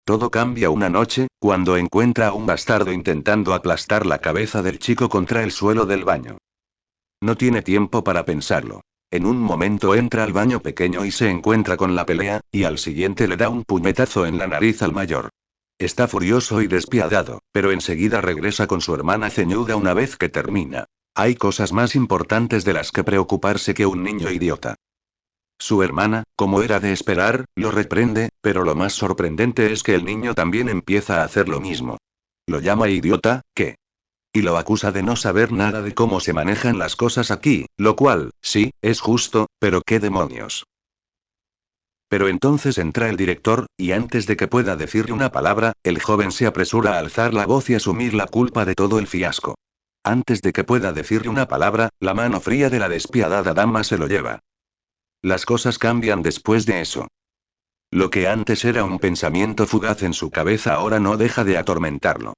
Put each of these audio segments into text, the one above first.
Todo cambia una noche, cuando encuentra a un bastardo intentando aplastar la cabeza del chico contra el suelo del baño. No tiene tiempo para pensarlo. En un momento entra al baño pequeño y se encuentra con la pelea, y al siguiente le da un puñetazo en la nariz al mayor. Está furioso y despiadado, pero enseguida regresa con su hermana ceñuda una vez que termina. Hay cosas más importantes de las que preocuparse que un niño idiota. Su hermana, como era de esperar, lo reprende, pero lo más sorprendente es que el niño también empieza a hacer lo mismo. Lo llama idiota, ¿qué? Y lo acusa de no saber nada de cómo se manejan las cosas aquí, lo cual, sí, es justo, pero ¿qué demonios? Pero entonces entra el director, y antes de que pueda decirle una palabra, el joven se apresura a alzar la voz y asumir la culpa de todo el fiasco. Antes de que pueda decirle una palabra, la mano fría de la despiadada dama se lo lleva. Las cosas cambian después de eso. Lo que antes era un pensamiento fugaz en su cabeza ahora no deja de atormentarlo.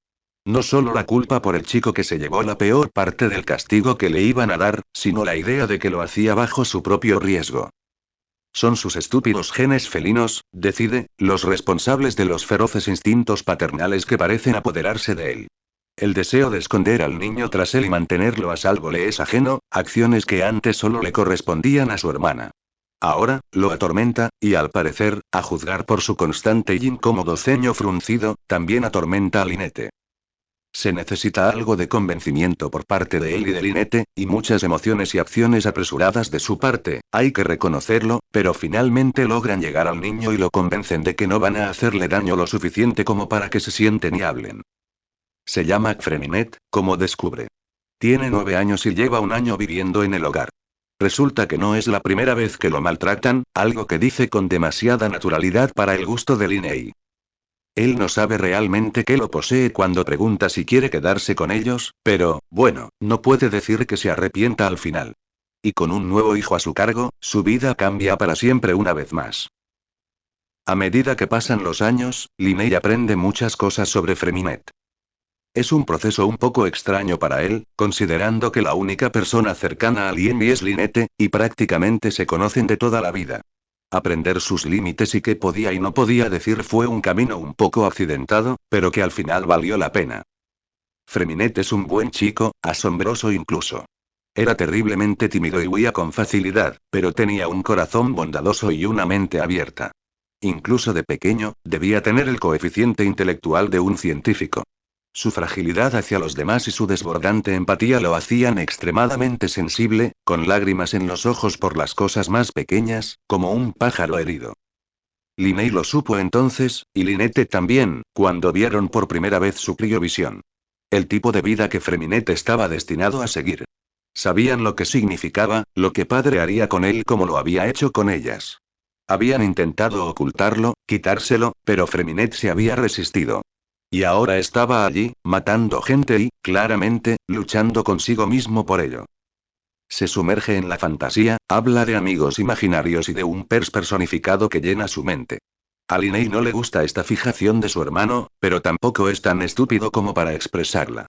No solo la culpa por el chico que se llevó la peor parte del castigo que le iban a dar, sino la idea de que lo hacía bajo su propio riesgo. Son sus estúpidos genes felinos, decide, los responsables de los feroces instintos paternales que parecen apoderarse de él. El deseo de esconder al niño tras él y mantenerlo a salvo le es ajeno, acciones que antes solo le correspondían a su hermana. Ahora, lo atormenta, y al parecer, a juzgar por su constante y incómodo ceño fruncido, también atormenta a Lynette. Se necesita algo de convencimiento por parte de él y de Lynette, y muchas emociones y acciones apresuradas de su parte, hay que reconocerlo, pero finalmente logran llegar al niño y lo convencen de que no van a hacerle daño lo suficiente como para que se sienten y hablen. Se llama Freminet, como descubre. Tiene 9 años y lleva un año viviendo en el hogar. Resulta que no es la primera vez que lo maltratan, algo que dice con demasiada naturalidad para el gusto de Linney. Él no sabe realmente qué lo posee cuando pregunta si quiere quedarse con ellos, pero, bueno, no puede decir que se arrepienta al final. Y con un nuevo hijo a su cargo, su vida cambia para siempre una vez más. A medida que pasan los años, Linney aprende muchas cosas sobre Freminet. Es un proceso un poco extraño para él, considerando que la única persona cercana a Lienby es Lynette, y prácticamente se conocen de toda la vida. Aprender sus límites y qué podía y no podía decir fue un camino un poco accidentado, pero que al final valió la pena. Freminet es un buen chico, asombroso incluso. Era terriblemente tímido y huía con facilidad, pero tenía un corazón bondadoso y una mente abierta. Incluso de pequeño, debía tener el coeficiente intelectual de un científico. Su fragilidad hacia los demás y su desbordante empatía lo hacían extremadamente sensible, con lágrimas en los ojos por las cosas más pequeñas, como un pájaro herido. Linney lo supo entonces, y Lynette también, cuando vieron por primera vez su criovisión. El tipo de vida que Freminet estaba destinado a seguir. Sabían lo que significaba, lo que padre haría con él como lo había hecho con ellas. Habían intentado ocultarlo, quitárselo, pero Freminet se había resistido. Y ahora estaba allí, matando gente y, claramente, luchando consigo mismo por ello. Se sumerge en la fantasía, habla de amigos imaginarios y de un pers personificado que llena su mente. A Linney no le gusta esta fijación de su hermano, pero tampoco es tan estúpido como para expresarla.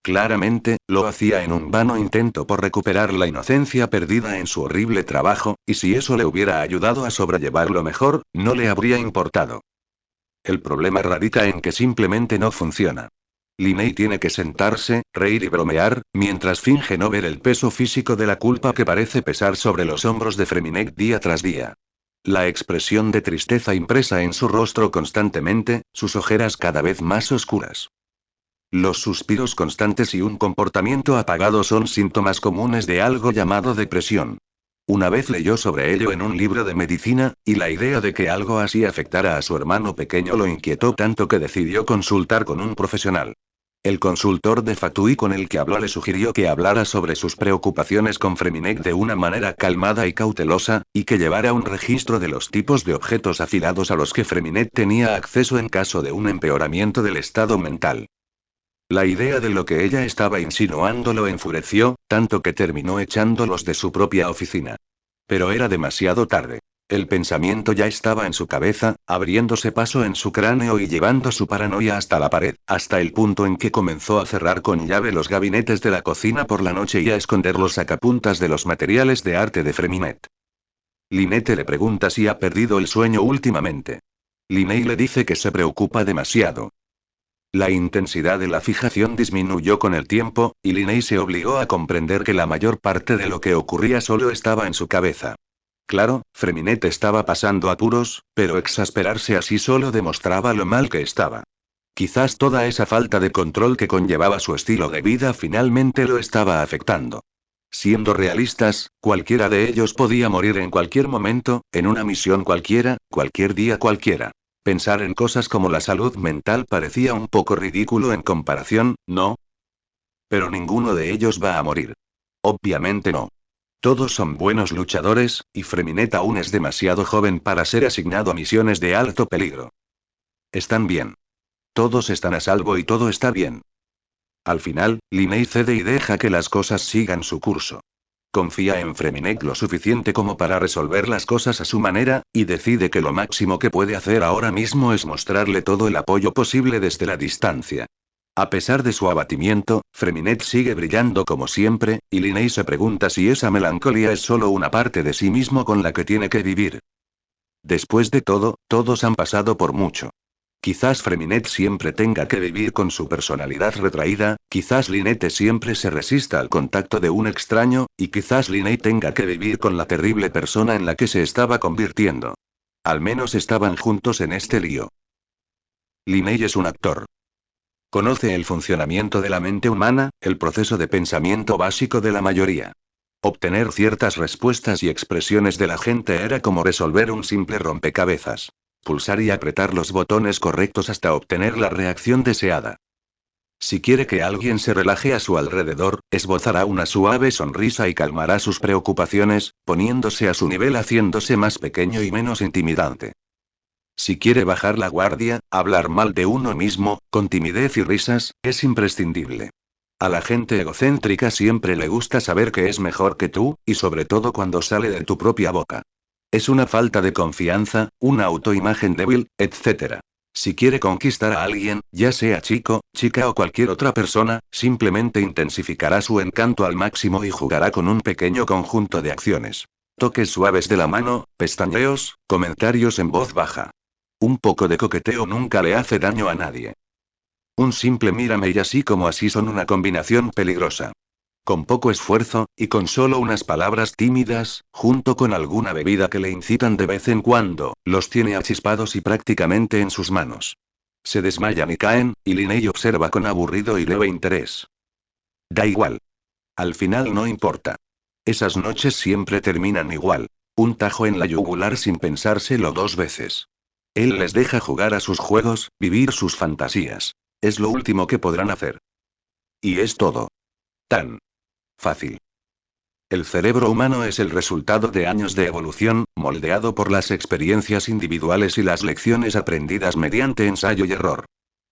Claramente, lo hacía en un vano intento por recuperar la inocencia perdida en su horrible trabajo, y si eso le hubiera ayudado a sobrellevarlo mejor, no le habría importado. El problema radica en que simplemente no funciona. Linney tiene que sentarse, reír y bromear, mientras finge no ver el peso físico de la culpa que parece pesar sobre los hombros de Freminet día tras día. La expresión de tristeza impresa en su rostro constantemente, sus ojeras cada vez más oscuras. Los suspiros constantes y un comportamiento apagado son síntomas comunes de algo llamado depresión. Una vez leyó sobre ello en un libro de medicina, y la idea de que algo así afectara a su hermano pequeño lo inquietó tanto que decidió consultar con un profesional. El consultor de Fatui con el que habló le sugirió que hablara sobre sus preocupaciones con Freminet de una manera calmada y cautelosa, y que llevara un registro de los tipos de objetos afilados a los que Freminet tenía acceso en caso de un empeoramiento del estado mental. La idea de lo que ella estaba insinuando lo enfureció, tanto que terminó echándolos de su propia oficina. Pero era demasiado tarde. El pensamiento ya estaba en su cabeza, abriéndose paso en su cráneo y llevando su paranoia hasta la pared, hasta el punto en que comenzó a cerrar con llave los gabinetes de la cocina por la noche y a esconder los sacapuntas de los materiales de arte de Freminet. Lynette le pregunta si ha perdido el sueño últimamente. Linney le dice que se preocupa demasiado. La intensidad de la fijación disminuyó con el tiempo, y Linney se obligó a comprender que la mayor parte de lo que ocurría solo estaba en su cabeza. Claro, Freminet estaba pasando apuros, pero exasperarse así solo demostraba lo mal que estaba. Quizás toda esa falta de control que conllevaba su estilo de vida finalmente lo estaba afectando. Siendo realistas, cualquiera de ellos podía morir en cualquier momento, en una misión cualquiera, cualquier día cualquiera. Pensar en cosas como la salud mental parecía un poco ridículo en comparación, ¿no? Pero ninguno de ellos va a morir. Obviamente no. Todos son buenos luchadores, y Freminet aún es demasiado joven para ser asignado a misiones de alto peligro. Están bien. Todos están a salvo y todo está bien. Al final, Linney cede y deja que las cosas sigan su curso. Confía en Freminet lo suficiente como para resolver las cosas a su manera, y decide que lo máximo que puede hacer ahora mismo es mostrarle todo el apoyo posible desde la distancia. A pesar de su abatimiento, Freminet sigue brillando como siempre, y Linney se pregunta si esa melancolía es solo una parte de sí mismo con la que tiene que vivir. Después de todo, todos han pasado por mucho. Quizás Freminet siempre tenga que vivir con su personalidad retraída, quizás Lynette siempre se resista al contacto de un extraño, y quizás Linney tenga que vivir con la terrible persona en la que se estaba convirtiendo. Al menos estaban juntos en este lío. Linney es un actor. Conoce el funcionamiento de la mente humana, el proceso de pensamiento básico de la mayoría. Obtener ciertas respuestas y expresiones de la gente era como resolver un simple rompecabezas. Pulsar y apretar los botones correctos hasta obtener la reacción deseada. Si quiere que alguien se relaje a su alrededor, esbozará una suave sonrisa y calmará sus preocupaciones, poniéndose a su nivel, haciéndose más pequeño y menos intimidante. Si quiere bajar la guardia, hablar mal de uno mismo, con timidez y risas, es imprescindible. A la gente egocéntrica siempre le gusta saber que es mejor que tú, y sobre todo cuando sale de tu propia boca. Es una falta de confianza, una autoimagen débil, etc. Si quiere conquistar a alguien, ya sea chico, chica o cualquier otra persona, simplemente intensificará su encanto al máximo y jugará con un pequeño conjunto de acciones. Toques suaves de la mano, pestañeos, comentarios en voz baja. Un poco de coqueteo nunca le hace daño a nadie. Un simple mírame y así como así son una combinación peligrosa. Con poco esfuerzo, y con solo unas palabras tímidas, junto con alguna bebida que le incitan de vez en cuando, los tiene achispados y prácticamente en sus manos. Se desmayan y caen, y Linney observa con aburrido y leve interés. Da igual. Al final no importa. Esas noches siempre terminan igual. Un tajo en la yugular sin pensárselo dos veces. Él les deja jugar a sus juegos, vivir sus fantasías. Es lo último que podrán hacer. Y es todo. Tan fácil. El cerebro humano es el resultado de años de evolución, moldeado por las experiencias individuales y las lecciones aprendidas mediante ensayo y error.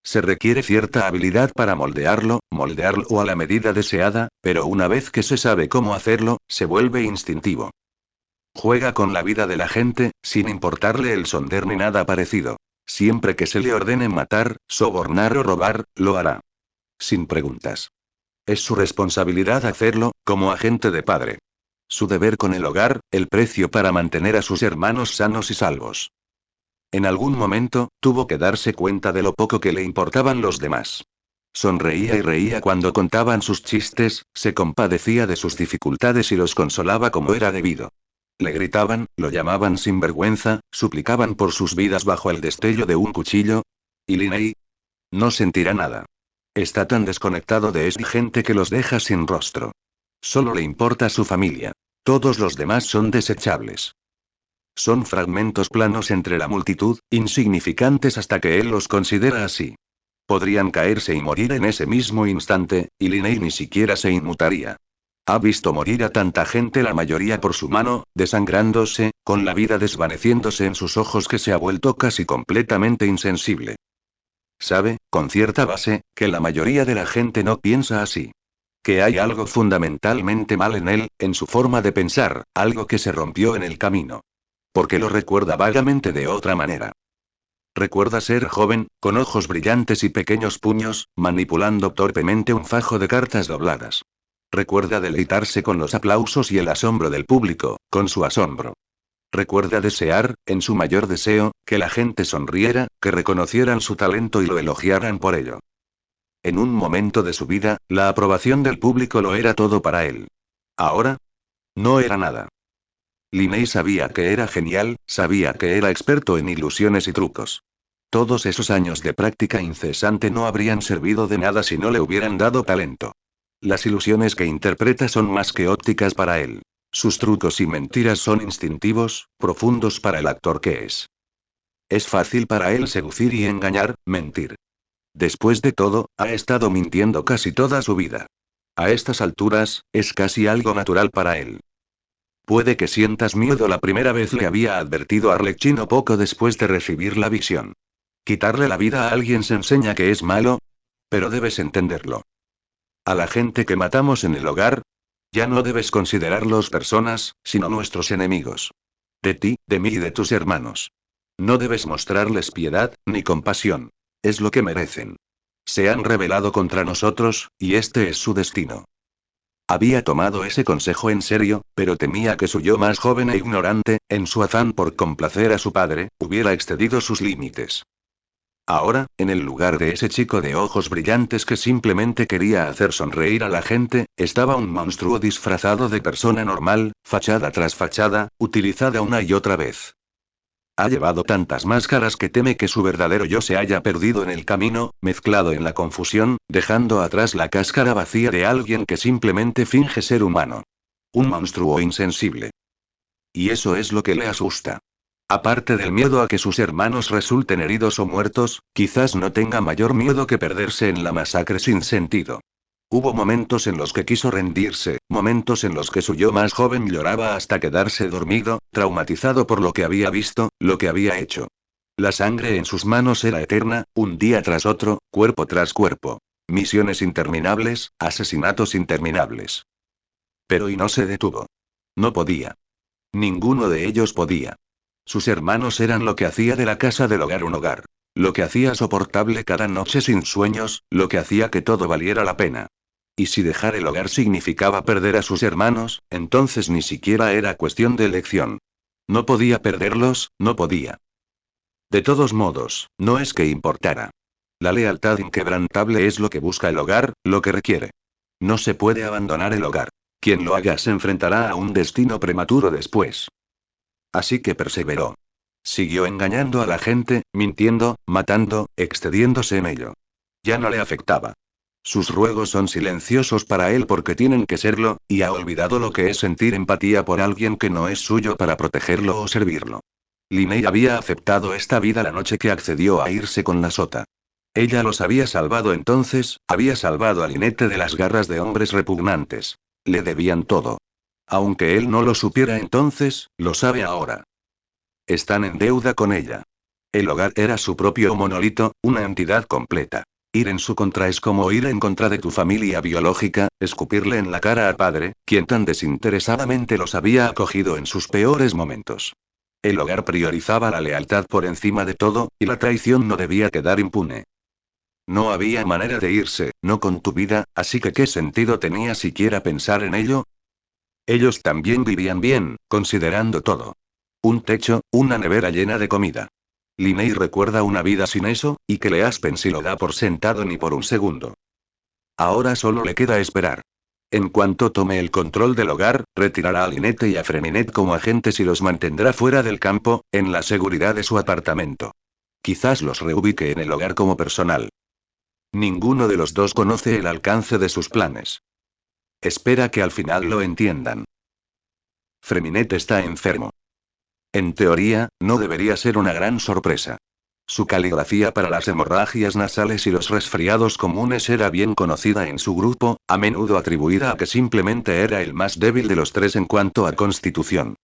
Se requiere cierta habilidad para moldearlo a la medida deseada, pero una vez que se sabe cómo hacerlo, se vuelve instintivo. Juega con la vida de la gente, sin importarle el sonder ni nada parecido. Siempre que se le ordene matar, sobornar o robar, lo hará. Sin preguntas. Es su responsabilidad hacerlo, como agente de padre. Su deber con el hogar, el precio para mantener a sus hermanos sanos y salvos. En algún momento, tuvo que darse cuenta de lo poco que le importaban los demás. Sonreía y reía cuando contaban sus chistes, se compadecía de sus dificultades y los consolaba como era debido. Le gritaban, lo llamaban sinvergüenza, suplicaban por sus vidas bajo el destello de un cuchillo. ¿Y Linney? No sentirá nada. Está tan desconectado de esa gente que los deja sin rostro. Solo le importa su familia. Todos los demás son desechables. Son fragmentos planos entre la multitud, insignificantes hasta que él los considera así. Podrían caerse y morir en ese mismo instante, y Linney ni siquiera se inmutaría. Ha visto morir a tanta gente, la mayoría por su mano, desangrándose, con la vida desvaneciéndose en sus ojos, que se ha vuelto casi completamente insensible. Sabe, con cierta base, que la mayoría de la gente no piensa así. Que hay algo fundamentalmente mal en él, en su forma de pensar, algo que se rompió en el camino. Porque lo recuerda vagamente de otra manera. Recuerda ser joven, con ojos brillantes y pequeños puños, manipulando torpemente un fajo de cartas dobladas. Recuerda deleitarse con los aplausos y el asombro del público, con su asombro. Recuerda desear, en su mayor deseo, que la gente sonriera, que reconocieran su talento y lo elogiaran por ello. En un momento de su vida, la aprobación del público lo era todo para él. Ahora, no era nada. Linney sabía que era genial, sabía que era experto en ilusiones y trucos. Todos esos años de práctica incesante no habrían servido de nada si no le hubieran dado talento. Las ilusiones que interpreta son más que ópticas para él. Sus trucos y mentiras son instintivos, profundos para el actor que es. Es fácil para él seducir y engañar, mentir. Después de todo, ha estado mintiendo casi toda su vida. A estas alturas, es casi algo natural para él. Puede que sientas miedo, la primera vez le había advertido a Arlecchino poco después de recibir la visión. Quitarle la vida a alguien se enseña que es malo, pero debes entenderlo. A la gente que matamos en el hogar, ya no debes considerarlos personas, sino nuestros enemigos. De ti, de mí y de tus hermanos. No debes mostrarles piedad, ni compasión. Es lo que merecen. Se han rebelado contra nosotros, y este es su destino. Había tomado ese consejo en serio, pero temía que su yo más joven e ignorante, en su afán por complacer a su padre, hubiera excedido sus límites. Ahora, en el lugar de ese chico de ojos brillantes que simplemente quería hacer sonreír a la gente, estaba un monstruo disfrazado de persona normal, fachada tras fachada, utilizada una y otra vez. Ha llevado tantas máscaras que teme que su verdadero yo se haya perdido en el camino, mezclado en la confusión, dejando atrás la cáscara vacía de alguien que simplemente finge ser humano. Un monstruo insensible. Y eso es lo que le asusta. Aparte del miedo a que sus hermanos resulten heridos o muertos, quizás no tenga mayor miedo que perderse en la masacre sin sentido. Hubo momentos en los que quiso rendirse, momentos en los que su yo más joven lloraba hasta quedarse dormido, traumatizado por lo que había visto, lo que había hecho. La sangre en sus manos era eterna, un día tras otro, cuerpo tras cuerpo. Misiones interminables, asesinatos interminables. Pero y no se detuvo. No podía. Ninguno de ellos podía. Sus hermanos eran lo que hacía de la casa del hogar un hogar. Lo que hacía soportable cada noche sin sueños, lo que hacía que todo valiera la pena. Y si dejar el hogar significaba perder a sus hermanos, entonces ni siquiera era cuestión de elección. No podía perderlos, no podía. De todos modos, no es que importara. La lealtad inquebrantable es lo que busca el hogar, lo que requiere. No se puede abandonar el hogar. Quien lo haga se enfrentará a un destino prematuro después. Así que perseveró. Siguió engañando a la gente, mintiendo, matando, excediéndose en ello. Ya no le afectaba. Sus ruegos son silenciosos para él porque tienen que serlo, y ha olvidado lo que es sentir empatía por alguien que no es suyo para protegerlo o servirlo. Linney había aceptado esta vida la noche que accedió a irse con la sota. Ella los había salvado entonces, había salvado a Lynette de las garras de hombres repugnantes. Le debían todo. Aunque él no lo supiera entonces, lo sabe ahora. Están en deuda con ella. El hogar era su propio monolito, una entidad completa. Ir en su contra es como ir en contra de tu familia biológica, escupirle en la cara al padre, quien tan desinteresadamente los había acogido en sus peores momentos. El hogar priorizaba la lealtad por encima de todo, y la traición no debía quedar impune. No había manera de irse, no con tu vida, así que ¿qué sentido tenía siquiera pensar en ello? Ellos también vivían bien, considerando todo. Un techo, una nevera llena de comida. Linney recuerda una vida sin eso, y que le Aspen lo da por sentado ni por un segundo. Ahora solo le queda esperar. En cuanto tome el control del hogar, retirará a Lynette y a Freminet como agentes y los mantendrá fuera del campo, en la seguridad de su apartamento. Quizás los reubique en el hogar como personal. Ninguno de los dos conoce el alcance de sus planes. Espera que al final lo entiendan. Freminet está enfermo. En teoría, no debería ser una gran sorpresa. Su caligrafía para las hemorragias nasales y los resfriados comunes era bien conocida en su grupo, a menudo atribuida a que simplemente era el más débil de los tres en cuanto a constitución.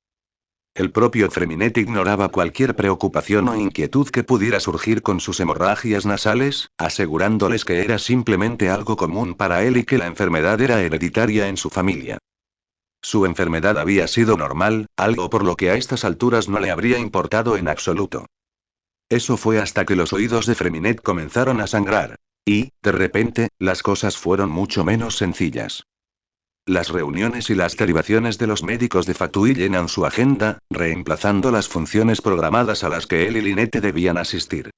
El propio Freminet ignoraba cualquier preocupación o inquietud que pudiera surgir con sus hemorragias nasales, asegurándoles que era simplemente algo común para él y que la enfermedad era hereditaria en su familia. Su enfermedad había sido normal, algo por lo que a estas alturas no le habría importado en absoluto. Eso fue hasta que los oídos de Freminet comenzaron a sangrar. Y, de repente, las cosas fueron mucho menos sencillas. Las reuniones y las derivaciones de los médicos de Fatui llenan su agenda, reemplazando las funciones programadas a las que él y Lynette debían asistir.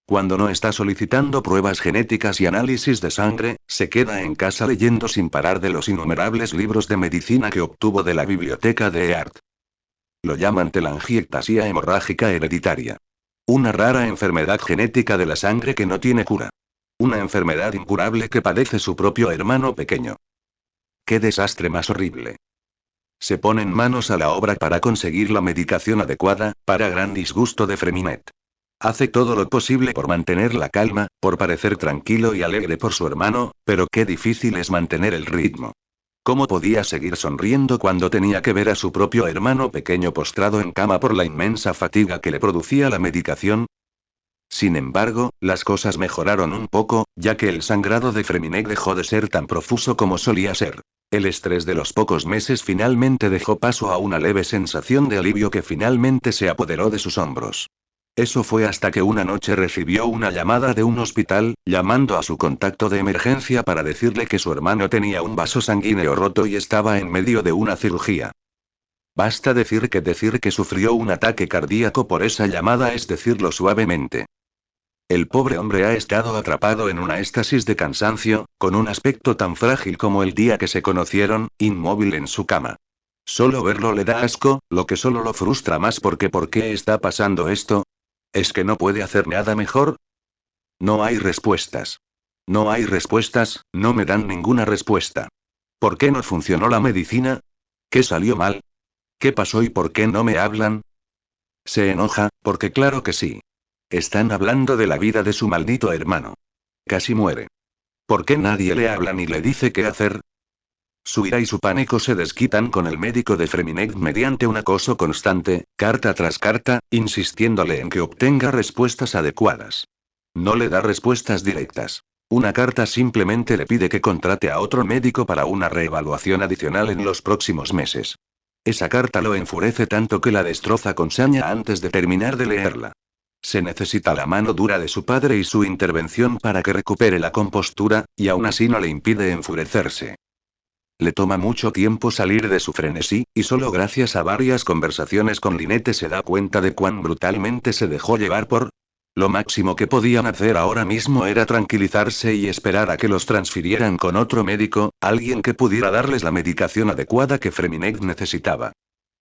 Cuando no está solicitando pruebas genéticas y análisis de sangre, se queda en casa leyendo sin parar de los innumerables libros de medicina que obtuvo de la biblioteca de Eart. Lo llaman telangiectasia hemorrágica hereditaria. Una rara enfermedad genética de la sangre que no tiene cura. Una enfermedad incurable que padece su propio hermano pequeño. ¡Qué desastre más horrible! Se ponen manos a la obra para conseguir la medicación adecuada, para gran disgusto de Freminet. Hace todo lo posible por mantener la calma, por parecer tranquilo y alegre por su hermano, pero qué difícil es mantener el ritmo. ¿Cómo podía seguir sonriendo cuando tenía que ver a su propio hermano pequeño postrado en cama por la inmensa fatiga que le producía la medicación? Sin embargo, las cosas mejoraron un poco, ya que el sangrado de Freminet dejó de ser tan profuso como solía ser. El estrés de los pocos meses finalmente dejó paso a una leve sensación de alivio que finalmente se apoderó de sus hombros. Eso fue hasta que una noche recibió una llamada de un hospital, llamando a su contacto de emergencia para decirle que su hermano tenía un vaso sanguíneo roto y estaba en medio de una cirugía. Basta decir que sufrió un ataque cardíaco por esa llamada es decirlo suavemente. El pobre hombre ha estado atrapado en una éxtasis de cansancio, con un aspecto tan frágil como el día que se conocieron, inmóvil en su cama. Solo verlo le da asco, lo que solo lo frustra más porque ¿por qué está pasando esto? ¿Es que no puede hacer nada mejor? No hay respuestas. No hay respuestas, no me dan ninguna respuesta. ¿Por qué no funcionó la medicina? ¿Qué salió mal? ¿Qué pasó y por qué no me hablan? Se enoja, porque claro que sí. Están hablando de la vida de su maldito hermano. Casi muere. ¿Por qué nadie le habla ni le dice qué hacer? Su ira y su pánico se desquitan con el médico de Freminet mediante un acoso constante, carta tras carta, insistiéndole en que obtenga respuestas adecuadas. No le da respuestas directas. Una carta simplemente le pide que contrate a otro médico para una reevaluación adicional en los próximos meses. Esa carta lo enfurece tanto que la destroza con saña antes de terminar de leerla. Se necesita la mano dura de su padre y su intervención para que recupere la compostura, y aún así no le impide enfurecerse. Le toma mucho tiempo salir de su frenesí, y solo gracias a varias conversaciones con Lynette se da cuenta de cuán brutalmente se dejó llevar por... Lo máximo que podían hacer ahora mismo era tranquilizarse y esperar a que los transfirieran con otro médico, alguien que pudiera darles la medicación adecuada que Freminet necesitaba.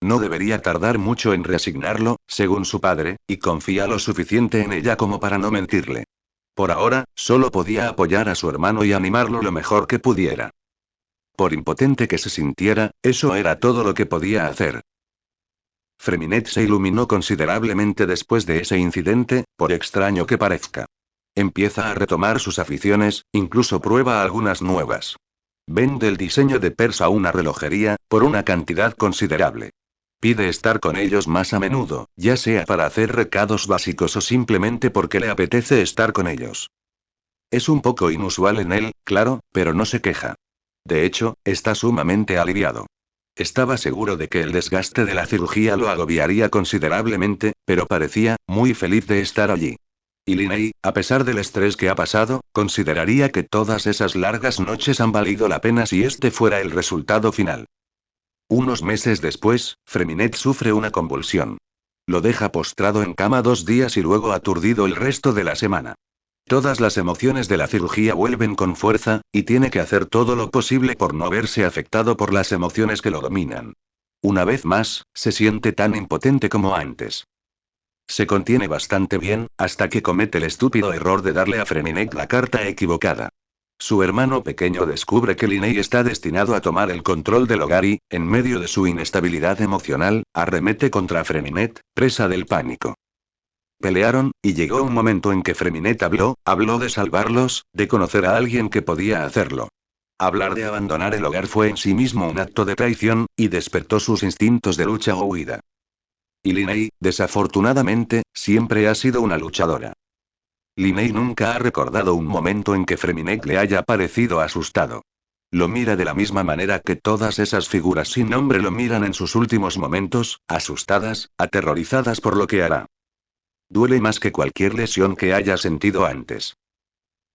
No debería tardar mucho en reasignarlo, según su padre, y confía lo suficiente en ella como para no mentirle. Por ahora, solo podía apoyar a su hermano y animarlo lo mejor que pudiera. Por impotente que se sintiera, eso era todo lo que podía hacer. Freminet se iluminó considerablemente después de ese incidente, por extraño que parezca. Empieza a retomar sus aficiones, incluso prueba algunas nuevas. Vende el diseño de Persa a una relojería, por una cantidad considerable. Pide estar con ellos más a menudo, ya sea para hacer recados básicos o simplemente porque le apetece estar con ellos. Es un poco inusual en él, claro, pero no se queja. De hecho, está sumamente aliviado. Estaba seguro de que el desgaste de la cirugía lo agobiaría considerablemente, pero parecía muy feliz de estar allí. Y Linney, a pesar del estrés que ha pasado, consideraría que todas esas largas noches han valido la pena si este fuera el resultado final. Unos meses después, Freminet sufre una convulsión. Lo deja postrado en cama 2 días y luego aturdido el resto de la semana. Todas las emociones de la cirugía vuelven con fuerza, y tiene que hacer todo lo posible por no verse afectado por las emociones que lo dominan. Una vez más, se siente tan impotente como antes. Se contiene bastante bien, hasta que comete el estúpido error de darle a Freminet la carta equivocada. Su hermano pequeño descubre que Linney está destinado a tomar el control del hogar y, en medio de su inestabilidad emocional, arremete contra Freminet, presa del pánico. Pelearon, y llegó un momento en que Freminet habló de salvarlos, de conocer a alguien que podía hacerlo. Hablar de abandonar el hogar fue en sí mismo un acto de traición, y despertó sus instintos de lucha o huida. Y Linney, desafortunadamente, siempre ha sido una luchadora. Linney nunca ha recordado un momento en que Freminet le haya parecido asustado. Lo mira de la misma manera que todas esas figuras sin nombre lo miran en sus últimos momentos, asustadas, aterrorizadas por lo que hará. Duele más que cualquier lesión que haya sentido antes.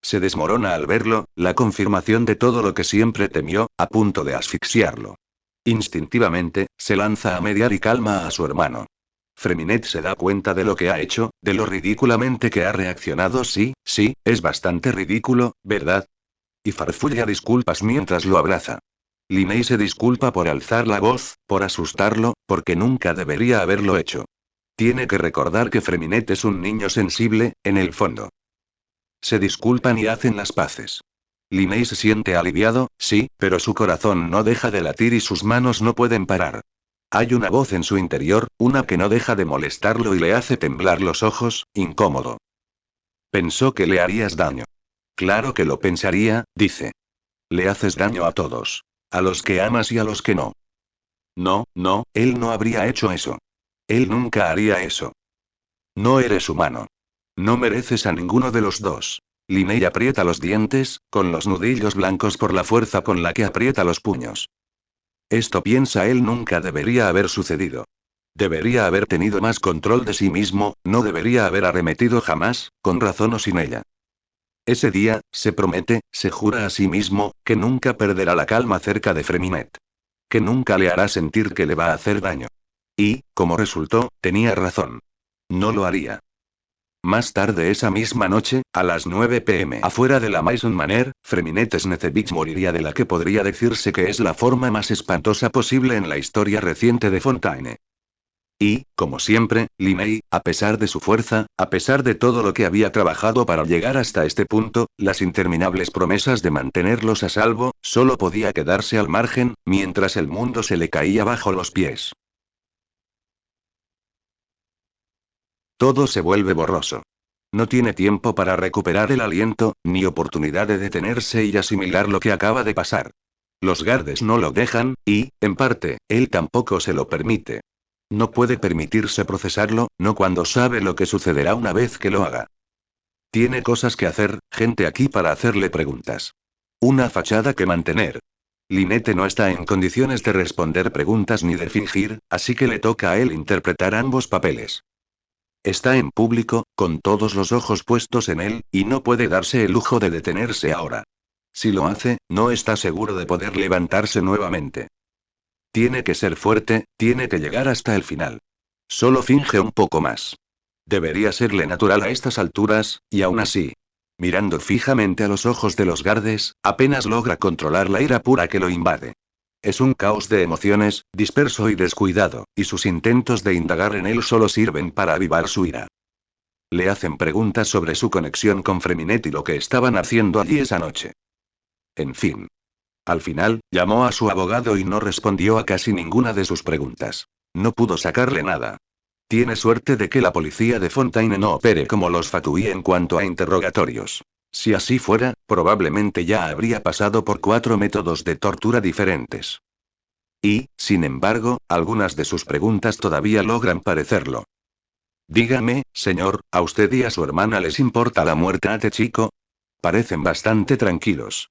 Se desmorona al verlo, la confirmación de todo lo que siempre temió, a punto de asfixiarlo. Instintivamente, se lanza a mediar y calma a su hermano. Freminet se da cuenta de lo que ha hecho, de lo ridículamente que ha reaccionado. Sí, sí, es bastante ridículo, ¿verdad? Y farfulla disculpas mientras lo abraza. Linney se disculpa por alzar la voz, por asustarlo, porque nunca debería haberlo hecho. Tiene que recordar que Freminet es un niño sensible, en el fondo. Se disculpan y hacen las paces. Linney se siente aliviado, sí, pero su corazón no deja de latir y sus manos no pueden parar. Hay una voz en su interior, una que no deja de molestarlo y le hace temblar los ojos, incómodo. Pensó que le harías daño. Claro que lo pensaría, dice. Le haces daño a todos. A los que amas y a los que no. No, no, él no habría hecho eso. Él nunca haría eso. No eres humano. No mereces a ninguno de los dos. Linney aprieta los dientes, con los nudillos blancos por la fuerza con la que aprieta los puños. Esto piensa él nunca debería haber sucedido. Debería haber tenido más control de sí mismo, no debería haber arremetido jamás, con razón o sin ella. Ese día, se promete, se jura a sí mismo, que nunca perderá la calma cerca de Freminet. Que nunca le hará sentir que le va a hacer daño. Y, como resultó, tenía razón. No lo haría. Más tarde esa misma noche, a las 9 p.m. afuera de la Maison Manor, Freminet Snezevich moriría de la que podría decirse que es la forma más espantosa posible en la historia reciente de Fontaine. Y, como siempre, Linney, a pesar de su fuerza, a pesar de todo lo que había trabajado para llegar hasta este punto, las interminables promesas de mantenerlos a salvo, solo podía quedarse al margen, mientras el mundo se le caía bajo los pies. Todo se vuelve borroso. No tiene tiempo para recuperar el aliento, ni oportunidad de detenerse y asimilar lo que acaba de pasar. Los guardes no lo dejan, y, en parte, él tampoco se lo permite. No puede permitirse procesarlo, no cuando sabe lo que sucederá una vez que lo haga. Tiene cosas que hacer, gente aquí para hacerle preguntas. Una fachada que mantener. Lynette no está en condiciones de responder preguntas ni de fingir, así que le toca a él interpretar ambos papeles. Está en público, con todos los ojos puestos en él, y no puede darse el lujo de detenerse ahora. Si lo hace, no está seguro de poder levantarse nuevamente. Tiene que ser fuerte, tiene que llegar hasta el final. Solo finge un poco más. Debería serle natural a estas alturas, y aún así. Mirando fijamente a los ojos de los guardes, apenas logra controlar la ira pura que lo invade. Es un caos de emociones, disperso y descuidado, y sus intentos de indagar en él solo sirven para avivar su ira. Le hacen preguntas sobre su conexión con Freminet y lo que estaban haciendo allí esa noche. En fin. Al final, llamó a su abogado y no respondió a casi ninguna de sus preguntas. No pudo sacarle nada. Tiene suerte de que la policía de Fontaine no opere como los Fatui en cuanto a interrogatorios. Si así fuera, probablemente ya habría pasado por 4 métodos de tortura diferentes. Y, sin embargo, algunas de sus preguntas todavía logran parecerlo. Dígame, señor, ¿a usted y a su hermana les importa la muerte de este chico? Parecen bastante tranquilos.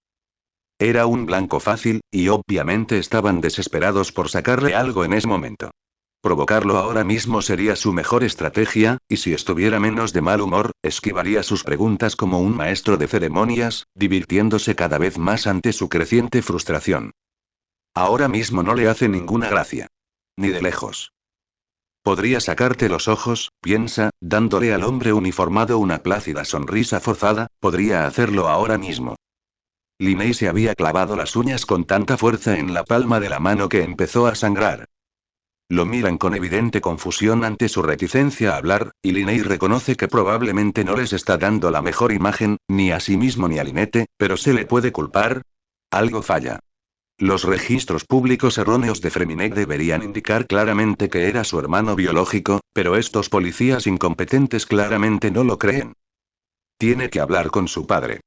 Era un blanco fácil, y obviamente estaban desesperados por sacarle algo en ese momento. Provocarlo ahora mismo sería su mejor estrategia, y si estuviera menos de mal humor, esquivaría sus preguntas como un maestro de ceremonias, divirtiéndose cada vez más ante su creciente frustración. Ahora mismo no le hace ninguna gracia. Ni de lejos. Podría sacarte los ojos, piensa, dándole al hombre uniformado una plácida sonrisa forzada, podría hacerlo ahora mismo. Linney se había clavado las uñas con tanta fuerza en la palma de la mano que empezó a sangrar. Lo miran con evidente confusión ante su reticencia a hablar, y Linney reconoce que probablemente no les está dando la mejor imagen, ni a sí mismo ni a Lynette, pero ¿se le puede culpar? Algo falla. Los registros públicos erróneos de Freminet deberían indicar claramente que era su hermano biológico, pero estos policías incompetentes claramente no lo creen. Tiene que hablar con su padre.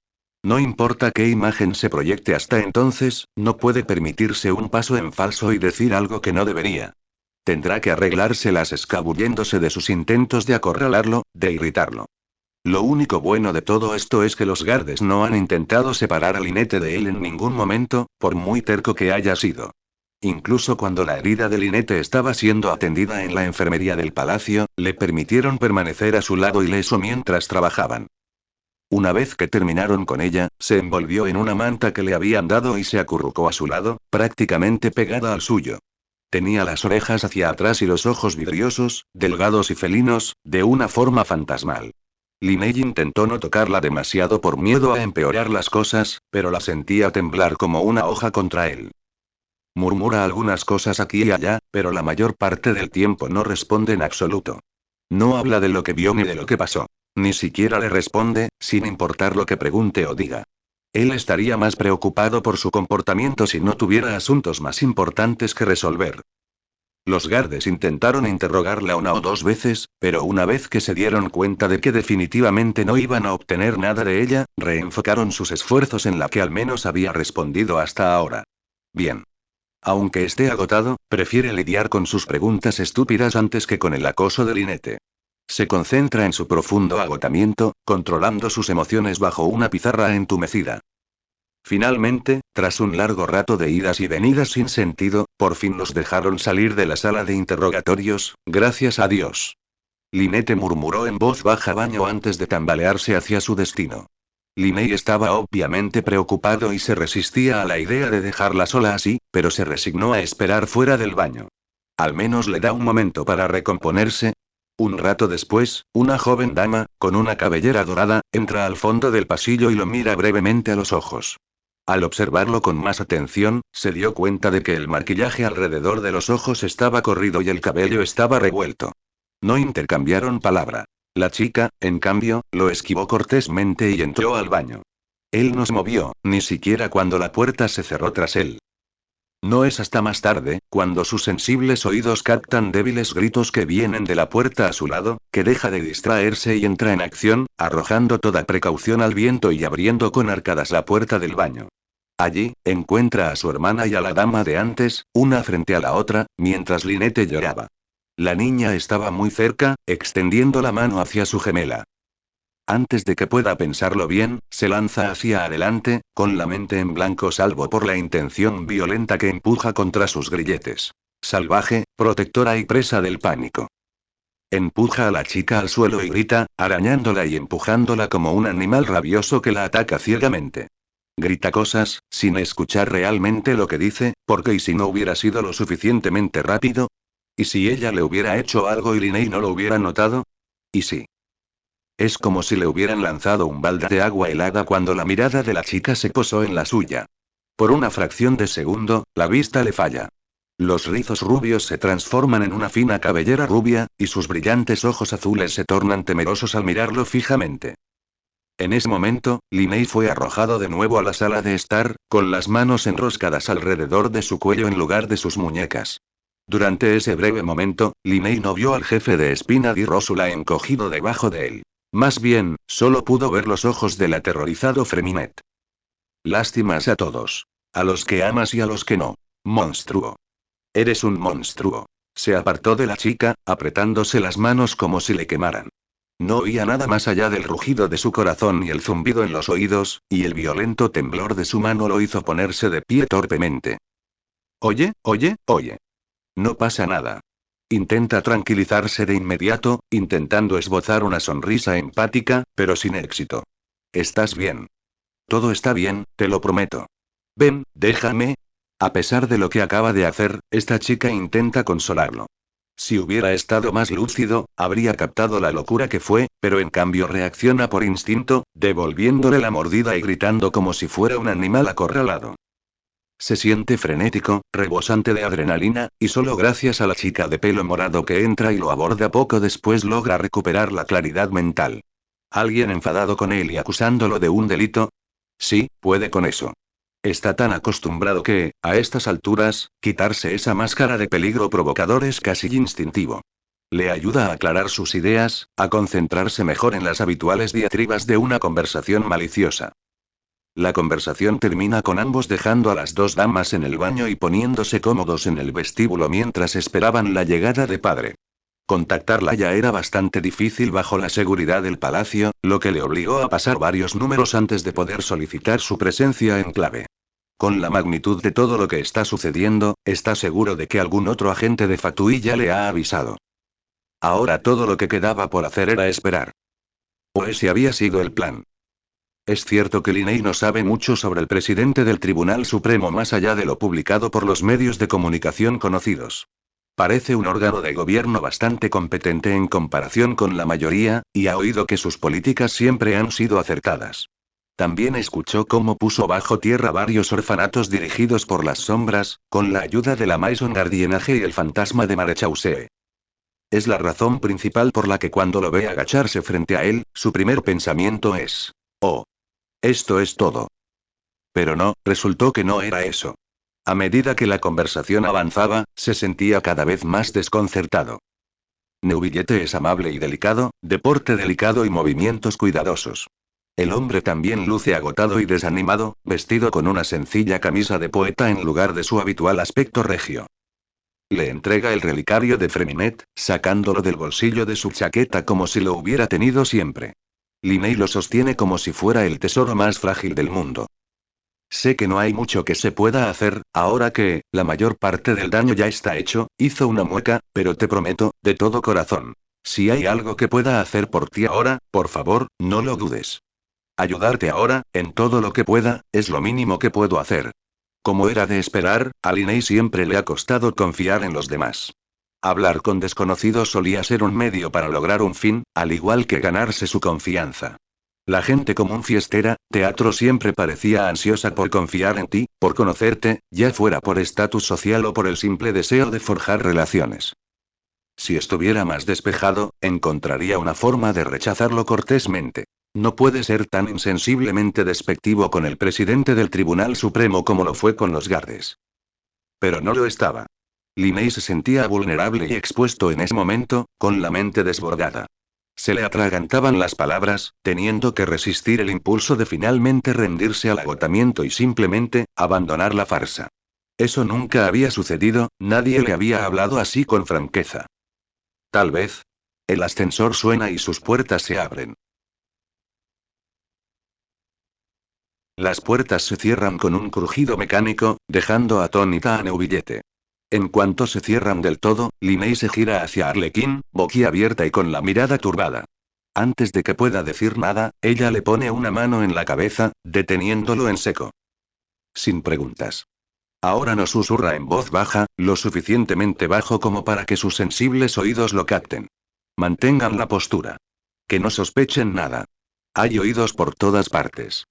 No importa qué imagen se proyecte hasta entonces, no puede permitirse un paso en falso y decir algo que no debería. Tendrá que arreglárselas escabulléndose de sus intentos de acorralarlo, de irritarlo. Lo único bueno de todo esto es que los guardes no han intentado separar a Lynette de él en ningún momento, por muy terco que haya sido. Incluso cuando la herida de Lynette estaba siendo atendida en la enfermería del palacio, le permitieron permanecer a su lado ileso mientras trabajaban. Una vez que terminaron con ella, se envolvió en una manta que le habían dado y se acurrucó a su lado, prácticamente pegada al suyo. Tenía las orejas hacia atrás y los ojos vidriosos, delgados y felinos, de una forma fantasmal. Linnea intentó no tocarla demasiado por miedo a empeorar las cosas, pero la sentía temblar como una hoja contra él. Murmura algunas cosas aquí y allá, pero la mayor parte del tiempo no responde en absoluto. No habla de lo que vio ni de lo que pasó. Ni siquiera le responde, sin importar lo que pregunte o diga. Él estaría más preocupado por su comportamiento si no tuviera asuntos más importantes que resolver. Los guardias intentaron interrogarla una o dos veces, pero una vez que se dieron cuenta de que definitivamente no iban a obtener nada de ella, reenfocaron sus esfuerzos en la que al menos había respondido hasta ahora. Bien. Aunque esté agotado, prefiere lidiar con sus preguntas estúpidas antes que con el acoso de Lynette. Se concentra en su profundo agotamiento, controlando sus emociones bajo una pizarra entumecida. Finalmente, tras un largo rato de idas y venidas sin sentido, por fin los dejaron salir de la sala de interrogatorios, gracias a Dios. Lynette murmuró en voz baja baño antes de tambalearse hacia su destino. Linnea estaba obviamente preocupado y se resistía a la idea de dejarla sola así, pero se resignó a esperar fuera del baño. Al menos le da un momento para recomponerse. Un rato después, una joven dama, con una cabellera dorada, entra al fondo del pasillo y lo mira brevemente a los ojos. Al observarlo con más atención, se dio cuenta de que el maquillaje alrededor de los ojos estaba corrido y el cabello estaba revuelto. No intercambiaron palabra. La chica, en cambio, lo esquivó cortésmente y entró al baño. Él no se movió, ni siquiera cuando la puerta se cerró tras él. No es hasta más tarde, cuando sus sensibles oídos captan débiles gritos que vienen de la puerta a su lado, que deja de distraerse y entra en acción, arrojando toda precaución al viento y abriendo con arcadas la puerta del baño. Allí, encuentra a su hermana y a la dama de antes, una frente a la otra, mientras Lynette lloraba. La niña estaba muy cerca, extendiendo la mano hacia su gemela. Antes de que pueda pensarlo bien, se lanza hacia adelante, con la mente en blanco salvo por la intención violenta que empuja contra sus grilletes. Salvaje, protectora y presa del pánico. Empuja a la chica al suelo y grita, arañándola y empujándola como un animal rabioso que la ataca ciegamente. Grita cosas, sin escuchar realmente lo que dice, porque ¿y si no hubiera sido lo suficientemente rápido? ¿Y si ella le hubiera hecho algo y Linnea no lo hubiera notado? ¿Y si? Es como si le hubieran lanzado un balde de agua helada cuando la mirada de la chica se posó en la suya. Por una fracción de segundo, la vista le falla. Los rizos rubios se transforman en una fina cabellera rubia, y sus brillantes ojos azules se tornan temerosos al mirarlo fijamente. En ese momento, Linnea fue arrojado de nuevo a la sala de estar, con las manos enroscadas alrededor de su cuello en lugar de sus muñecas. Durante ese breve momento, Linnea no vio al jefe de Espina di Rósula encogido debajo de él. Más bien, solo pudo ver los ojos del aterrorizado Freminet. Lástimas a todos. A los que amas y a los que no. Monstruo. Eres un monstruo. Se apartó de la chica, apretándose las manos como si le quemaran. No oía nada más allá del rugido de su corazón y el zumbido en los oídos, y el violento temblor de su mano lo hizo ponerse de pie torpemente. Oye, oye, oye. No pasa nada. Intenta tranquilizarse de inmediato, intentando esbozar una sonrisa empática, pero sin éxito. Estás bien. Todo está bien, te lo prometo. Ven, déjame. A pesar de lo que acaba de hacer, esta chica intenta consolarlo. Si hubiera estado más lúcido, habría captado la locura que fue, pero en cambio reacciona por instinto, devolviéndole la mordida y gritando como si fuera un animal acorralado. Se siente frenético, rebosante de adrenalina, y solo gracias a la chica de pelo morado que entra y lo aborda poco después logra recuperar la claridad mental. ¿Alguien enfadado con él y acusándolo de un delito? Sí, puede con eso. Está tan acostumbrado que, a estas alturas, quitarse esa máscara de peligro provocador es casi instintivo. Le ayuda a aclarar sus ideas, a concentrarse mejor en las habituales diatribas de una conversación maliciosa. La conversación termina con ambos dejando a las dos damas en el baño y poniéndose cómodos en el vestíbulo mientras esperaban la llegada de padre. Contactarla ya era bastante difícil bajo la seguridad del palacio, lo que le obligó a pasar varios números antes de poder solicitar su presencia en clave. Con la magnitud de todo lo que está sucediendo, está seguro de que algún otro agente de Fatui ya le ha avisado. Ahora todo lo que quedaba por hacer era esperar. O ese había sido el plan. Es cierto que Linney no sabe mucho sobre el presidente del Tribunal Supremo más allá de lo publicado por los medios de comunicación conocidos. Parece un órgano de gobierno bastante competente en comparación con la mayoría, y ha oído que sus políticas siempre han sido acertadas. También escuchó cómo puso bajo tierra varios orfanatos dirigidos por las sombras, con la ayuda de la Maison Gardiennage y el fantasma de Marechaussee. Es la razón principal por la que cuando lo ve agacharse frente a él, su primer pensamiento es: oh, esto es todo. Pero no, resultó que no era eso. A medida que la conversación avanzaba, se sentía cada vez más desconcertado. Neuvillette es amable y delicado, de porte delicado y movimientos cuidadosos. El hombre también luce agotado y desanimado, vestido con una sencilla camisa de poeta en lugar de su habitual aspecto regio. Le entrega el relicario de Freminet, sacándolo del bolsillo de su chaqueta como si lo hubiera tenido siempre. Linney lo sostiene como si fuera el tesoro más frágil del mundo. Sé que no hay mucho que se pueda hacer, ahora que, la mayor parte del daño ya está hecho, hizo una mueca, pero te prometo, de todo corazón. Si hay algo que pueda hacer por ti ahora, por favor, no lo dudes. Ayudarte ahora, en todo lo que pueda, es lo mínimo que puedo hacer. Como era de esperar, a Linney siempre le ha costado confiar en los demás. Hablar con desconocidos solía ser un medio para lograr un fin, al igual que ganarse su confianza. La gente común fiestera, teatro siempre parecía ansiosa por confiar en ti, por conocerte, ya fuera por estatus social o por el simple deseo de forjar relaciones. Si estuviera más despejado, encontraría una forma de rechazarlo cortésmente. No puede ser tan insensiblemente despectivo con el presidente del Tribunal Supremo como lo fue con los guardes. Pero no lo estaba. Linney se sentía vulnerable y expuesto en ese momento, con la mente desbordada. Se le atragantaban las palabras, teniendo que resistir el impulso de finalmente rendirse al agotamiento y simplemente, abandonar la farsa. Eso nunca había sucedido, nadie le había hablado así con franqueza. Tal vez. El ascensor suena y sus puertas se abren. Las puertas se cierran con un crujido mecánico, dejando atónita a Neuvillette. En cuanto se cierran del todo, Linney se gira hacia Arlequín, boquiabierta y con la mirada turbada. Antes de que pueda decir nada, ella le pone una mano en la cabeza, deteniéndolo en seco. Sin preguntas. Ahora no susurra en voz baja, lo suficientemente bajo como para que sus sensibles oídos lo capten. Mantengan la postura. Que no sospechen nada. Hay oídos por todas partes.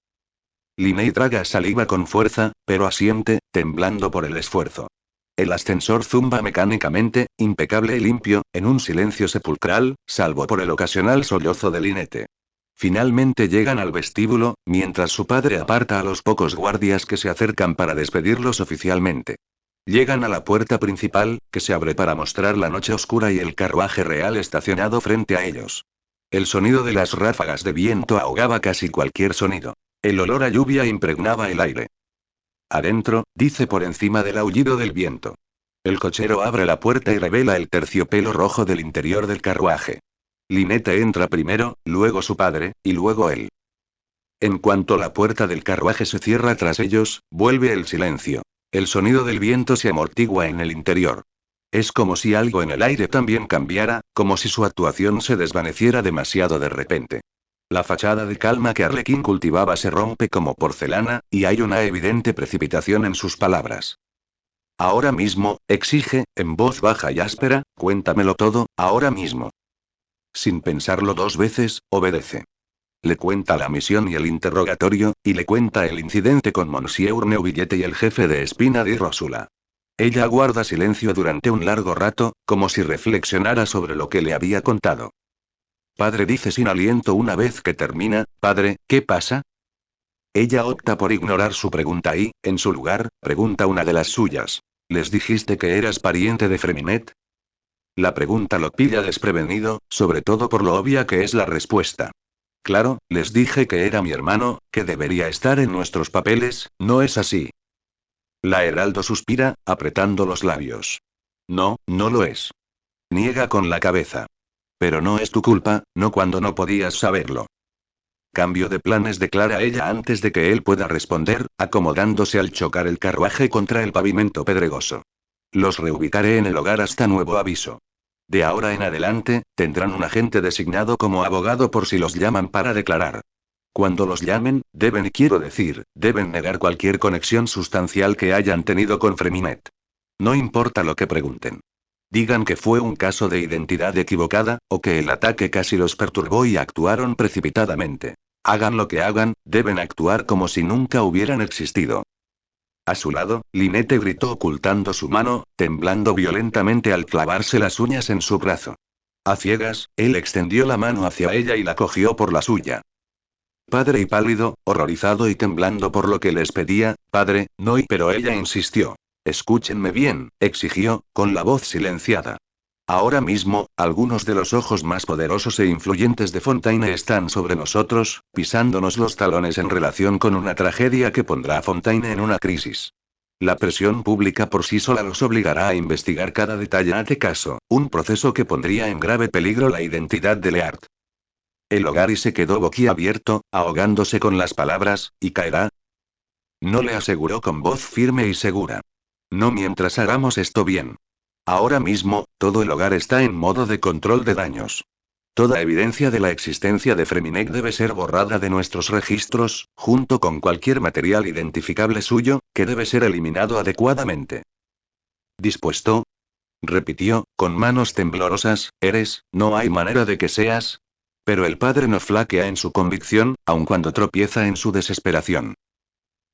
Linney traga saliva con fuerza, pero asiente, temblando por el esfuerzo. El ascensor zumba mecánicamente, impecable y limpio, en un silencio sepulcral, salvo por el ocasional sollozo de Lynette. Finalmente llegan al vestíbulo, mientras su padre aparta a los pocos guardias que se acercan para despedirlos oficialmente. Llegan a la puerta principal, que se abre para mostrar la noche oscura y el carruaje real estacionado frente a ellos. El sonido de las ráfagas de viento ahogaba casi cualquier sonido. El olor a lluvia impregnaba el aire. Adentro, dice por encima del aullido del viento. El cochero abre la puerta y revela el terciopelo rojo del interior del carruaje. Lynette entra primero, luego su padre, y luego él. En cuanto la puerta del carruaje se cierra tras ellos, vuelve el silencio. El sonido del viento se amortigua en el interior. Es como si algo en el aire también cambiara, como si su actuación se desvaneciera demasiado de repente. La fachada de calma que Arlequín cultivaba se rompe como porcelana, y hay una evidente precipitación en sus palabras. Ahora mismo, exige, en voz baja y áspera, cuéntamelo todo, ahora mismo. Sin pensarlo dos veces, obedece. Le cuenta la misión y el interrogatorio, y le cuenta el incidente con Monsieur Neuvillette y el jefe de Espina di Rosula. Ella guarda silencio durante un largo rato, como si reflexionara sobre lo que le había contado. Padre, dice sin aliento una vez que termina, padre, ¿qué pasa? Ella opta por ignorar su pregunta y, en su lugar, pregunta una de las suyas. ¿Les dijiste que eras pariente de Freminet? La pregunta lo pilla desprevenido, sobre todo por lo obvia que es la respuesta. Claro, les dije que era mi hermano, que debería estar en nuestros papeles, ¿no es así? La Heraldo suspira, apretando los labios. No, no lo es. Niega con la cabeza. Pero no es tu culpa, no cuando no podías saberlo. Cambio de planes, declara ella antes de que él pueda responder, acomodándose al chocar el carruaje contra el pavimento pedregoso. Los reubicaré en el hogar hasta nuevo aviso. De ahora en adelante, tendrán un agente designado como abogado por si los llaman para declarar. Cuando los llamen, deben y quiero decir, deben negar cualquier conexión sustancial que hayan tenido con Freminet. No importa lo que pregunten. Digan que fue un caso de identidad equivocada, o que el ataque casi los perturbó y actuaron precipitadamente. Hagan lo que hagan, deben actuar como si nunca hubieran existido. A su lado, Lynette gritó ocultando su mano, temblando violentamente al clavarse las uñas en su brazo. A ciegas, él extendió la mano hacia ella y la cogió por la suya. Padre y pálido, horrorizado y temblando por lo que les pedía, padre, no y pero ella insistió. Escúchenme bien, exigió, con la voz silenciada. Ahora mismo, algunos de los ojos más poderosos e influyentes de Fontaine están sobre nosotros, pisándonos los talones en relación con una tragedia que pondrá a Fontaine en una crisis. La presión pública por sí sola los obligará a investigar cada detalle de caso, un proceso que pondría en grave peligro la identidad de Leart. El hogar y se quedó boquiabierto, ahogándose con las palabras, ¿y caerá? No, le aseguró con voz firme y segura. No mientras hagamos esto bien. Ahora mismo, todo el hogar está en modo de control de daños. Toda evidencia de la existencia de Freminet debe ser borrada de nuestros registros, junto con cualquier material identificable suyo, que debe ser eliminado adecuadamente. ¿Dispuesto? Repitió, con manos temblorosas, no hay manera de que seas. Pero el padre no flaquea en su convicción, aun cuando tropieza en su desesperación.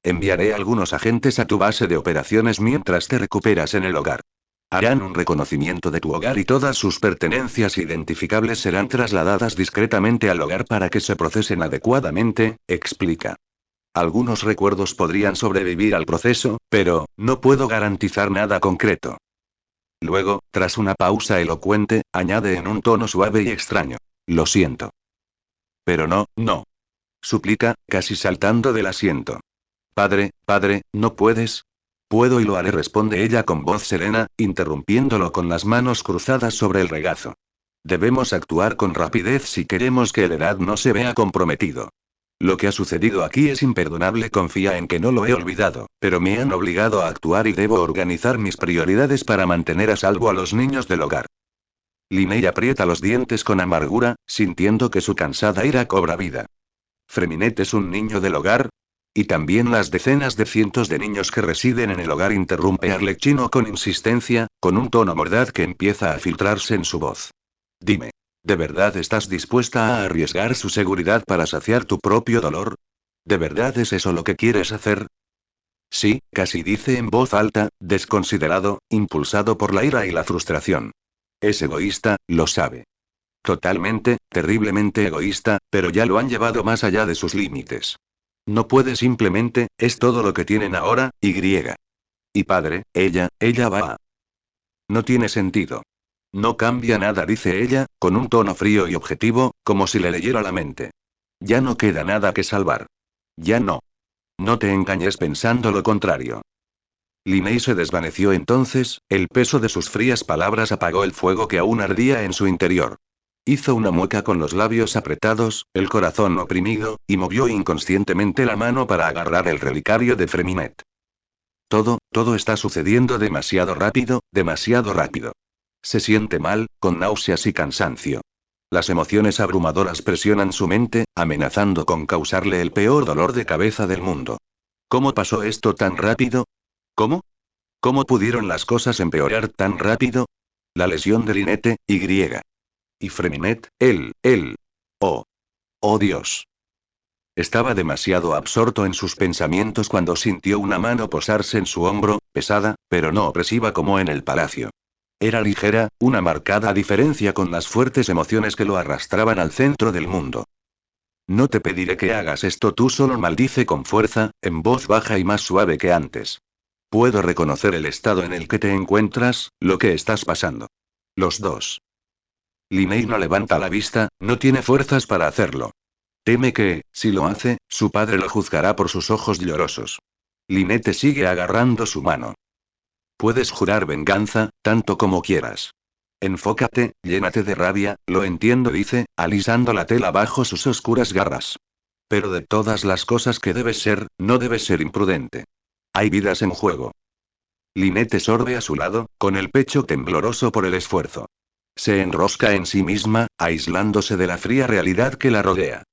Enviaré algunos agentes a tu base de operaciones mientras te recuperas en el hogar. Harán un reconocimiento de tu hogar y todas sus pertenencias identificables serán trasladadas discretamente al hogar para que se procesen adecuadamente, explica. Algunos recuerdos podrían sobrevivir al proceso, pero, no puedo garantizar nada concreto. Luego, tras una pausa elocuente, añade en un tono suave y extraño. Lo siento. Pero no, no. Suplica, casi saltando del asiento. Padre, ¿no puedes? Puedo y lo haré, responde ella con voz serena, interrumpiéndolo con las manos cruzadas sobre el regazo. Debemos actuar con rapidez si queremos que el Herad no se vea comprometido. Lo que ha sucedido aquí es imperdonable, confía en que no lo he olvidado, pero me han obligado a actuar y debo organizar mis prioridades para mantener a salvo a los niños del hogar. Linney aprieta los dientes con amargura, sintiendo que su cansada ira cobra vida. ¿Freminet es un niño del hogar? Y también las decenas de cientos de niños que residen en el hogar, interrumpe Arlecchino con insistencia, con un tono mordaz que empieza a filtrarse en su voz. Dime, ¿de verdad estás dispuesta a arriesgar su seguridad para saciar tu propio dolor? ¿De verdad es eso lo que quieres hacer? Sí, casi dice en voz alta, desconsiderado, impulsado por la ira y la frustración. Es egoísta, lo sabe. Totalmente, terriblemente egoísta, pero ya lo han llevado más allá de sus límites. No puede simplemente, es todo lo que tienen ahora, y. Y padre, ella va a. No tiene sentido. No cambia nada, dice ella, con un tono frío y objetivo, como si le leyera la mente. Ya no queda nada que salvar. Ya no. No te engañes pensando lo contrario. Linney se desvaneció entonces, el peso de sus frías palabras apagó el fuego que aún ardía en su interior. Hizo una mueca con los labios apretados, el corazón oprimido, y movió inconscientemente la mano para agarrar el relicario de Freminet. Todo está sucediendo demasiado rápido, demasiado rápido. Se siente mal, con náuseas y cansancio. Las emociones abrumadoras presionan su mente, amenazando con causarle el peor dolor de cabeza del mundo. ¿Cómo pasó esto tan rápido? ¿Cómo? ¿Cómo pudieron las cosas empeorar tan rápido? La lesión de Lynette, Y Freminet, él. Oh. Oh Dios. Estaba demasiado absorto en sus pensamientos cuando sintió una mano posarse en su hombro, pesada, pero no opresiva como en el palacio. Era ligera, una marcada diferencia con las fuertes emociones que lo arrastraban al centro del mundo. No te pediré que hagas esto tú solo, maldice con fuerza, en voz baja y más suave que antes. Puedo reconocer el estado en el que te encuentras, lo que estás pasando. Los dos. Linney no levanta la vista, no tiene fuerzas para hacerlo. Teme que, si lo hace, su padre lo juzgará por sus ojos llorosos. Lynette sigue agarrando su mano. Puedes jurar venganza, tanto como quieras. Enfócate, llénate de rabia, lo entiendo, dice, alisando la tela bajo sus oscuras garras. Pero de todas las cosas que debes ser, no debes ser imprudente. Hay vidas en juego. Lynette sorbe a su lado, con el pecho tembloroso por el esfuerzo. Se enrosca en sí misma, aislándose de la fría realidad que la rodea.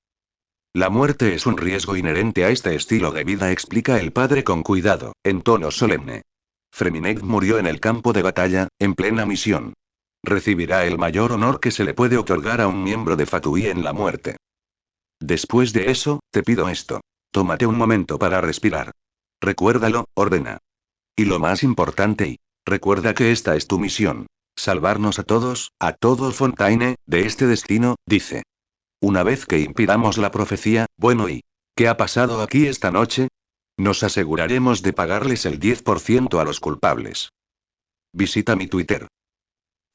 La muerte es un riesgo inherente a este estilo de vida, explica el padre con cuidado, en tono solemne. Freminet murió en el campo de batalla, en plena misión. Recibirá el mayor honor que se le puede otorgar a un miembro de Fatui en la muerte. Después de eso, te pido esto. Tómate un momento para respirar. Recuérdalo, ordena. Y lo más importante, recuerda que esta es tu misión. Salvarnos a todo Fontaine, de este destino, dice. Una vez que impidamos la profecía, bueno, ¿y qué ha pasado aquí esta noche? Nos aseguraremos de pagarles el 10% a los culpables. Visita mi Twitter.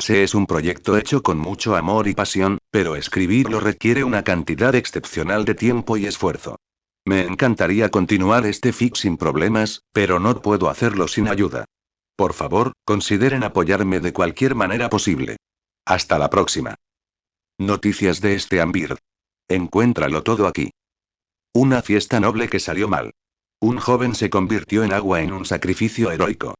Es un proyecto hecho con mucho amor y pasión, pero escribirlo requiere una cantidad excepcional de tiempo y esfuerzo. Me encantaría continuar este fic sin problemas, pero no puedo hacerlo sin ayuda. Por favor, consideren apoyarme de cualquier manera posible. Hasta la próxima. Noticias de este Ambir. Encuéntralo todo aquí. Una fiesta noble que salió mal. Un joven se convirtió en agua en un sacrificio heroico.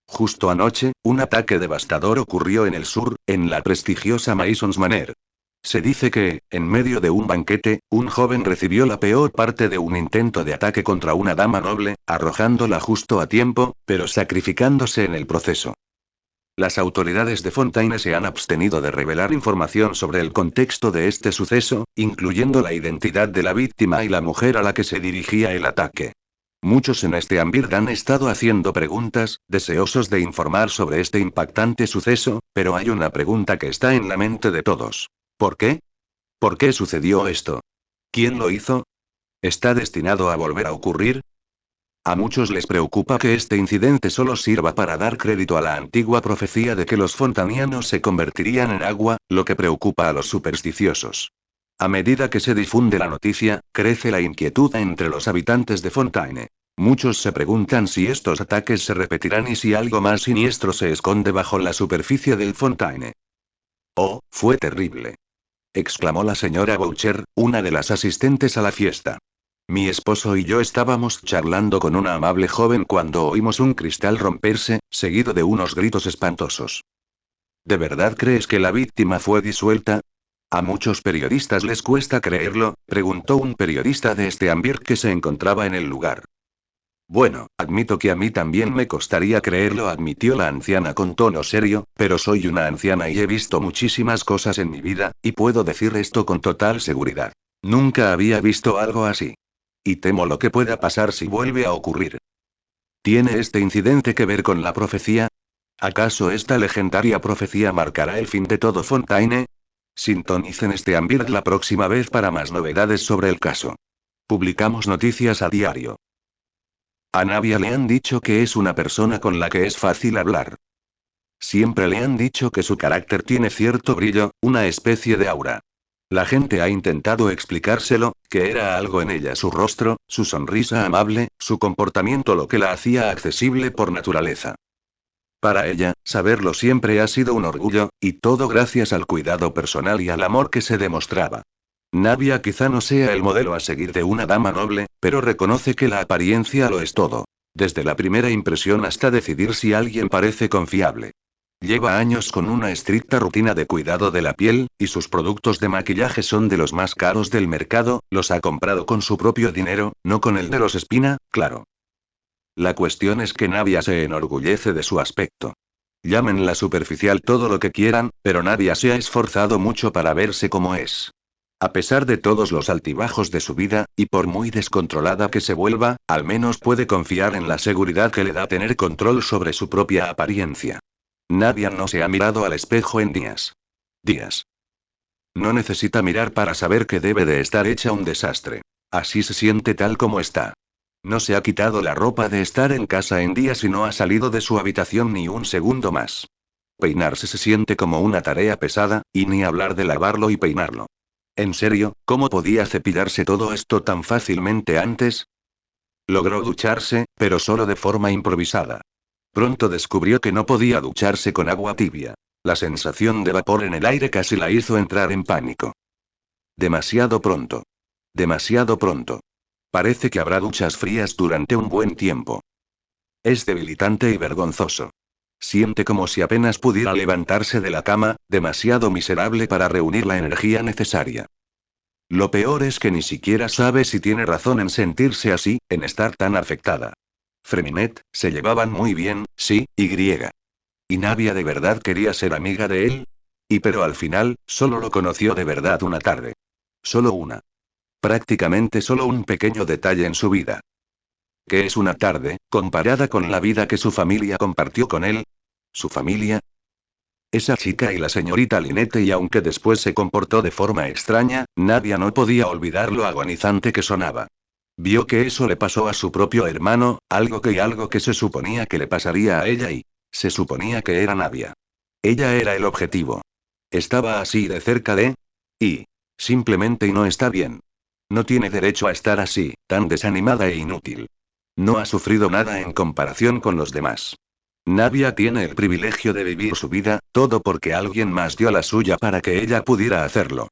Justo anoche, un ataque devastador ocurrió en el sur, en la prestigiosa Masons Manor. Se dice que, en medio de un banquete, un joven recibió la peor parte de un intento de ataque contra una dama noble, arrojándola justo a tiempo, pero sacrificándose en el proceso. Las autoridades de Fontaine se han abstenido de revelar información sobre el contexto de este suceso, incluyendo la identidad de la víctima y la mujer a la que se dirigía el ataque. Muchos en este Ambir han estado haciendo preguntas, deseosos de informar sobre este impactante suceso, pero hay una pregunta que está en la mente de todos. ¿Por qué? ¿Por qué sucedió esto? ¿Quién lo hizo? ¿Está destinado a volver a ocurrir? A muchos les preocupa que este incidente solo sirva para dar crédito a la antigua profecía de que los fontanianos se convertirían en agua, lo que preocupa a los supersticiosos. A medida que se difunde la noticia, crece la inquietud entre los habitantes de Fontaine. Muchos se preguntan si estos ataques se repetirán y si algo más siniestro se esconde bajo la superficie del Fontaine. Oh, fue terrible. Exclamó la señora Boucher, una de las asistentes a la fiesta. Mi esposo y yo estábamos charlando con una amable joven cuando oímos un cristal romperse, seguido de unos gritos espantosos. ¿De verdad crees que la víctima fue disuelta? A muchos periodistas les cuesta creerlo, preguntó un periodista de este Ambir que se encontraba en el lugar. Bueno, admito que a mí también me costaría creerlo, admitió la anciana con tono serio, pero soy una anciana y he visto muchísimas cosas en mi vida, y puedo decir esto con total seguridad. Nunca había visto algo así. Y temo lo que pueda pasar si vuelve a ocurrir. ¿Tiene este incidente que ver con la profecía? ¿Acaso esta legendaria profecía marcará el fin de todo Fontaine? Sintonicen este Ambir la próxima vez para más novedades sobre el caso. Publicamos noticias a diario. A Navia le han dicho que es una persona con la que es fácil hablar. Siempre le han dicho que su carácter tiene cierto brillo, una especie de aura. La gente ha intentado explicárselo, que era algo en ella, su rostro, su sonrisa amable, su comportamiento, lo que la hacía accesible por naturaleza. Para ella, saberlo siempre ha sido un orgullo, y todo gracias al cuidado personal y al amor que se demostraba. Navia quizá no sea el modelo a seguir de una dama noble, pero reconoce que la apariencia lo es todo. Desde la primera impresión hasta decidir si alguien parece confiable. Lleva años con una estricta rutina de cuidado de la piel, y sus productos de maquillaje son de los más caros del mercado, los ha comprado con su propio dinero, no con el de los Espina, claro. La cuestión es que Navia se enorgullece de su aspecto. Llámenla superficial todo lo que quieran, pero Navia se ha esforzado mucho para verse como es. A pesar de todos los altibajos de su vida, y por muy descontrolada que se vuelva, al menos puede confiar en la seguridad que le da tener control sobre su propia apariencia. Navia no se ha mirado al espejo en días. Días. No necesita mirar para saber que debe de estar hecha un desastre. Así se siente tal como está. No se ha quitado la ropa de estar en casa en días y no ha salido de su habitación ni un segundo más. Peinarse se siente como una tarea pesada, y ni hablar de lavarlo y peinarlo. En serio, ¿cómo podía cepillarse todo esto tan fácilmente antes? Logró ducharse, pero solo de forma improvisada. Pronto descubrió que no podía ducharse con agua tibia. La sensación de vapor en el aire casi la hizo entrar en pánico. Demasiado pronto. Demasiado pronto. Parece que habrá duchas frías durante un buen tiempo. Es debilitante y vergonzoso. Siente como si apenas pudiera levantarse de la cama, demasiado miserable para reunir la energía necesaria. Lo peor es que ni siquiera sabe si tiene razón en sentirse así, en estar tan afectada. Freminet, se llevaban muy bien, sí, ¿Y Navia de verdad quería ser amiga de él? Pero al final, solo lo conoció de verdad una tarde. Solo una. Prácticamente solo un pequeño detalle en su vida. ¿Qué es una tarde, comparada con la vida que su familia compartió con él? ¿Su familia? Esa chica y la señorita Linette, y aunque después se comportó de forma extraña, Nadia no podía olvidar lo agonizante que sonaba. Vio que eso le pasó a su propio hermano, algo que se suponía que le pasaría a ella y se suponía que era Nadia. Ella era el objetivo. Estaba así de cerca de... Y simplemente y no está bien. No tiene derecho a estar así, tan desanimada e inútil. No ha sufrido nada en comparación con los demás. Nadia tiene el privilegio de vivir su vida, todo porque alguien más dio la suya para que ella pudiera hacerlo.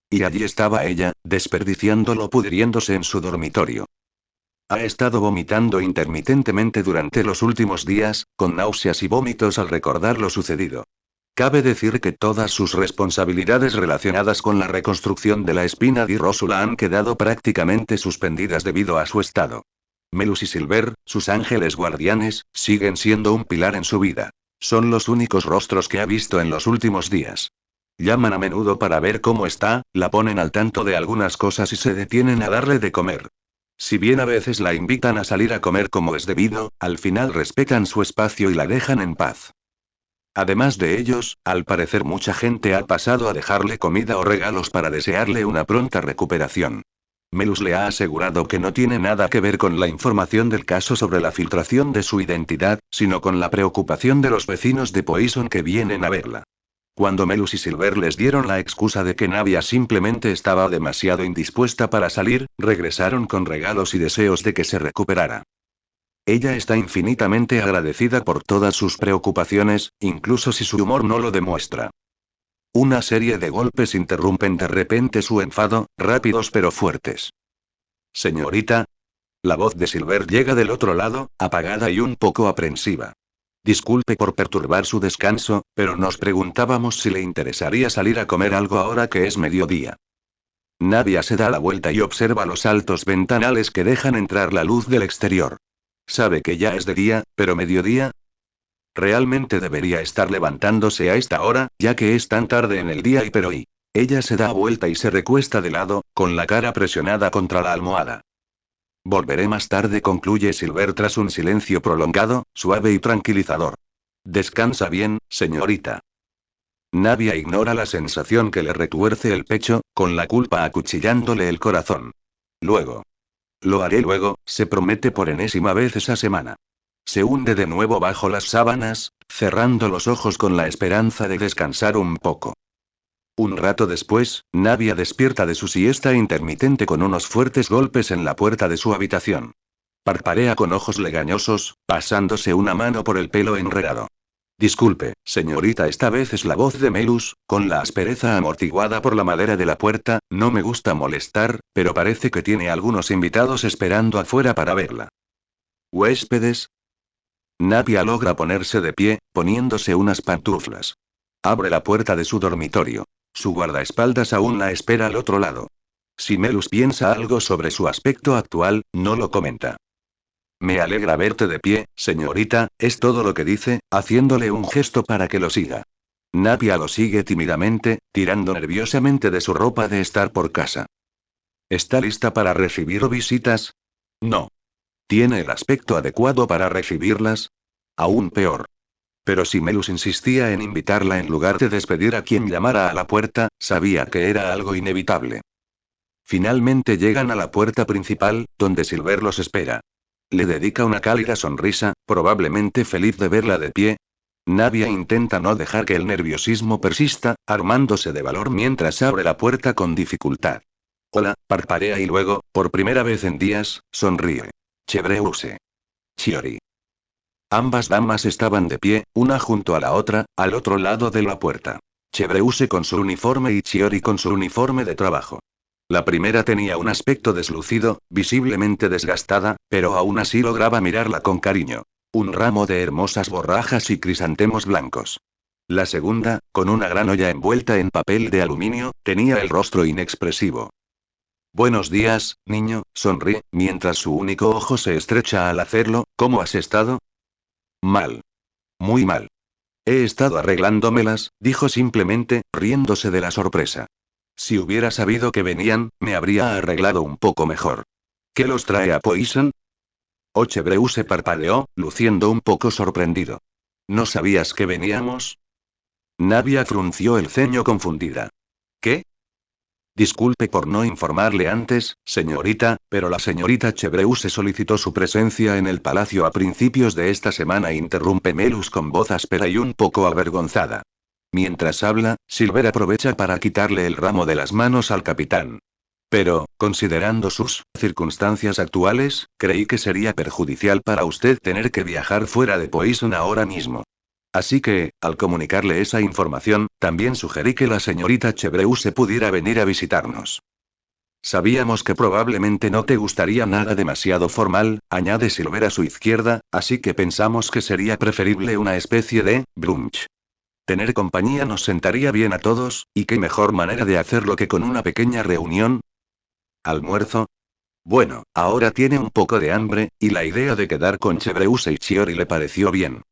Y allí estaba ella, desperdiciándolo, pudriéndose en su dormitorio. Ha estado vomitando intermitentemente durante los últimos días, con náuseas y vómitos al recordar lo sucedido. Cabe decir que todas sus responsabilidades relacionadas con la reconstrucción de la espina de Rósula han quedado prácticamente suspendidas debido a su estado. Melus y Silver, sus ángeles guardianes, siguen siendo un pilar en su vida. Son los únicos rostros que ha visto en los últimos días. Llaman a menudo para ver cómo está, la ponen al tanto de algunas cosas y se detienen a darle de comer. Si bien a veces la invitan a salir a comer como es debido, al final respetan su espacio y la dejan en paz. Además de ellos, al parecer mucha gente ha pasado a dejarle comida o regalos para desearle una pronta recuperación. Melus le ha asegurado que no tiene nada que ver con la información del caso sobre la filtración de su identidad, sino con la preocupación de los vecinos de Poison que vienen a verla. Cuando Melus y Silver les dieron la excusa de que Navia simplemente estaba demasiado indispuesta para salir, regresaron con regalos y deseos de que se recuperara. Ella está infinitamente agradecida por todas sus preocupaciones, incluso si su humor no lo demuestra. Una serie de golpes interrumpen de repente su enfado, rápidos pero fuertes. Señorita. La voz de Silver llega del otro lado, apagada y un poco aprensiva. Disculpe por perturbar su descanso, pero nos preguntábamos si le interesaría salir a comer algo ahora que es mediodía. Nadia se da la vuelta y observa los altos ventanales que dejan entrar la luz del exterior. Sabe que ya es de día, pero mediodía. Realmente debería estar levantándose a esta hora, ya que es tan tarde en el día y. Ella se da vuelta y se recuesta de lado, con la cara presionada contra la almohada. Volveré más tarde, concluye Silver tras un silencio prolongado, suave y tranquilizador. Descansa bien, señorita. Nadia ignora la sensación que le retuerce el pecho, con la culpa acuchillándole el corazón. Luego. Lo haré luego, se promete por enésima vez esa semana. Se hunde de nuevo bajo las sábanas, cerrando los ojos con la esperanza de descansar un poco. Un rato después, Nadia despierta de su siesta intermitente con unos fuertes golpes en la puerta de su habitación. Parparea con ojos legañosos, pasándose una mano por el pelo enredado. Disculpe, señorita, esta vez es la voz de Melus, con la aspereza amortiguada por la madera de la puerta. No me gusta molestar, pero parece que tiene algunos invitados esperando afuera para verla. ¿Huéspedes? Nadia logra ponerse de pie, poniéndose unas pantuflas. Abre la puerta de su dormitorio. Su guardaespaldas aún la espera al otro lado. Si Melus piensa algo sobre su aspecto actual, no lo comenta. Me alegra verte de pie, señorita, es todo lo que dice, haciéndole un gesto para que lo siga. Nadia lo sigue tímidamente, tirando nerviosamente de su ropa de estar por casa. ¿Está lista para recibir visitas? No. ¿Tiene el aspecto adecuado para recibirlas? Aún peor. Pero si Melus insistía en invitarla en lugar de despedir a quien llamara a la puerta, sabía que era algo inevitable. Finalmente llegan a la puerta principal, donde Silver los espera. Le dedica una cálida sonrisa, probablemente feliz de verla de pie. Nadia intenta no dejar que el nerviosismo persista, armándose de valor mientras abre la puerta con dificultad. Hola, parparea y luego, por primera vez en días, sonríe. Chebreuse. Chiori. Ambas damas estaban de pie, una junto a la otra, al otro lado de la puerta. Chebreuse con su uniforme y Chiori con su uniforme de trabajo. La primera tenía un aspecto deslucido, visiblemente desgastada, pero aún así lograba mirarla con cariño. Un ramo de hermosas borrajas y crisantemos blancos. La segunda, con una gran olla envuelta en papel de aluminio, tenía el rostro inexpresivo. Buenos días, niño, sonríe, mientras su único ojo se estrecha al hacerlo. ¿Cómo has estado? Mal. Muy mal. He estado arreglándomelas, dijo simplemente, riéndose de la sorpresa. Si hubiera sabido que venían, me habría arreglado un poco mejor. ¿Qué los trae a Poison? Ochebreu parpadeó, luciendo un poco sorprendido. ¿No sabías que veníamos? Navia frunció el ceño confundida. ¿Qué? Disculpe por no informarle antes, señorita, pero la señorita Chevreuse solicitó su presencia en el palacio a principios de esta semana, interrumpe Melus con voz áspera y un poco avergonzada. Mientras habla, Silver aprovecha para quitarle el ramo de las manos al capitán. Pero, considerando sus circunstancias actuales, creí que sería perjudicial para usted tener que viajar fuera de Poison ahora mismo. Así que, al comunicarle esa información, también sugerí que la señorita Chevreuse pudiera venir a visitarnos. Sabíamos que probablemente no te gustaría nada demasiado formal, añade Silver a su izquierda, así que pensamos que sería preferible una especie de brunch. Tener compañía nos sentaría bien a todos, y qué mejor manera de hacerlo que con una pequeña reunión. ¿Almuerzo? Bueno, ahora tiene un poco de hambre, y la idea de quedar con Chevreuse y Chiori le pareció bien.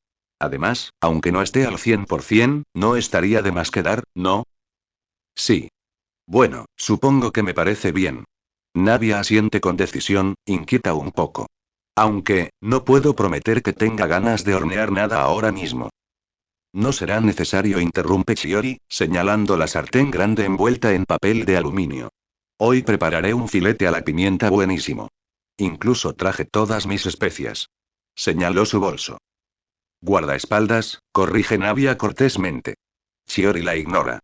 Además, aunque no esté al 100%, no estaría de más quedar, ¿no? Sí. Bueno, supongo que me parece bien. Navia asiente con decisión, inquieta un poco. Aunque, no puedo prometer que tenga ganas de hornear nada ahora mismo. No será necesario, interrumpe Chiori, señalando la sartén grande envuelta en papel de aluminio. Hoy prepararé un filete a la pimienta buenísimo. Incluso traje todas mis especias. Señaló su bolso. Guardaespaldas, corrige Navia cortésmente. Chiori la ignora.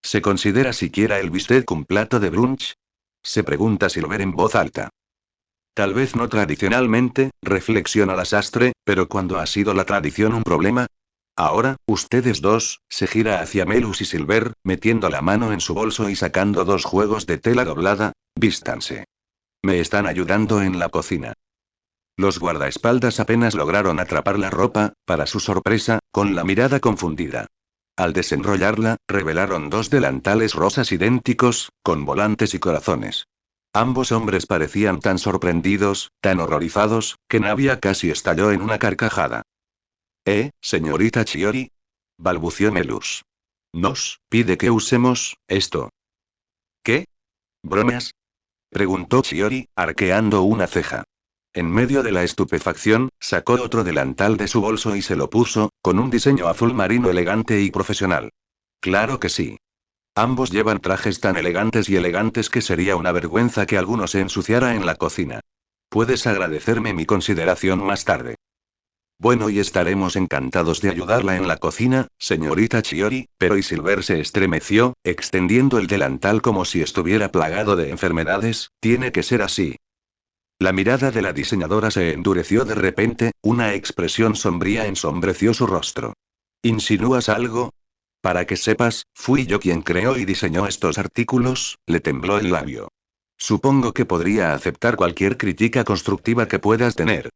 ¿Se considera siquiera el bistec un plato de brunch? Se pregunta Silver en voz alta. Tal vez no tradicionalmente, reflexiona la sastre, pero cuando ha sido la tradición un problema. Ahora, ustedes dos, se gira hacia Melus y Silver, metiendo la mano en su bolso y sacando dos juegos de tela doblada, vístanse. Me están ayudando en la cocina. Los guardaespaldas apenas lograron atrapar la ropa, para su sorpresa, con la mirada confundida. Al desenrollarla, revelaron dos delantales rosas idénticos, con volantes y corazones. Ambos hombres parecían tan sorprendidos, tan horrorizados, que Navia casi estalló en una carcajada. Señorita Chiori, balbució Melus. Nos pide que usemos esto. ¿Qué? ¿Bromas? Preguntó Chiori, arqueando una ceja. En medio de la estupefacción, sacó otro delantal de su bolso y se lo puso, con un diseño azul marino elegante y profesional. Claro que sí. Ambos llevan trajes tan elegantes que sería una vergüenza que alguno se ensuciara en la cocina. Puedes agradecerme mi consideración más tarde. Bueno, y estaremos encantados de ayudarla en la cocina, señorita Chiori, pero y Silver se estremeció, extendiendo el delantal como si estuviera plagado de enfermedades. Tiene que ser así. La mirada de la diseñadora se endureció de repente, una expresión sombría ensombreció su rostro. ¿Insinúas algo? Para que sepas, fui yo quien creó y diseñó estos artículos, le tembló el labio. Supongo que podría aceptar cualquier crítica constructiva que puedas tener.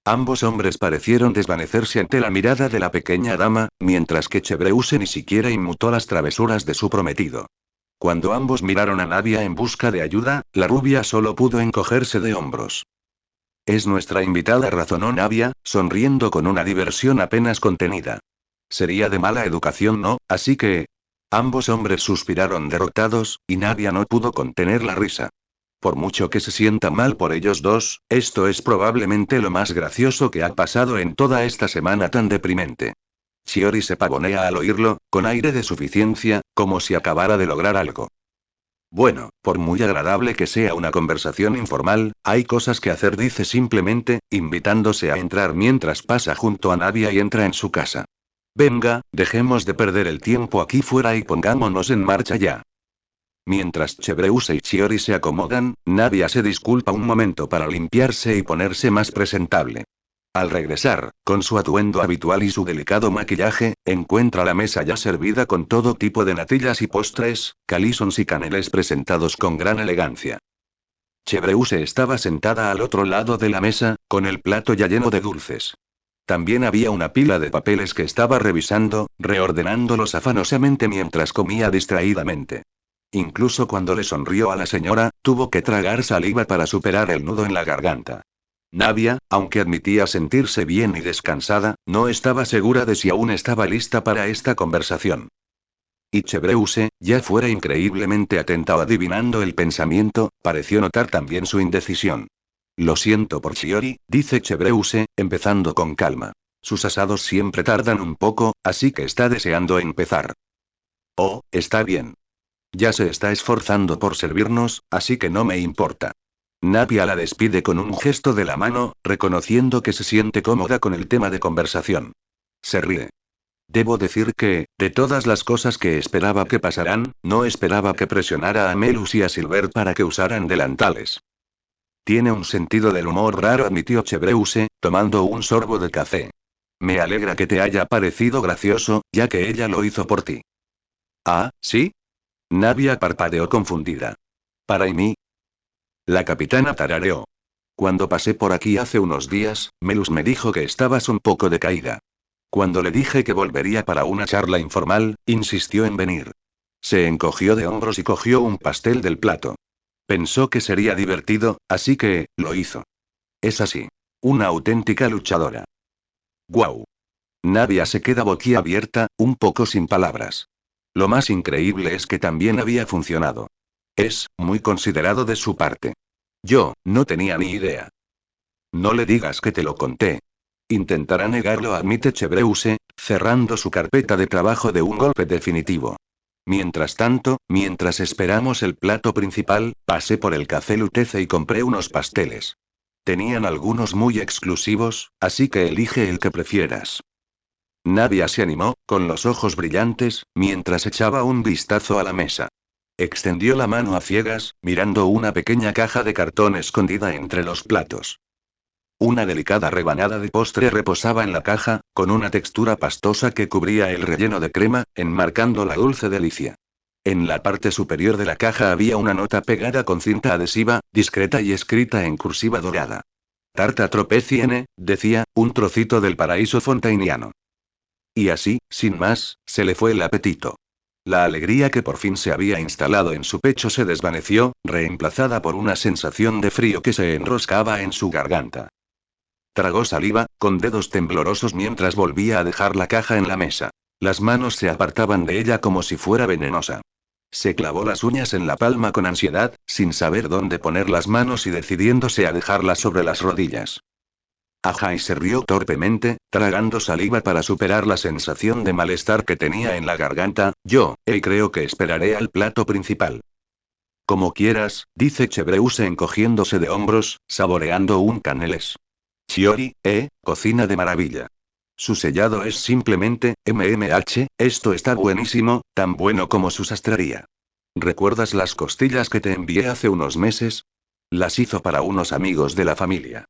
Ambos hombres parecieron desvanecerse ante la mirada de la pequeña dama, mientras que Chevreuse ni siquiera inmutó las travesuras de su prometido. Cuando ambos miraron a Navia en busca de ayuda, la rubia solo pudo encogerse de hombros. Es nuestra invitada, razonó Navia, sonriendo con una diversión apenas contenida. Sería de mala educación, ¿no? Así que... Ambos hombres suspiraron derrotados, y Navia no pudo contener la risa. Por mucho que se sienta mal por ellos dos, esto es probablemente lo más gracioso que ha pasado en toda esta semana tan deprimente. Chiori se pavonea al oírlo, con aire de suficiencia, como si acabara de lograr algo. Bueno, por muy agradable que sea una conversación informal, hay cosas que hacer, dice simplemente, invitándose a entrar mientras pasa junto a Navia y entra en su casa. Venga, dejemos de perder el tiempo aquí fuera y pongámonos en marcha ya. Mientras Chevreuse y Chiori se acomodan, Navia se disculpa un momento para limpiarse y ponerse más presentable. Al regresar, con su atuendo habitual y su delicado maquillaje, encuentra la mesa ya servida con todo tipo de natillas y postres, calisons y caneles presentados con gran elegancia. Chevreuse estaba sentada al otro lado de la mesa, con el plato ya lleno de dulces. También había una pila de papeles que estaba revisando, reordenándolos afanosamente mientras comía distraídamente. Incluso cuando le sonrió a la señora, tuvo que tragar saliva para superar el nudo en la garganta. Navia, aunque admitía sentirse bien y descansada, no estaba segura de si aún estaba lista para esta conversación. Y Chebreuse, ya fuera increíblemente atenta o adivinando el pensamiento, pareció notar también su indecisión. Lo siento por Shiori, dice Chebreuse, empezando con calma. Sus asados siempre tardan un poco, así que está deseando empezar. Oh, está bien. Ya se está esforzando por servirnos, así que no me importa. Navia la despide con un gesto de la mano, reconociendo que se siente cómoda con el tema de conversación. Se ríe. Debo decir que, de todas las cosas que esperaba que pasarán, no esperaba que presionara a Melus y a Silver para que usaran delantales. Tiene un sentido del humor raro, admitió Chebreuse, tomando un sorbo de café. Me alegra que te haya parecido gracioso, ya que ella lo hizo por ti. Ah, ¿sí? Navia parpadeó confundida. ¿Para y mí? La capitana tarareó. Cuando pasé por aquí hace unos días, Melus me dijo que estabas un poco decaída. Cuando le dije que volvería para una charla informal, insistió en venir. Se encogió de hombros y cogió un pastel del plato. Pensó que sería divertido, así que, lo hizo. Es así. Una auténtica luchadora. ¡Guau! Navia se queda boquiabierta, un poco sin palabras. Lo más increíble es que también había funcionado. Es muy considerado de su parte. Yo, no tenía ni idea. No le digas que te lo conté. Intentará negarlo, admite Chebreuse, cerrando su carpeta de trabajo de un golpe definitivo. Mientras tanto, mientras esperamos el plato principal, pasé por el café Lutece y compré unos pasteles. Tenían algunos muy exclusivos, así que elige el que prefieras. Navia se animó, con los ojos brillantes, mientras echaba un vistazo a la mesa. Extendió la mano a ciegas, mirando una pequeña caja de cartón escondida entre los platos. Una delicada rebanada de postre reposaba en la caja, con una textura pastosa que cubría el relleno de crema, enmarcando la dulce delicia. En la parte superior de la caja había una nota pegada con cinta adhesiva, discreta y escrita en cursiva dorada. Tarta tropeciene, decía, un trocito del paraíso fontainiano. Y así, sin más, se le fue el apetito. La alegría que por fin se había instalado en su pecho se desvaneció, reemplazada por una sensación de frío que se enroscaba en su garganta. Tragó saliva, con dedos temblorosos mientras volvía a dejar la caja en la mesa. Las manos se apartaban de ella como si fuera venenosa. Se clavó las uñas en la palma con ansiedad, sin saber dónde poner las manos y decidiéndose a dejarlas sobre las rodillas. Ajá, y se rió torpemente, tragando saliva para superar la sensación de malestar que tenía en la garganta. Creo que esperaré al plato principal. Como quieras, dice Chebreuse encogiéndose de hombros, saboreando un caneles. Chiori, cocina de maravilla. Su sellado es simplemente, esto está buenísimo, tan bueno como su sastrería. ¿Recuerdas las costillas que te envié hace unos meses? Las hizo para unos amigos de la familia.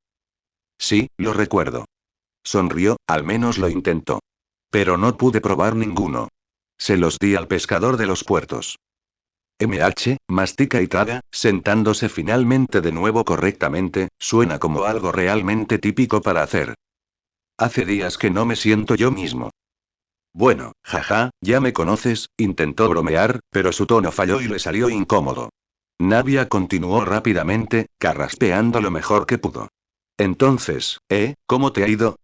Sí, lo recuerdo. Sonrió, al menos lo intentó. Pero no pude probar ninguno. Se los di al pescador de los puertos. Mastica y traga, sentándose finalmente de nuevo correctamente, suena como algo realmente típico para hacer. Hace días que no me siento yo mismo. Bueno, jaja, ya me conoces, intentó bromear, pero su tono falló y le salió incómodo. Navia continuó rápidamente, carraspeando lo mejor que pudo. Entonces, ¿cómo te ha ido?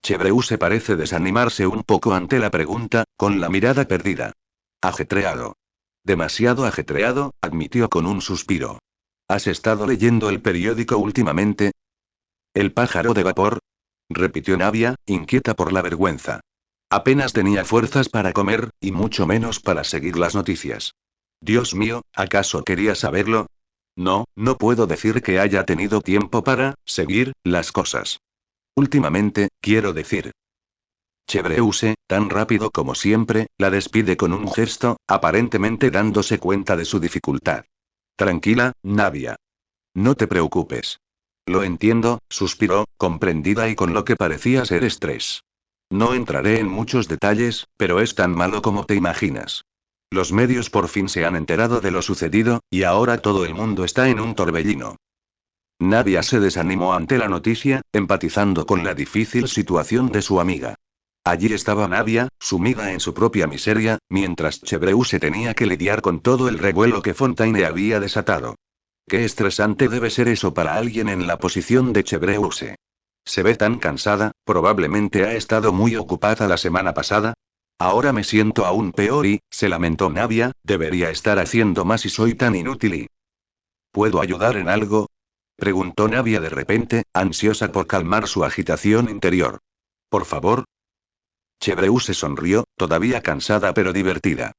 Chebreuse parece desanimarse un poco ante la pregunta, con la mirada perdida. Ajetreado. Demasiado ajetreado, admitió con un suspiro. ¿Has estado leyendo el periódico últimamente? ¿El pájaro de vapor? Repitió Navia, inquieta por la vergüenza. Apenas tenía fuerzas para comer, y mucho menos para seguir las noticias. Dios mío, ¿acaso quería saberlo? No, no puedo decir que haya tenido tiempo para seguir las cosas. Últimamente, quiero decir. Chebreuse, tan rápido como siempre, la despide con un gesto, aparentemente dándose cuenta de su dificultad. Tranquila, Navia. No te preocupes. Lo entiendo, suspiró, comprendida y con lo que parecía ser estrés. No entraré en muchos detalles, pero es tan malo como te imaginas. Los medios por fin se han enterado de lo sucedido, y ahora todo el mundo está en un torbellino. Navia se desanimó ante la noticia, empatizando con la difícil situación de su amiga. Allí estaba Navia, sumida en su propia miseria, mientras Chevreuse tenía que lidiar con todo el revuelo que Fontaine había desatado. Qué estresante debe ser eso para alguien en la posición de Chevreuse. Se ve tan cansada, probablemente ha estado muy ocupada la semana pasada. Ahora me siento aún peor y, se lamentó Navia, debería estar haciendo más y soy tan inútil y... ¿Puedo ayudar en algo? Preguntó Navia de repente, ansiosa por calmar su agitación interior. Por favor. Chevreuse sonrió, todavía cansada pero divertida.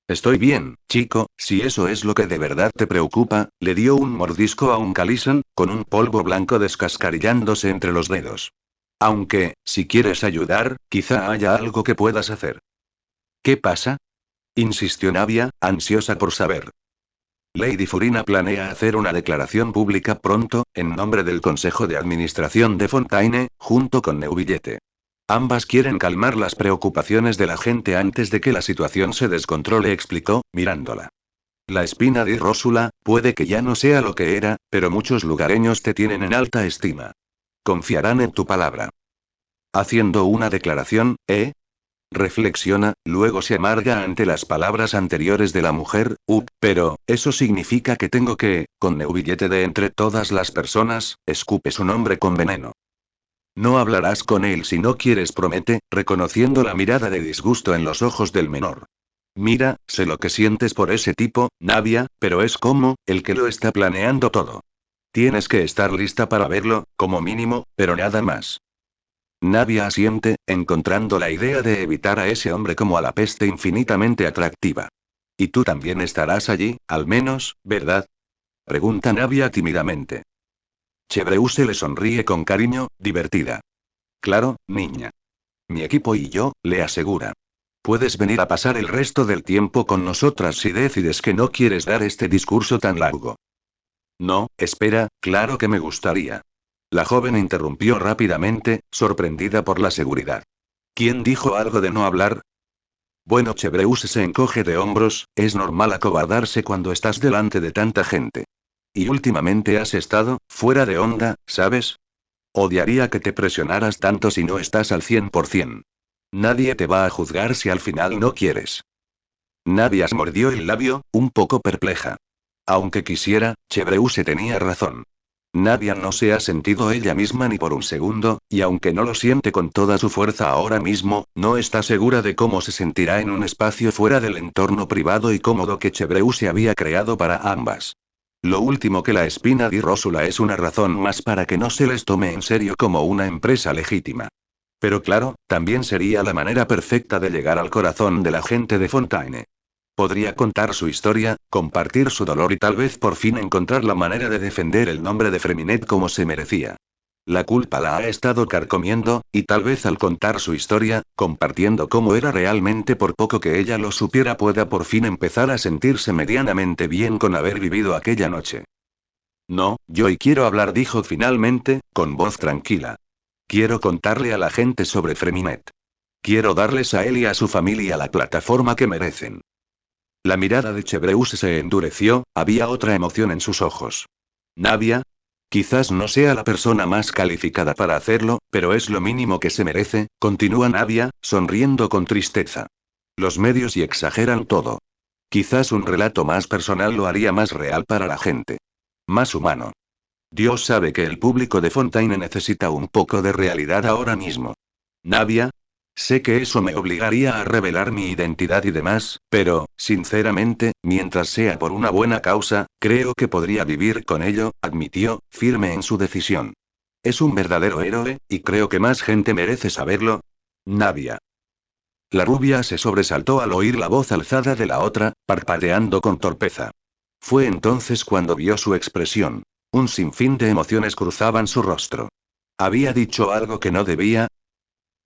Estoy bien, chico, si eso es lo que de verdad te preocupa, le dio un mordisco a un calisón, con un polvo blanco descascarillándose entre los dedos. Aunque, si quieres ayudar, quizá haya algo que puedas hacer. ¿Qué pasa? Insistió Navia, ansiosa por saber. Lady Furina planea hacer una declaración pública pronto, en nombre del Consejo de Administración de Fontaine, junto con Neuvillette. Ambas quieren calmar las preocupaciones de la gente antes de que la situación se descontrole, explicó, mirándola. La espina de Rósula, puede que ya no sea lo que era, pero muchos lugareños te tienen en alta estima. Confiarán en tu palabra. Haciendo una declaración, ¿eh? Reflexiona, luego se amarga ante las palabras anteriores de la mujer, pero, eso significa que tengo que, con Neuvillette de entre todas las personas, escupe su nombre con veneno. No hablarás con él si no quieres, promete, reconociendo la mirada de disgusto en los ojos del menor. Mira, sé lo que sientes por ese tipo, Navia, pero es como, el que lo está planeando todo. Tienes que estar lista para verlo, como mínimo, pero nada más. Navia asiente, encontrando la idea de evitar a ese hombre como a la peste infinitamente atractiva. Y tú también estarás allí, al menos, ¿verdad? Pregunta Navia tímidamente. Chevreuse le sonríe con cariño, divertida. Claro, niña. Mi equipo y yo, le asegura. Puedes venir a pasar el resto del tiempo con nosotras si decides que no quieres dar este discurso tan largo. No, espera, claro que me gustaría. La joven interrumpió rápidamente, sorprendida por la seguridad. ¿Quién dijo algo de no hablar? Bueno, Chevreuse se encoge de hombros, es normal acobardarse cuando estás delante de tanta gente. Y últimamente has estado, fuera de onda, ¿sabes? Odiaría que te presionaras tanto si no estás al 100%. Nadie te va a juzgar si al final no quieres. Navia mordió el labio, un poco perpleja. Aunque quisiera, Chevreuse tenía razón. Navia no se ha sentido ella misma ni por un segundo, y aunque no lo siente con toda su fuerza ahora mismo, no está segura de cómo se sentirá en un espacio fuera del entorno privado y cómodo que Chevreuse había creado para ambas. Lo último que la espina di Rósula es una razón más para que no se les tome en serio como una empresa legítima. Pero claro, también sería la manera perfecta de llegar al corazón de la gente de Fontaine. Podría contar su historia, compartir su dolor y tal vez por fin encontrar la manera de defender el nombre de Freminet como se merecía. La culpa la ha estado carcomiendo, y tal vez al contar su historia, compartiendo cómo era realmente por poco que ella lo supiera pueda por fin empezar a sentirse medianamente bien con haber vivido aquella noche. No, yo y quiero hablar, dijo finalmente, con voz tranquila. Quiero contarle a la gente sobre Freminet. Quiero darles a él y a su familia la plataforma que merecen. La mirada de Chevreuse se endureció, había otra emoción en sus ojos. Navia. Quizás no sea la persona más calificada para hacerlo, pero es lo mínimo que se merece, continúa Navia, sonriendo con tristeza. Los medios y exageran todo. Quizás un relato más personal lo haría más real para la gente. Más humano. Dios sabe que el público de Fontaine necesita un poco de realidad ahora mismo. Navia. Sé que eso me obligaría a revelar mi identidad y demás, pero, sinceramente, mientras sea por una buena causa, creo que podría vivir con ello, admitió, firme en su decisión. Es un verdadero héroe, y creo que más gente merece saberlo. Navia. La rubia se sobresaltó al oír la voz alzada de la otra, parpadeando con torpeza. Fue entonces cuando vio su expresión. Un sinfín de emociones cruzaban su rostro. ¿Había dicho algo que no debía?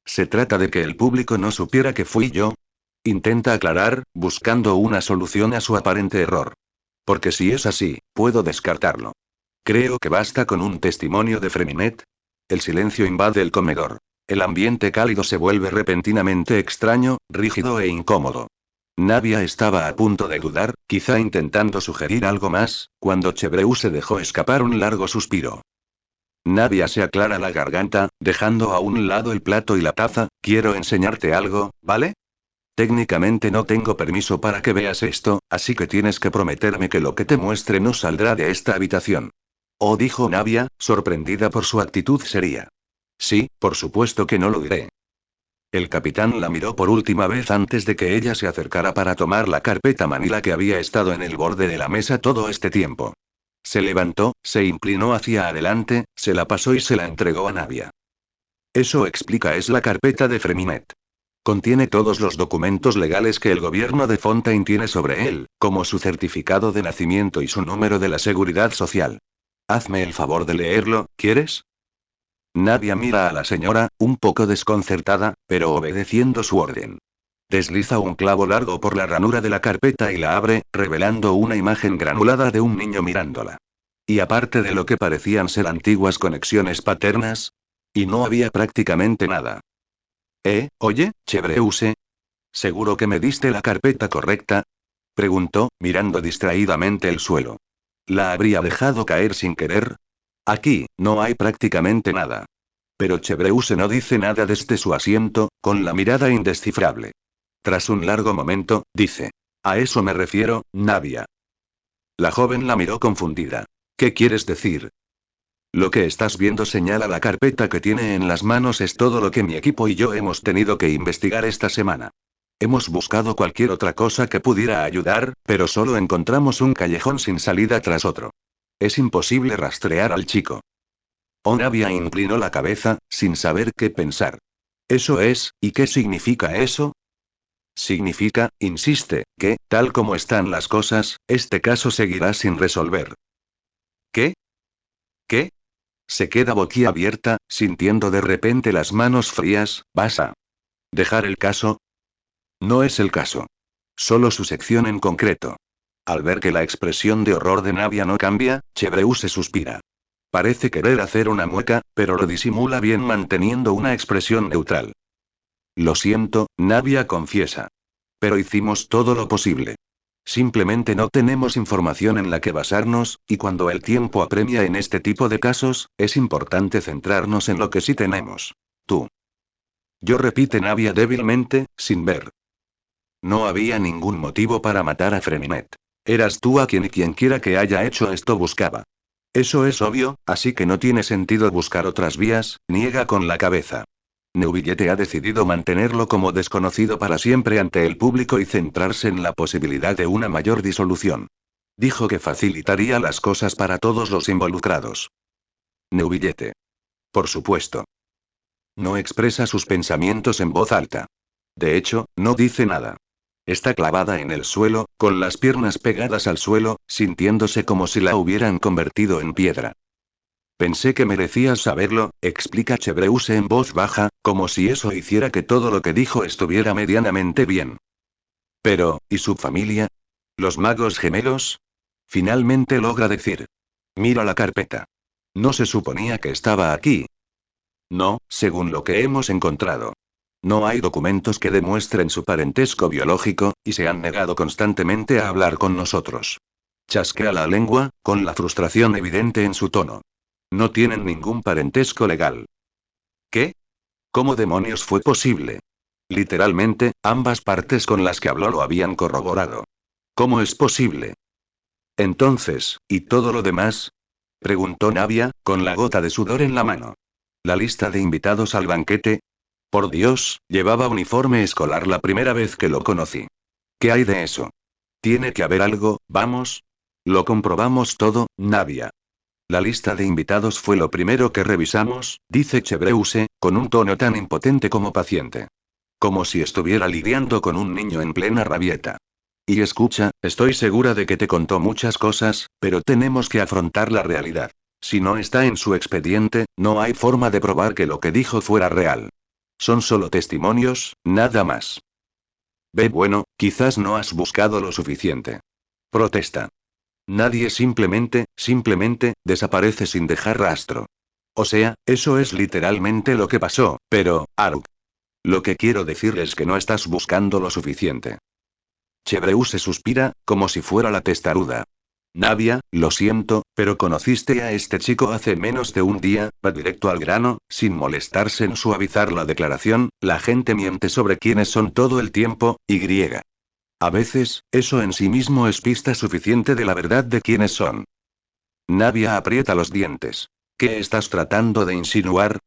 ¿Se trata de que el público no supiera que fui yo? Intenta aclarar, buscando una solución a su aparente error. Porque si es así, puedo descartarlo. Creo que basta con un testimonio de Freminet. El silencio invade el comedor. El ambiente cálido se vuelve repentinamente extraño, rígido e incómodo. Navia estaba a punto de dudar, quizá intentando sugerir algo más, cuando Chebreuse dejó escapar un largo suspiro. Navia se aclara la garganta, dejando a un lado el plato y la taza. Quiero enseñarte algo, ¿vale? Técnicamente no tengo permiso para que veas esto, así que tienes que prometerme que lo que te muestre no saldrá de esta habitación. Oh, dijo Navia, sorprendida por su actitud seria. Sí, por supuesto que no lo diré. El capitán la miró por última vez antes de que ella se acercara para tomar la carpeta manila que había estado en el borde de la mesa todo este tiempo. Se levantó, se inclinó hacia adelante, se la pasó y se la entregó a Navia. Eso explica, es la carpeta de Freminet. Contiene todos los documentos legales que el gobierno de Fontaine tiene sobre él, como su certificado de nacimiento y su número de la seguridad social. Hazme el favor de leerlo, ¿quieres? Nadia mira a la señora, un poco desconcertada, pero obedeciendo su orden. Desliza un clavo largo por la ranura de la carpeta y la abre, revelando una imagen granulada de un niño mirándola. Y aparte de lo que parecían ser antiguas conexiones paternas, y no había prácticamente nada. Oye, Chebreuse. ¿Seguro que me diste la carpeta correcta? Preguntó, mirando distraídamente el suelo. ¿La habría dejado caer sin querer? Aquí, no hay prácticamente nada. Pero Chebreuse no dice nada desde su asiento, con la mirada indescifrable. Tras un largo momento, dice. A eso me refiero, Navia. La joven la miró confundida. ¿Qué quieres decir? Lo que estás viendo, señala la carpeta que tiene en las manos, es todo lo que mi equipo y yo hemos tenido que investigar esta semana. Hemos buscado cualquier otra cosa que pudiera ayudar, pero solo encontramos un callejón sin salida tras otro. Es imposible rastrear al chico. Onavia inclinó la cabeza, sin saber qué pensar. Eso es, ¿y qué significa eso? Significa, insiste, que, tal como están las cosas, este caso seguirá sin resolver. ¿Qué? ¿Qué? Se queda boquiabierta, sintiendo de repente las manos frías. ¿Vas a dejar el caso? No es el caso. Solo su sección en concreto. Al ver que la expresión de horror de Navia no cambia, Chebreuse suspira. Parece querer hacer una mueca, pero lo disimula bien manteniendo una expresión neutral. Lo siento, Navia confiesa. Pero hicimos todo lo posible. Simplemente no tenemos información en la que basarnos, y cuando el tiempo apremia en este tipo de casos, es importante centrarnos en lo que sí tenemos. Tú. Yo, repite Navia débilmente, sin ver. No había ningún motivo para matar a Freminet. Eras tú a quien y quienquiera que haya hecho esto buscaba. Eso es obvio, así que no tiene sentido buscar otras vías, niega con la cabeza. Neuvillette ha decidido mantenerlo como desconocido para siempre ante el público y centrarse en la posibilidad de una mayor disolución. Dijo que facilitaría las cosas para todos los involucrados. Neuvillette. Por supuesto. No expresa sus pensamientos en voz alta. De hecho, no dice nada. Está clavada en el suelo, con las piernas pegadas al suelo, sintiéndose como si la hubieran convertido en piedra. Pensé que merecías saberlo, explica Chebreuse en voz baja, como si eso hiciera que todo lo que dijo estuviera medianamente bien. Pero, ¿y su familia? ¿Los magos gemelos? Finalmente logra decir. Miro la carpeta. No se suponía que estaba aquí. No, según lo que hemos encontrado. No hay documentos que demuestren su parentesco biológico, y se han negado constantemente a hablar con nosotros. Chasquea la lengua, con la frustración evidente en su tono. No tienen ningún parentesco legal. ¿Qué? ¿Cómo demonios fue posible? Literalmente, ambas partes con las que habló lo habían corroborado. ¿Cómo es posible? Entonces, ¿y todo lo demás? Preguntó Navia, con la gota de sudor en la mano. ¿La lista de invitados al banquete? Por Dios, llevaba uniforme escolar la primera vez que lo conocí. ¿Qué hay de eso? Tiene que haber algo, vamos. Lo comprobamos todo, Navia. La lista de invitados fue lo primero que revisamos, dice Chebreuse, con un tono tan impotente como paciente. Como si estuviera lidiando con un niño en plena rabieta. Y escucha, estoy segura de que te contó muchas cosas, pero tenemos que afrontar la realidad. Si no está en su expediente, no hay forma de probar que lo que dijo fuera real. Son solo testimonios, nada más. Bueno, quizás no has buscado lo suficiente. Protesta. Nadie simplemente, desaparece sin dejar rastro. O sea, eso es literalmente lo que pasó, pero, Aruk. Lo que quiero decir es que no estás buscando lo suficiente. Chebreuse suspira, como si fuera la testaruda. Navia, lo siento, pero conociste a este chico hace menos de un día, va directo al grano, sin molestarse en suavizar la declaración, la gente miente sobre quiénes son todo el tiempo, y. A veces, eso en sí mismo es pista suficiente de la verdad de quiénes son. Navia aprieta los dientes. ¿Qué estás tratando de insinuar?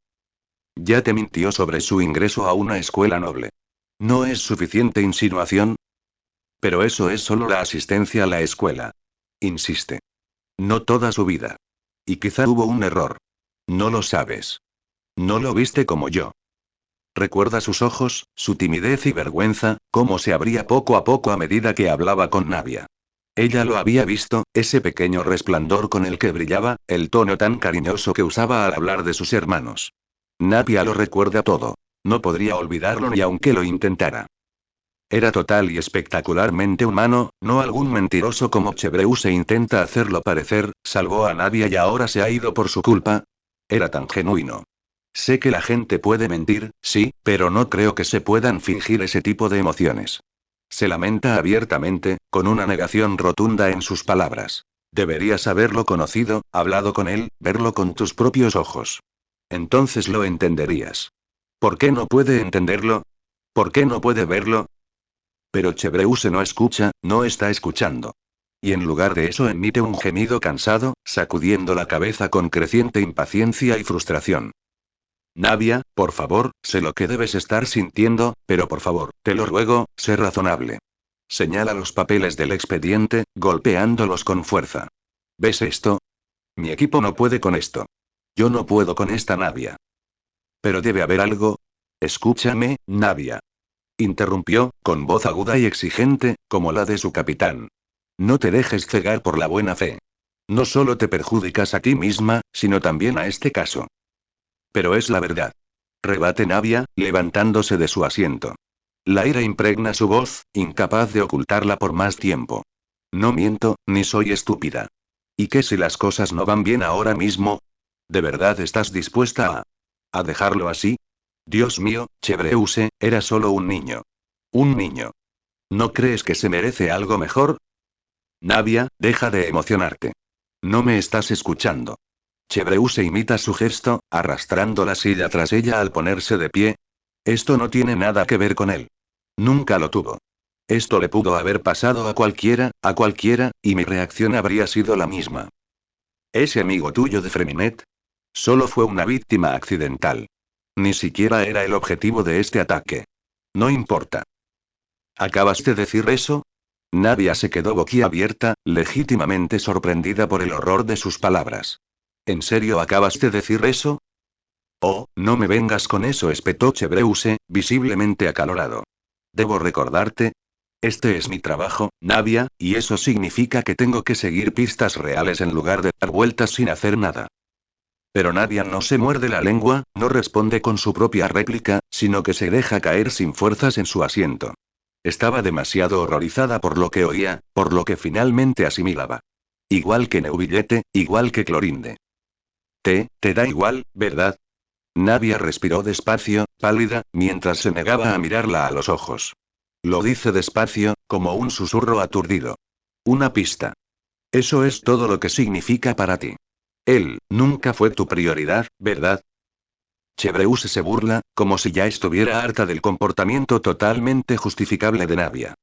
Ya te mintió sobre su ingreso a una escuela noble. ¿No es suficiente insinuación? Pero eso es solo la asistencia a la escuela. Insiste. No toda su vida. Y quizá hubo un error. No lo sabes. No lo viste como yo. Recuerda sus ojos, su timidez y vergüenza, cómo se abría poco a poco a medida que hablaba con Navia. Ella lo había visto, ese pequeño resplandor con el que brillaba, el tono tan cariñoso que usaba al hablar de sus hermanos. Navia lo recuerda todo. No podría olvidarlo ni aunque lo intentara. Era total y espectacularmente humano, no algún mentiroso como Chebreuse intenta hacerlo parecer, salvó a Navia y ahora se ha ido por su culpa. Era tan genuino. Sé que la gente puede mentir, sí, pero no creo que se puedan fingir ese tipo de emociones. Se lamenta abiertamente, con una negación rotunda en sus palabras. Deberías haberlo conocido, hablado con él, verlo con tus propios ojos. Entonces lo entenderías. ¿Por qué no puede entenderlo? ¿Por qué no puede verlo? Pero Chebreuse no escucha, no está escuchando. Y en lugar de eso emite un gemido cansado, sacudiendo la cabeza con creciente impaciencia y frustración. Navia, por favor, sé lo que debes estar sintiendo, pero por favor, te lo ruego, sé razonable. Señala los papeles del expediente, golpeándolos con fuerza. ¿Ves esto? Mi equipo no puede con esto. Yo no puedo con esta Navia. Pero debe haber algo. Escúchame, Navia. Interrumpió, con voz aguda y exigente, como la de su capitán. No te dejes cegar por la buena fe. No solo te perjudicas a ti misma, sino también a este caso. Pero es la verdad. Rebate Navia, levantándose de su asiento. La ira impregna su voz, incapaz de ocultarla por más tiempo. No miento, ni soy estúpida. ¿Y qué si las cosas no van bien ahora mismo? ¿De verdad estás dispuesta a dejarlo así? Dios mío, Chebreuse, era solo un niño. Un niño. ¿No crees que se merece algo mejor? Navia, deja de emocionarte. No me estás escuchando. Chebreuse imita su gesto, arrastrando la silla tras ella al ponerse de pie. Esto no tiene nada que ver con él. Nunca lo tuvo. Esto le pudo haber pasado a cualquiera, y mi reacción habría sido la misma. Ese amigo tuyo de Freminet. Solo fue una víctima accidental. Ni siquiera era el objetivo de este ataque. No importa. ¿Acabas de decir eso? Navia se quedó boquiabierta, legítimamente sorprendida por el horror de sus palabras. ¿En serio acabas de decir eso? Oh, no me vengas con eso, espetó Chebreuse, visiblemente acalorado. Debo recordarte. Este es mi trabajo, Navia, y eso significa que tengo que seguir pistas reales en lugar de dar vueltas sin hacer nada. Pero Navia no se muerde la lengua, no responde con su propia réplica, sino que se deja caer sin fuerzas en su asiento. Estaba demasiado horrorizada por lo que oía, por lo que finalmente asimilaba. Igual que Neuvillette, igual que Clorinde. Te da igual, ¿verdad? Navia respiró despacio, pálida, mientras se negaba a mirarla a los ojos. Lo dice despacio, como un susurro aturdido. Una pista. Eso es todo lo que significa para ti. Él, nunca fue tu prioridad, ¿verdad? Chebreuse se burla, como si ya estuviera harta del comportamiento totalmente justificable de Navia.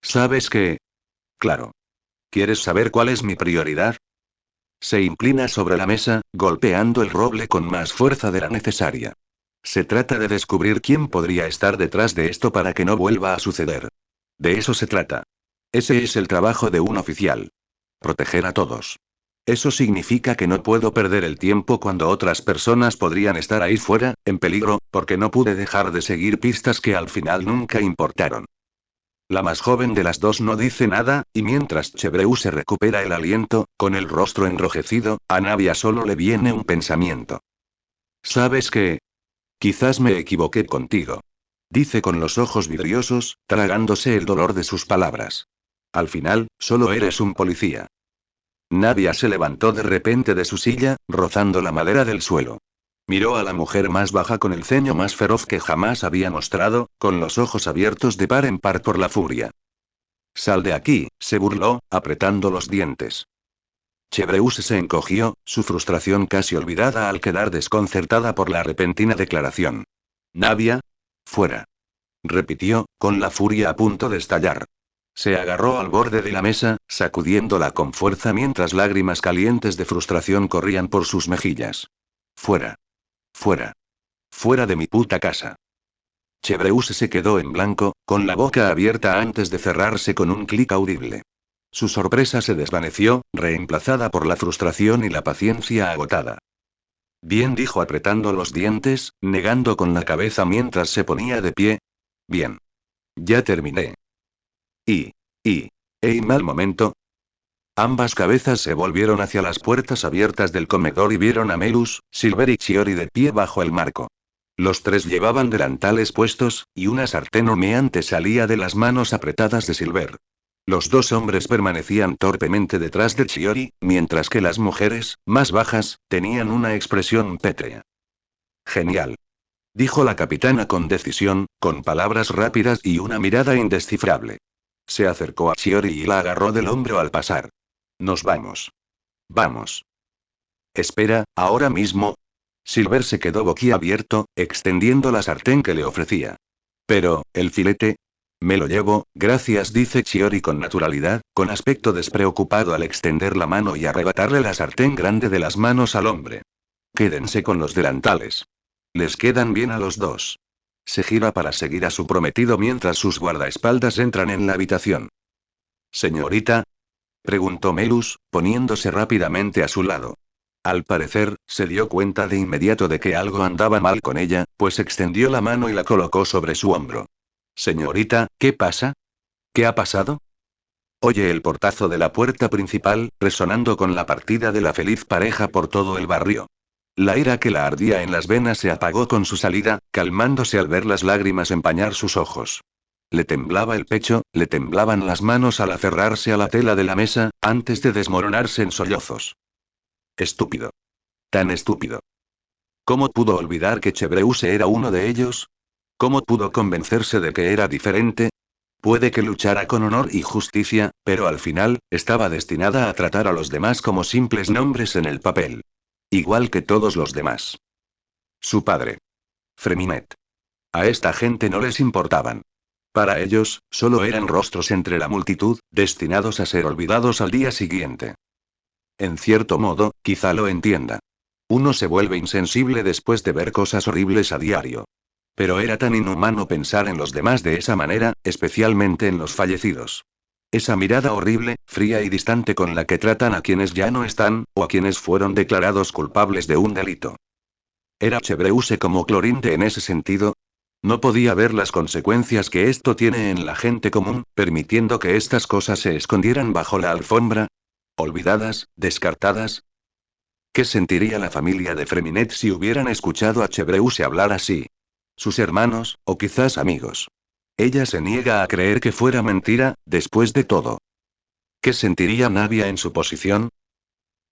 ¿Sabes qué? Claro. ¿Quieres saber cuál es mi prioridad? Se inclina sobre la mesa, golpeando el roble con más fuerza de la necesaria. Se trata de descubrir quién podría estar detrás de esto para que no vuelva a suceder. De eso se trata. Ese es el trabajo de un oficial. Proteger a todos. Eso significa que no puedo perder el tiempo cuando otras personas podrían estar ahí fuera, en peligro, porque no pude dejar de seguir pistas que al final nunca importaron. La más joven de las dos no dice nada, y mientras Chebreuse recupera el aliento, con el rostro enrojecido, a Navia solo le viene un pensamiento. ¿Sabes qué? Quizás me equivoqué contigo. Dice con los ojos vidriosos, tragándose el dolor de sus palabras. Al final, solo eres un policía. Navia se levantó de repente de su silla, rozando la madera del suelo. Miró a la mujer más baja con el ceño más feroz que jamás había mostrado, con los ojos abiertos de par en par por la furia. Sal de aquí, se burló, apretando los dientes. Chebreuse se encogió, su frustración casi olvidada al quedar desconcertada por la repentina declaración. Navia. Fuera. Repitió, con la furia a punto de estallar. Se agarró al borde de la mesa, sacudiéndola con fuerza mientras lágrimas calientes de frustración corrían por sus mejillas. Fuera. Fuera. Fuera de mi puta casa. Chebreuse se quedó en blanco, con la boca abierta antes de cerrarse con un clic audible. Su sorpresa se desvaneció, reemplazada por la frustración y la paciencia agotada. Bien, dijo apretando los dientes, negando con la cabeza mientras se ponía de pie. Bien. Ya terminé. Mal momento. Ambas cabezas se volvieron hacia las puertas abiertas del comedor y vieron a Melus, Silver y Chiori de pie bajo el marco. Los tres llevaban delantales puestos, y una sartén humeante salía de las manos apretadas de Silver. Los dos hombres permanecían torpemente detrás de Chiori, mientras que las mujeres, más bajas, tenían una expresión pétrea. Genial. Dijo la capitana con decisión, con palabras rápidas y una mirada indescifrable. Se acercó a Chiori y la agarró del hombro al pasar. Nos vamos. Vamos. Espera, ahora mismo. Silver se quedó boquiabierto, extendiendo la sartén que le ofrecía. Pero, ¿el filete? Me lo llevo, gracias, dice Chiori con naturalidad, con aspecto despreocupado al extender la mano y arrebatarle la sartén grande de las manos al hombre. Quédense con los delantales. Les quedan bien a los dos. Se gira para seguir a su prometido mientras sus guardaespaldas entran en la habitación. Señorita, preguntó Melus, poniéndose rápidamente a su lado. Al parecer, se dio cuenta de inmediato de que algo andaba mal con ella, pues extendió la mano y la colocó sobre su hombro. Señorita, ¿qué pasa? ¿Qué ha pasado? Oye el portazo de la puerta principal, resonando con la partida de la feliz pareja por todo el barrio. La ira que la ardía en las venas se apagó con su salida, calmándose al ver las lágrimas empañar sus ojos. Le temblaba el pecho, le temblaban las manos al aferrarse a la tela de la mesa, antes de desmoronarse en sollozos. Estúpido. Tan estúpido. ¿Cómo pudo olvidar que Chebreuse era uno de ellos? ¿Cómo pudo convencerse de que era diferente? Puede que luchara con honor y justicia, pero al final, estaba destinada a tratar a los demás como simples nombres en el papel. Igual que todos los demás. Su padre. Freminet. A esta gente no les importaban. Para ellos, solo eran rostros entre la multitud, destinados a ser olvidados al día siguiente. En cierto modo, quizá lo entienda. Uno se vuelve insensible después de ver cosas horribles a diario. Pero era tan inhumano pensar en los demás de esa manera, especialmente en los fallecidos. Esa mirada horrible, fría y distante con la que tratan a quienes ya no están, o a quienes fueron declarados culpables de un delito. ¿Era Chebreuse como Clorinde en ese sentido? No podía ver las consecuencias que esto tiene en la gente común, permitiendo que estas cosas se escondieran bajo la alfombra. Olvidadas, descartadas. ¿Qué sentiría la familia de Freminet si hubieran escuchado a Chebreuse hablar así? Sus hermanos, o quizás amigos. Ella se niega a creer que fuera mentira, después de todo. ¿Qué sentiría Navia en su posición?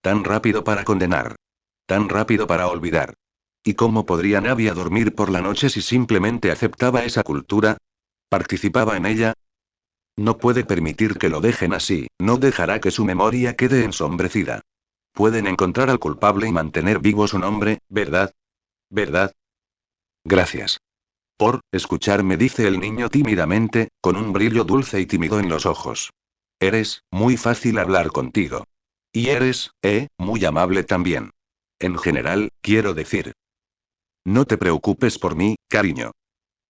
Tan rápido para condenar. Tan rápido para olvidar. ¿Y cómo podría Navia dormir por la noche si simplemente aceptaba esa cultura? ¿Participaba en ella? No puede permitir que lo dejen así, no dejará que su memoria quede ensombrecida. Pueden encontrar al culpable y mantener vivo su nombre, ¿verdad? ¿Verdad? Gracias. Por escucharme, dice el niño tímidamente, con un brillo dulce y tímido en los ojos. Eres muy fácil hablar contigo. Y eres, muy amable también. En general, quiero decir. No te preocupes por mí, cariño.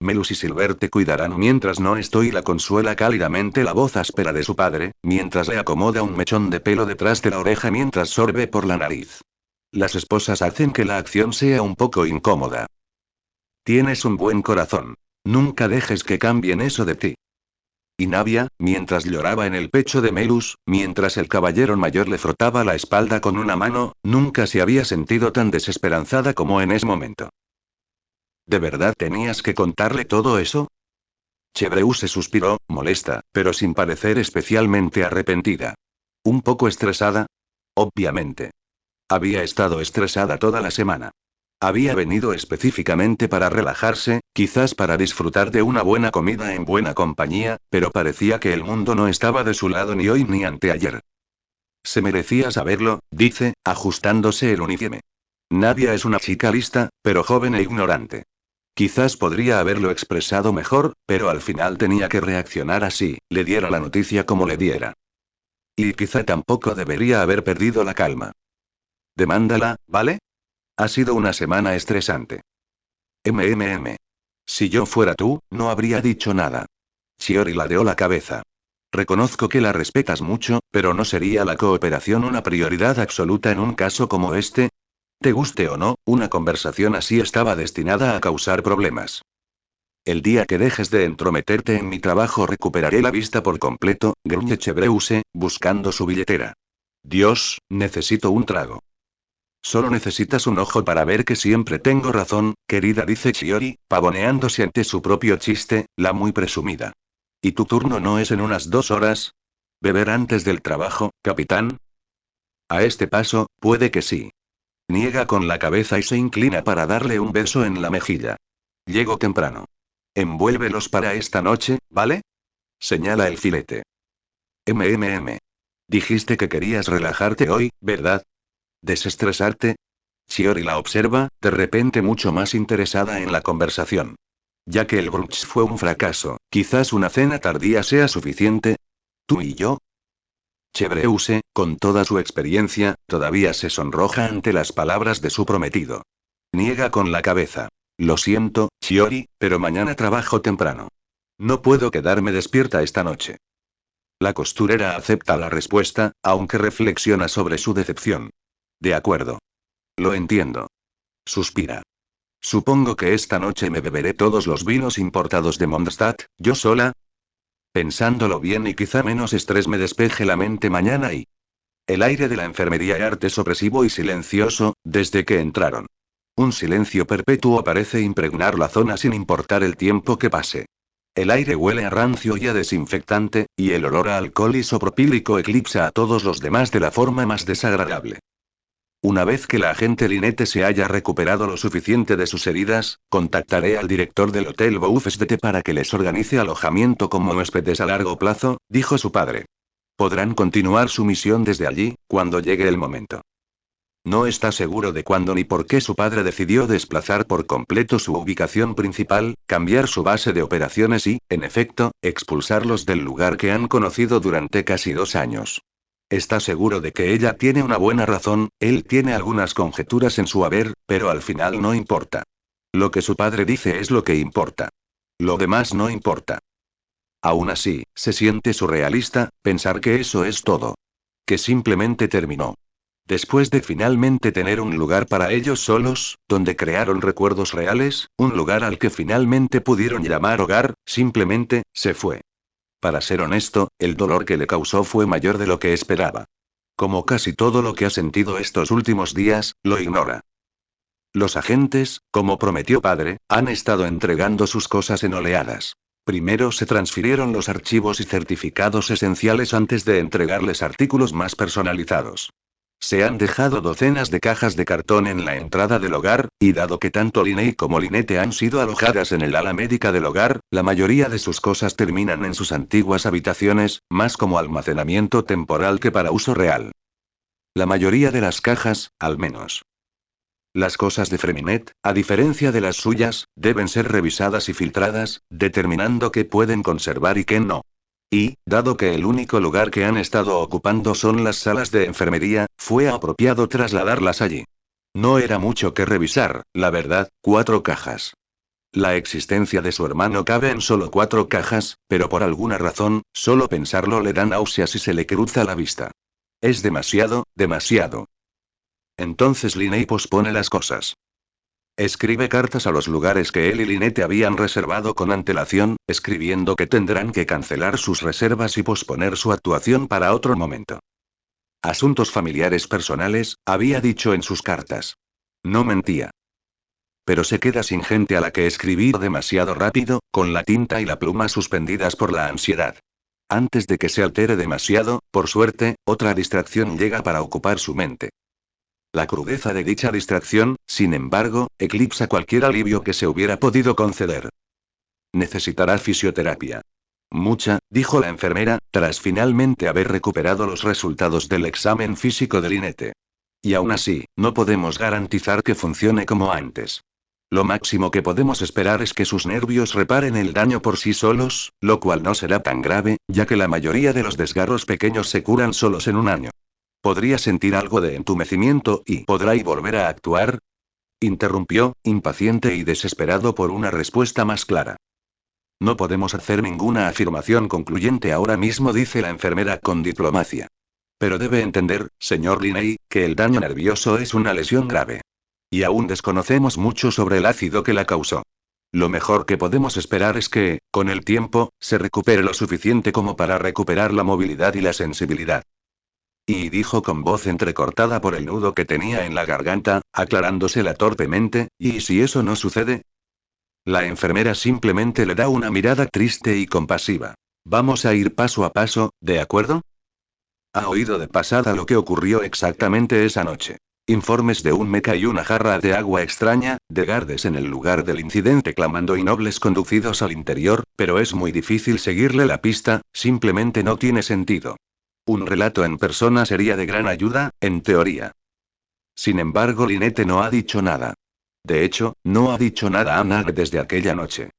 Melus y Silver te cuidarán mientras no estoy, la consuela cálidamente la voz áspera de su padre, mientras le acomoda un mechón de pelo detrás de la oreja mientras sorbe por la nariz. Las esposas hacen que la acción sea un poco incómoda. Tienes un buen corazón. Nunca dejes que cambien eso de ti. Y Navia, mientras lloraba en el pecho de Melus, mientras el caballero mayor le frotaba la espalda con una mano, nunca se había sentido tan desesperanzada como en ese momento. ¿De verdad tenías que contarle todo eso? Chebreuse suspiró, molesta, pero sin parecer especialmente arrepentida. Un poco estresada. Obviamente. Había estado estresada toda la semana. Había venido específicamente para relajarse, quizás para disfrutar de una buena comida en buena compañía, pero parecía que el mundo no estaba de su lado ni hoy ni anteayer. Se merecía saberlo, dice, ajustándose el uniforme. Nadia es una chica lista, pero joven e ignorante. Quizás podría haberlo expresado mejor, pero al final tenía que reaccionar así, le diera la noticia como le diera. Y quizá tampoco debería haber perdido la calma. Demándala, ¿vale? Ha sido una semana estresante. MMM. Si yo fuera tú, no habría dicho nada. Shiori ladeó la cabeza. Reconozco que la respetas mucho, pero ¿no sería la cooperación una prioridad absoluta en un caso como este? Te guste o no, una conversación así estaba destinada a causar problemas. El día que dejes de entrometerte en mi trabajo recuperaré la vista por completo, gruñe Chebreuse, buscando su billetera. Dios, necesito un trago. Solo necesitas un ojo para ver que siempre tengo razón, querida, dice Chiori, pavoneándose ante su propio chiste, la muy presumida. ¿Y tu turno no es en unas 2 horas? ¿Beber antes del trabajo, capitán? A este paso, puede que sí. Niega con la cabeza y se inclina para darle un beso en la mejilla. Llego temprano. Envuélvelos para esta noche, ¿vale? Señala el filete. MMM. Dijiste que querías relajarte hoy, ¿verdad? ¿Desestresarte? Shiori la observa, de repente mucho más interesada en la conversación. Ya que el brunch fue un fracaso, quizás una cena tardía sea suficiente. ¿Tú y yo? Chebreuse, con toda su experiencia, todavía se sonroja ante las palabras de su prometido. Niega con la cabeza. Lo siento, Shiori, pero mañana trabajo temprano. No puedo quedarme despierta esta noche. La costurera acepta la respuesta, aunque reflexiona sobre su decepción. De acuerdo. Lo entiendo. Suspira. Supongo que esta noche me beberé todos los vinos importados de Mondstadt, yo sola. Pensándolo bien y quizá menos estrés me despeje la mente mañana y... El aire de la enfermería es arte opresivo y silencioso, desde que entraron. Un silencio perpetuo parece impregnar la zona sin importar el tiempo que pase. El aire huele a rancio y a desinfectante, y el olor a alcohol isopropílico eclipsa a todos los demás de la forma más desagradable. Una vez que la agente Linette se haya recuperado lo suficiente de sus heridas, contactaré al director del Hotel Boufesdete para que les organice alojamiento como huéspedes a largo plazo, dijo su padre. Podrán continuar su misión desde allí, cuando llegue el momento. No está seguro de cuándo ni por qué su padre decidió desplazar por completo su ubicación principal, cambiar su base de operaciones y, en efecto, expulsarlos del lugar que han conocido durante casi 2 años. Está seguro de que ella tiene una buena razón, él tiene algunas conjeturas en su haber, pero al final no importa. Lo que su padre dice es lo que importa. Lo demás no importa. Aún así, se siente surrealista, pensar que eso es todo. Que simplemente terminó. Después de finalmente tener un lugar para ellos solos, donde crearon recuerdos reales, un lugar al que finalmente pudieron llamar hogar, simplemente, se fue. Para ser honesto, el dolor que le causó fue mayor de lo que esperaba. Como casi todo lo que ha sentido estos últimos días, lo ignora. Los agentes, como prometió padre, han estado entregando sus cosas en oleadas. Primero se transfirieron los archivos y certificados esenciales antes de entregarles artículos más personalizados. Se han dejado docenas de cajas de cartón en la entrada del hogar, y dado que tanto Linney como Linette han sido alojadas en el ala médica del hogar, la mayoría de sus cosas terminan en sus antiguas habitaciones, más como almacenamiento temporal que para uso real. La mayoría de las cajas, al menos. Las cosas de Freminet, a diferencia de las suyas, deben ser revisadas y filtradas, determinando qué pueden conservar y qué no. Y, dado que el único lugar que han estado ocupando son las salas de enfermería, fue apropiado trasladarlas allí. No era mucho que revisar, la verdad, 4 cajas. La existencia de su hermano cabe en solo 4 cajas, pero por alguna razón, solo pensarlo le da náuseas y se le cruza la vista. Es demasiado, demasiado. Entonces Linney pospone las cosas. Escribe cartas a los lugares que él y Linette habían reservado con antelación, escribiendo que tendrán que cancelar sus reservas y posponer su actuación para otro momento. Asuntos familiares personales, había dicho en sus cartas. No mentía. Pero se queda sin gente a la que escribir demasiado rápido, con la tinta y la pluma suspendidas por la ansiedad. Antes de que se altere demasiado, por suerte, otra distracción llega para ocupar su mente. La crudeza de dicha distracción, sin embargo, eclipsa cualquier alivio que se hubiera podido conceder. Necesitará fisioterapia. Mucha, dijo la enfermera, tras finalmente haber recuperado los resultados del examen físico de Lynette. Y aún así, no podemos garantizar que funcione como antes. Lo máximo que podemos esperar es que sus nervios reparen el daño por sí solos, lo cual no será tan grave, ya que la mayoría de los desgarros pequeños se curan solos en un año. ¿Podría sentir algo de entumecimiento y podrá y volver a actuar? Interrumpió, impaciente y desesperado por una respuesta más clara. No podemos hacer ninguna afirmación concluyente ahora mismo, dice la enfermera con diplomacia. Pero debe entender, señor Linney, que el daño nervioso es una lesión grave. Y aún desconocemos mucho sobre el ácido que la causó. Lo mejor que podemos esperar es que, con el tiempo, se recupere lo suficiente como para recuperar la movilidad y la sensibilidad. Y dijo con voz entrecortada por el nudo que tenía en la garganta, aclarándosela torpemente, ¿y si eso no sucede? La enfermera simplemente le da una mirada triste y compasiva. Vamos a ir paso a paso, ¿de acuerdo? Ha oído de pasada lo que ocurrió exactamente esa noche. Informes de un meca y una jarra de agua extraña, de guardes en el lugar del incidente clamando y nobles conducidos al interior, pero es muy difícil seguirle la pista, simplemente no tiene sentido. Un relato en persona sería de gran ayuda, en teoría. Sin embargo, Lynette no ha dicho nada. De hecho, no ha dicho nada a Nag desde aquella noche.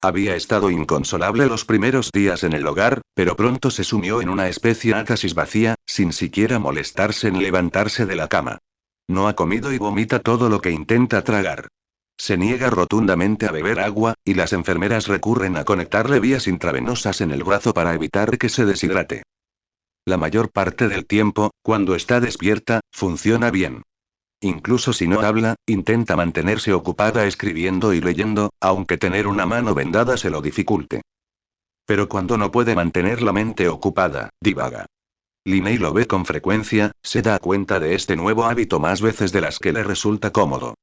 Había estado inconsolable los primeros días en el hogar, pero pronto se sumió en una especie de éxtasis vacía, sin siquiera molestarse en levantarse de la cama. No ha comido y vomita todo lo que intenta tragar. Se niega rotundamente a beber agua, y las enfermeras recurren a conectarle vías intravenosas en el brazo para evitar que se deshidrate. La mayor parte del tiempo, cuando está despierta, funciona bien. Incluso si no habla, intenta mantenerse ocupada escribiendo y leyendo, aunque tener una mano vendada se lo dificulte. Pero cuando no puede mantener la mente ocupada, divaga. Linney lo ve con frecuencia, se da cuenta de este nuevo hábito más veces de las que le resulta cómodo.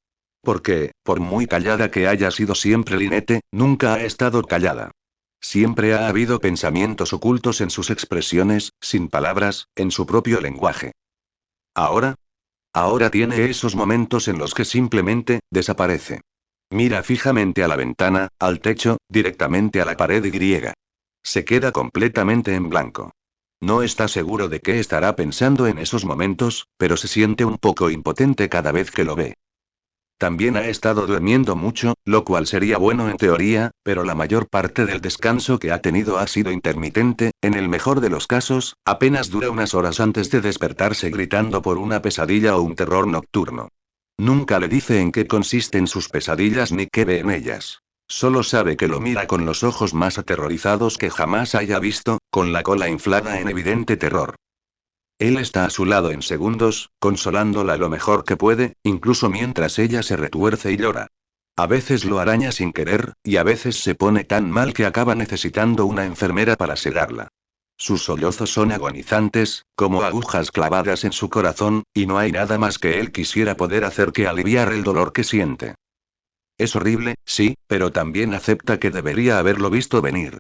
Porque, por muy callada que haya sido siempre Lynette, nunca ha estado callada. Siempre ha habido pensamientos ocultos en sus expresiones, sin palabras, en su propio lenguaje. Ahora tiene esos momentos en los que simplemente, desaparece. Mira fijamente a la ventana, al techo, directamente a la pared y griega. Se queda completamente en blanco. No está seguro de qué estará pensando en esos momentos, pero se siente un poco impotente cada vez que lo ve. También ha estado durmiendo mucho, lo cual sería bueno en teoría, pero la mayor parte del descanso que ha tenido ha sido intermitente, en el mejor de los casos, apenas dura unas horas antes de despertarse gritando por una pesadilla o un terror nocturno. Nunca le dice en qué consisten sus pesadillas ni qué ve en ellas. Solo sabe que lo mira con los ojos más aterrorizados que jamás haya visto, con la cola inflada en evidente terror. Él está a su lado en segundos, consolándola lo mejor que puede, incluso mientras ella se retuerce y llora. A veces lo araña sin querer, y a veces se pone tan mal que acaba necesitando una enfermera para sedarla. Sus sollozos son agonizantes, como agujas clavadas en su corazón, y no hay nada más que él quisiera poder hacer que aliviar el dolor que siente. Es horrible, sí, pero también acepta que debería haberlo visto venir.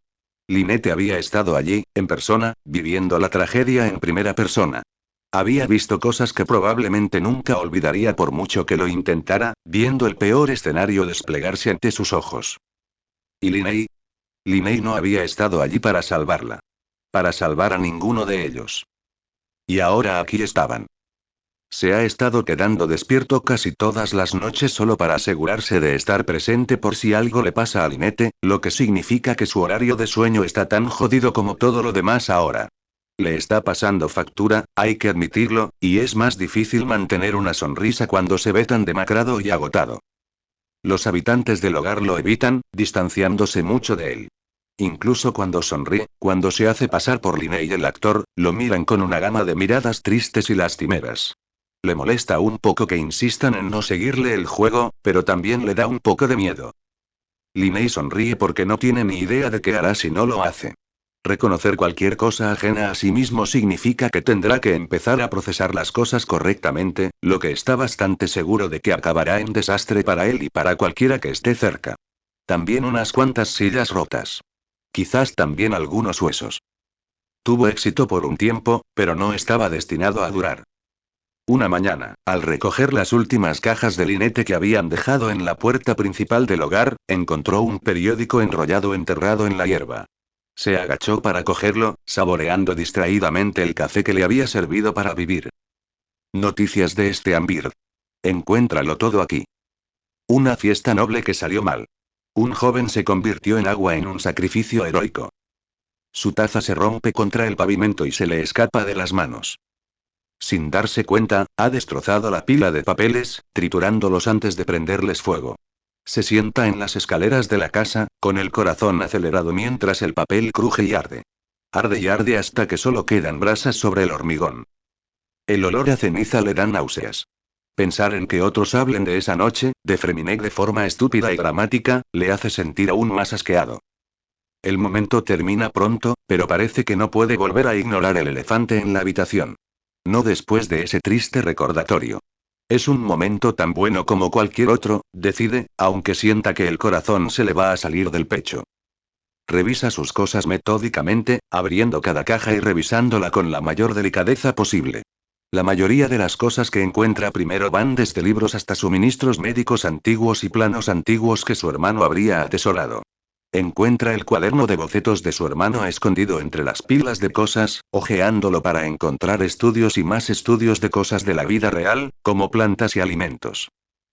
Lynette había estado allí, en persona, viviendo la tragedia en primera persona. Había visto cosas que probablemente nunca olvidaría por mucho que lo intentara, viendo el peor escenario desplegarse ante sus ojos. ¿Y Linney? Linney no había estado allí para salvarla. Para salvar a ninguno de ellos. Y ahora aquí estaban. Se ha estado quedando despierto casi todas las noches solo para asegurarse de estar presente por si algo le pasa a Lynette, lo que significa que su horario de sueño está tan jodido como todo lo demás ahora. Le está pasando factura, hay que admitirlo, y es más difícil mantener una sonrisa cuando se ve tan demacrado y agotado. Los habitantes del hogar lo evitan, distanciándose mucho de él. Incluso cuando sonríe, cuando se hace pasar por Linney el actor, lo miran con una gama de miradas tristes y lastimeras. Le molesta un poco que insistan en no seguirle el juego, pero también le da un poco de miedo. Linney sonríe porque no tiene ni idea de qué hará si no lo hace. Reconocer cualquier cosa ajena a sí mismo significa que tendrá que empezar a procesar las cosas correctamente, lo que está bastante seguro de que acabará en desastre para él y para cualquiera que esté cerca. También unas cuantas sillas rotas. Quizás también algunos huesos. Tuvo éxito por un tiempo, pero no estaba destinado a durar. Una mañana, al recoger las últimas cajas de linete que habían dejado en la puerta principal del hogar, encontró un periódico enrollado enterrado en la hierba. Se agachó para cogerlo, saboreando distraídamente el café que le había servido para vivir. Noticias de este Ambir. Encuéntralo todo aquí. Una fiesta noble que salió mal. Un joven se convirtió en agua en un sacrificio heroico. Su taza se rompe contra el pavimento y se le escapa de las manos. Sin darse cuenta, ha destrozado la pila de papeles, triturándolos antes de prenderles fuego. Se sienta en las escaleras de la casa, con el corazón acelerado mientras el papel cruje y arde. Arde y arde hasta que solo quedan brasas sobre el hormigón. El olor a ceniza le da náuseas. Pensar en que otros hablen de esa noche, de Freminet de forma estúpida y dramática, le hace sentir aún más asqueado. El momento termina pronto, pero parece que no puede volver a ignorar el elefante en la habitación. No después de ese triste recordatorio. Es un momento tan bueno como cualquier otro, decide, aunque sienta que el corazón se le va a salir del pecho. Revisa sus cosas metódicamente, abriendo cada caja y revisándola con la mayor delicadeza posible. La mayoría de las cosas que encuentra primero van desde libros hasta suministros médicos antiguos y planos antiguos que su hermano habría atesorado. Encuentra el cuaderno de bocetos de su hermano escondido entre las pilas de cosas, hojeándolo para encontrar estudios y más estudios de cosas de la vida real, como plantas y alimentos.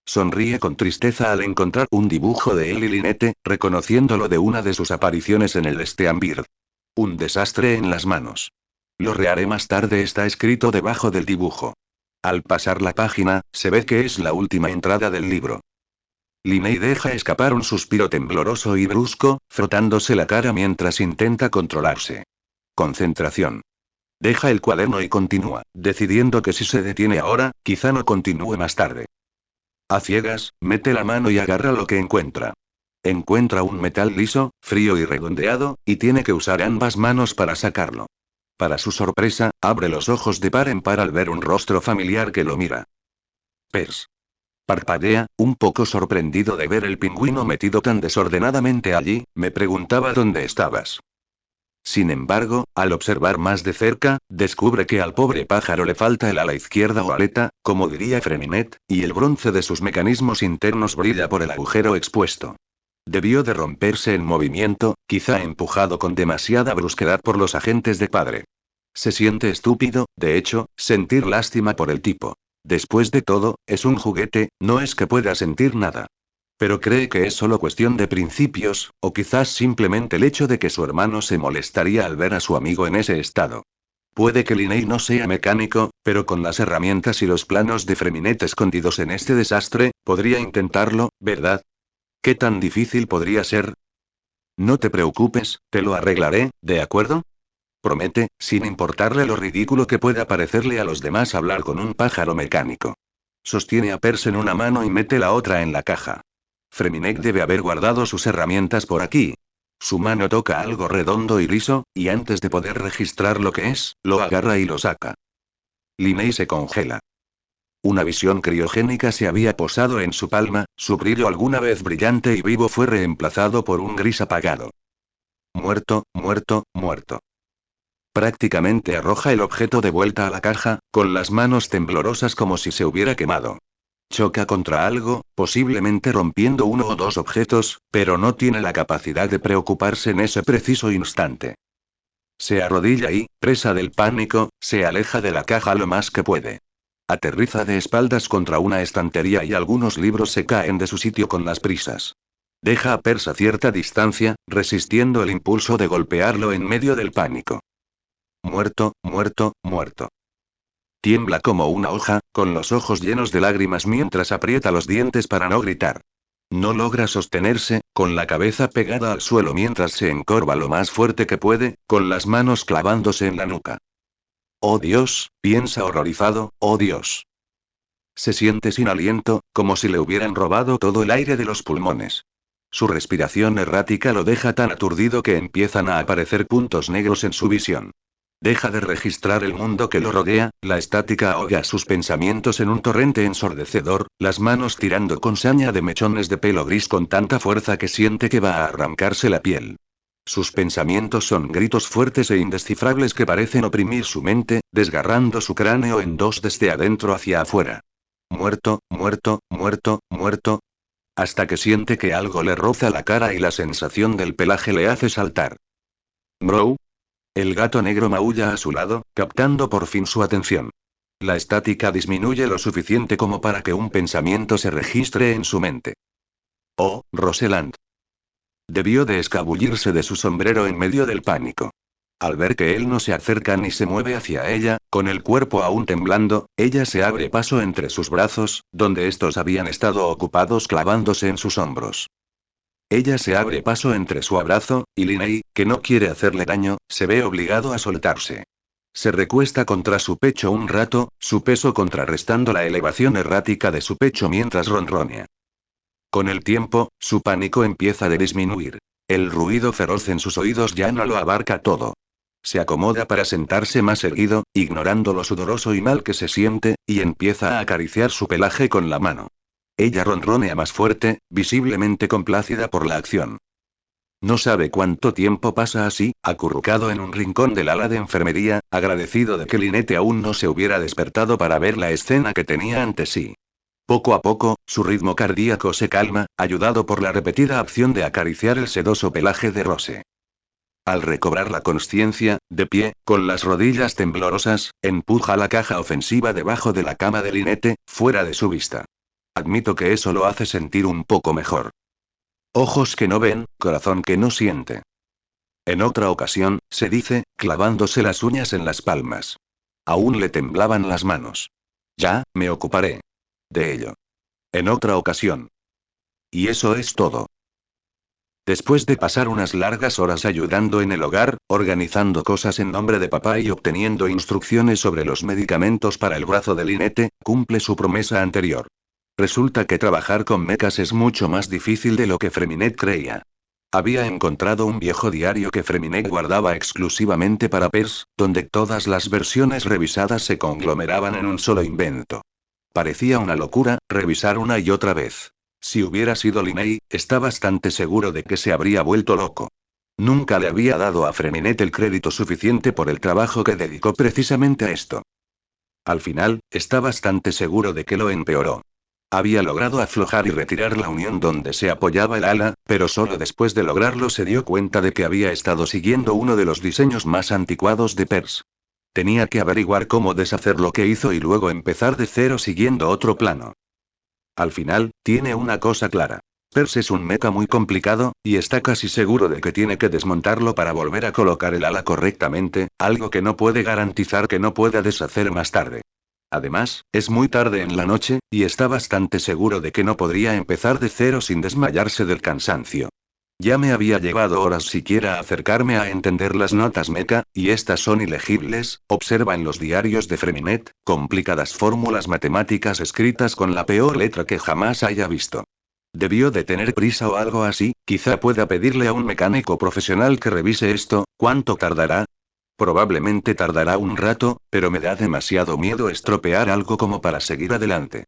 Sonríe con tristeza al encontrar un dibujo de él y Lynette, reconociéndolo de una de sus apariciones en el Steambird. Un desastre en las manos. Lo reharé más tarde está escrito debajo del dibujo. Al pasar la página, se ve que es la última entrada del libro. Linney deja escapar un suspiro tembloroso y brusco, frotándose la cara mientras intenta controlarse. Concentración. Deja el cuaderno y continúa, decidiendo que si se detiene ahora, quizá no continúe más tarde. A ciegas, mete la mano y agarra lo que encuentra. Encuentra un metal liso, frío y redondeado, y tiene que usar ambas manos para sacarlo. Para su sorpresa, abre los ojos de par en par al ver un rostro familiar que lo mira. Pers. Parpadea, un poco sorprendido de ver el pingüino metido tan desordenadamente allí, me preguntaba dónde estabas. Sin embargo, al observar más de cerca, descubre que al pobre pájaro le falta el ala izquierda o aleta, como diría Freminet, y el bronce de sus mecanismos internos brilla por el agujero expuesto. Debió de romperse en movimiento, quizá empujado con demasiada brusquedad por los agentes de padre. Se siente estúpido, de hecho, sentir lástima por el tipo. Después de todo, es un juguete, no es que pueda sentir nada. Pero cree que es solo cuestión de principios, o quizás simplemente el hecho de que su hermano se molestaría al ver a su amigo en ese estado. Puede que Linney no sea mecánico, pero con las herramientas y los planos de Freminet escondidos en este desastre, podría intentarlo, ¿verdad? ¿Qué tan difícil podría ser? No te preocupes, te lo arreglaré, ¿de acuerdo? Promete, sin importarle lo ridículo que pueda parecerle a los demás hablar con un pájaro mecánico. Sostiene a Pers en una mano y mete la otra en la caja. Freminet debe haber guardado sus herramientas por aquí. Su mano toca algo redondo y liso, y antes de poder registrar lo que es, lo agarra y lo saca. Linney se congela. Una visión criogénica se había posado en su palma, su brillo alguna vez brillante y vivo fue reemplazado por un gris apagado. Muerto, muerto, muerto. Prácticamente arroja el objeto de vuelta a la caja, con las manos temblorosas como si se hubiera quemado. Choca contra algo, posiblemente rompiendo uno o dos objetos, pero no tiene la capacidad de preocuparse en ese preciso instante. Se arrodilla y, presa del pánico, se aleja de la caja lo más que puede. Aterriza de espaldas contra una estantería y algunos libros se caen de su sitio con las prisas. Deja a Pers a cierta distancia, resistiendo el impulso de golpearlo en medio del pánico. Muerto, muerto, muerto. Tiembla como una hoja, con los ojos llenos de lágrimas mientras aprieta los dientes para no gritar. No logra sostenerse, con la cabeza pegada al suelo mientras se encorva lo más fuerte que puede, con las manos clavándose en la nuca. Oh Dios, piensa horrorizado, oh Dios. Se siente sin aliento, como si le hubieran robado todo el aire de los pulmones. Su respiración errática lo deja tan aturdido que empiezan a aparecer puntos negros en su visión. Deja de registrar el mundo que lo rodea, la estática ahoga sus pensamientos en un torrente ensordecedor, las manos tirando con saña de mechones de pelo gris con tanta fuerza que siente que va a arrancarse la piel. Sus pensamientos son gritos fuertes e indescifrables que parecen oprimir su mente, desgarrando su cráneo en dos desde adentro hacia afuera. Muerto, muerto, muerto, muerto. Hasta que siente que algo le roza la cara y la sensación del pelaje le hace saltar. Bro. El gato negro maulla a su lado, captando por fin su atención. La estática disminuye lo suficiente como para que un pensamiento se registre en su mente. Oh, Roseland. Debió de escabullirse de su sombrero en medio del pánico. Al ver que él no se acerca ni se mueve hacia ella, con el cuerpo aún temblando, ella se abre paso entre sus brazos, donde estos habían estado ocupados clavándose en sus hombros. Ella se abre paso entre su abrazo, y Linney, que no quiere hacerle daño, se ve obligado a soltarse. Se recuesta contra su pecho un rato, su peso contrarrestando la elevación errática de su pecho mientras ronronea. Con el tiempo, su pánico empieza a disminuir. El ruido feroz en sus oídos ya no lo abarca todo. Se acomoda para sentarse más erguido, ignorando lo sudoroso y mal que se siente, y empieza a acariciar su pelaje con la mano. Ella ronronea más fuerte, visiblemente complacida por la acción. No sabe cuánto tiempo pasa así, acurrucado en un rincón del ala de enfermería, agradecido de que Lynette aún no se hubiera despertado para ver la escena que tenía ante sí. Poco a poco, su ritmo cardíaco se calma, ayudado por la repetida acción de acariciar el sedoso pelaje de Rose. Al recobrar la consciencia, de pie, con las rodillas temblorosas, empuja la caja ofensiva debajo de la cama de Lynette, fuera de su vista. Admito que eso lo hace sentir un poco mejor. Ojos que no ven, corazón que no siente. En otra ocasión, se dice, clavándose las uñas en las palmas. Aún le temblaban las manos. Ya, me ocuparé de ello. En otra ocasión. Y eso es todo. Después de pasar unas largas horas ayudando en el hogar, organizando cosas en nombre de papá y obteniendo instrucciones sobre los medicamentos para el brazo de Lynette, cumple su promesa anterior. Resulta que trabajar con mechas es mucho más difícil de lo que Freminet creía. Había encontrado un viejo diario que Freminet guardaba exclusivamente para Pers, donde todas las versiones revisadas se conglomeraban en un solo invento. Parecía una locura, revisar una y otra vez. Si hubiera sido Linney, está bastante seguro de que se habría vuelto loco. Nunca le había dado a Freminet el crédito suficiente por el trabajo que dedicó precisamente a esto. Al final, está bastante seguro de que lo empeoró. Había logrado aflojar y retirar la unión donde se apoyaba el ala, pero solo después de lograrlo se dio cuenta de que había estado siguiendo uno de los diseños más anticuados de Pers. Tenía que averiguar cómo deshacer lo que hizo y luego empezar de cero siguiendo otro plano. Al final, tiene una cosa clara. Pers es un mecha muy complicado, y está casi seguro de que tiene que desmontarlo para volver a colocar el ala correctamente, algo que no puede garantizar que no pueda deshacer más tarde. Además, es muy tarde en la noche, y está bastante seguro de que no podría empezar de cero sin desmayarse del cansancio. Ya me había llevado horas siquiera acercarme a entender las notas mecha, y estas son ilegibles, observa en los diarios de Freminet, complicadas fórmulas matemáticas escritas con la peor letra que jamás haya visto. Debió de tener prisa o algo así, quizá pueda pedirle a un mecánico profesional que revise esto. ¿Cuánto tardará? Probablemente tardará un rato, pero me da demasiado miedo estropear algo como para seguir adelante.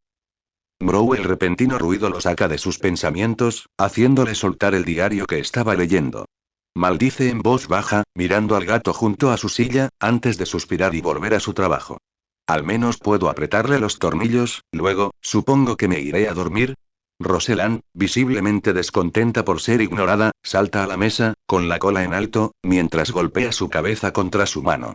Bro, el repentino ruido lo saca de sus pensamientos, haciéndole soltar el diario que estaba leyendo. Maldice en voz baja, mirando al gato junto a su silla, antes de suspirar y volver a su trabajo. Al menos puedo apretarle los tornillos, luego, supongo que me iré a dormir. Roseland, visiblemente descontenta por ser ignorada, salta a la mesa, con la cola en alto, mientras golpea su cabeza contra su mano.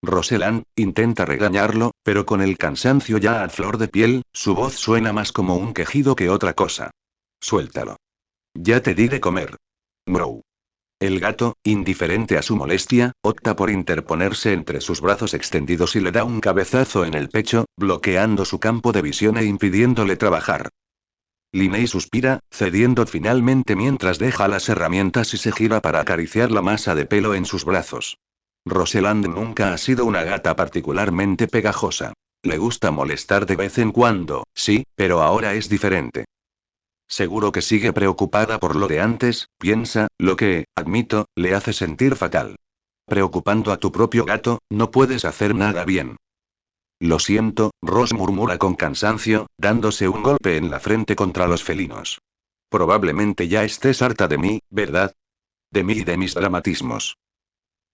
Roseland intenta regañarlo, pero con el cansancio ya a flor de piel, su voz suena más como un quejido que otra cosa. Suéltalo. Ya te di de comer. Bro. El gato, indiferente a su molestia, opta por interponerse entre sus brazos extendidos y le da un cabezazo en el pecho, bloqueando su campo de visión e impidiéndole trabajar. Linney suspira, cediendo finalmente mientras deja las herramientas y se gira para acariciar la masa de pelo en sus brazos. Roseland nunca ha sido una gata particularmente pegajosa. Le gusta molestar de vez en cuando, sí, pero ahora es diferente. Seguro que sigue preocupada por lo de antes, piensa, lo que, admito, le hace sentir fatal. Preocupando a tu propio gato, no puedes hacer nada bien. Lo siento, Ross murmura con cansancio, dándose un golpe en la frente contra los felinos. Probablemente ya estés harta de mí, ¿verdad? De mí y de mis dramatismos.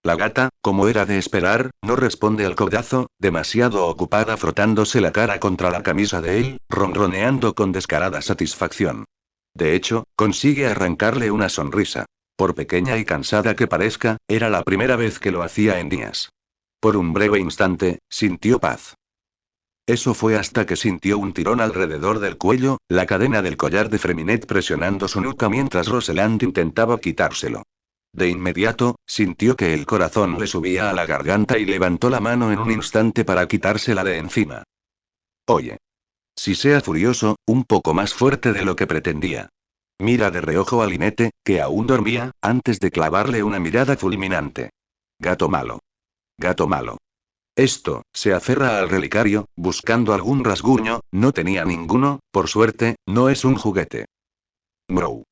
La gata, como era de esperar, no responde al codazo, demasiado ocupada frotándose la cara contra la camisa de él, ronroneando con descarada satisfacción. De hecho, consigue arrancarle una sonrisa. Por pequeña y cansada que parezca, era la primera vez que lo hacía en días. Por un breve instante, sintió paz. Eso fue hasta que sintió un tirón alrededor del cuello, la cadena del collar de Freminet presionando su nuca mientras Rosalind intentaba quitárselo. De inmediato, sintió que el corazón le subía a la garganta y levantó la mano en un instante para quitársela de encima. Oye. Si sea furioso, un poco más fuerte de lo que pretendía. Mira de reojo a Lynette, que aún dormía, antes de clavarle una mirada fulminante. Gato malo. Gato malo. Esto, se aferra al relicario, buscando algún rasguño, no tenía ninguno, por suerte, no es un juguete. Mrou.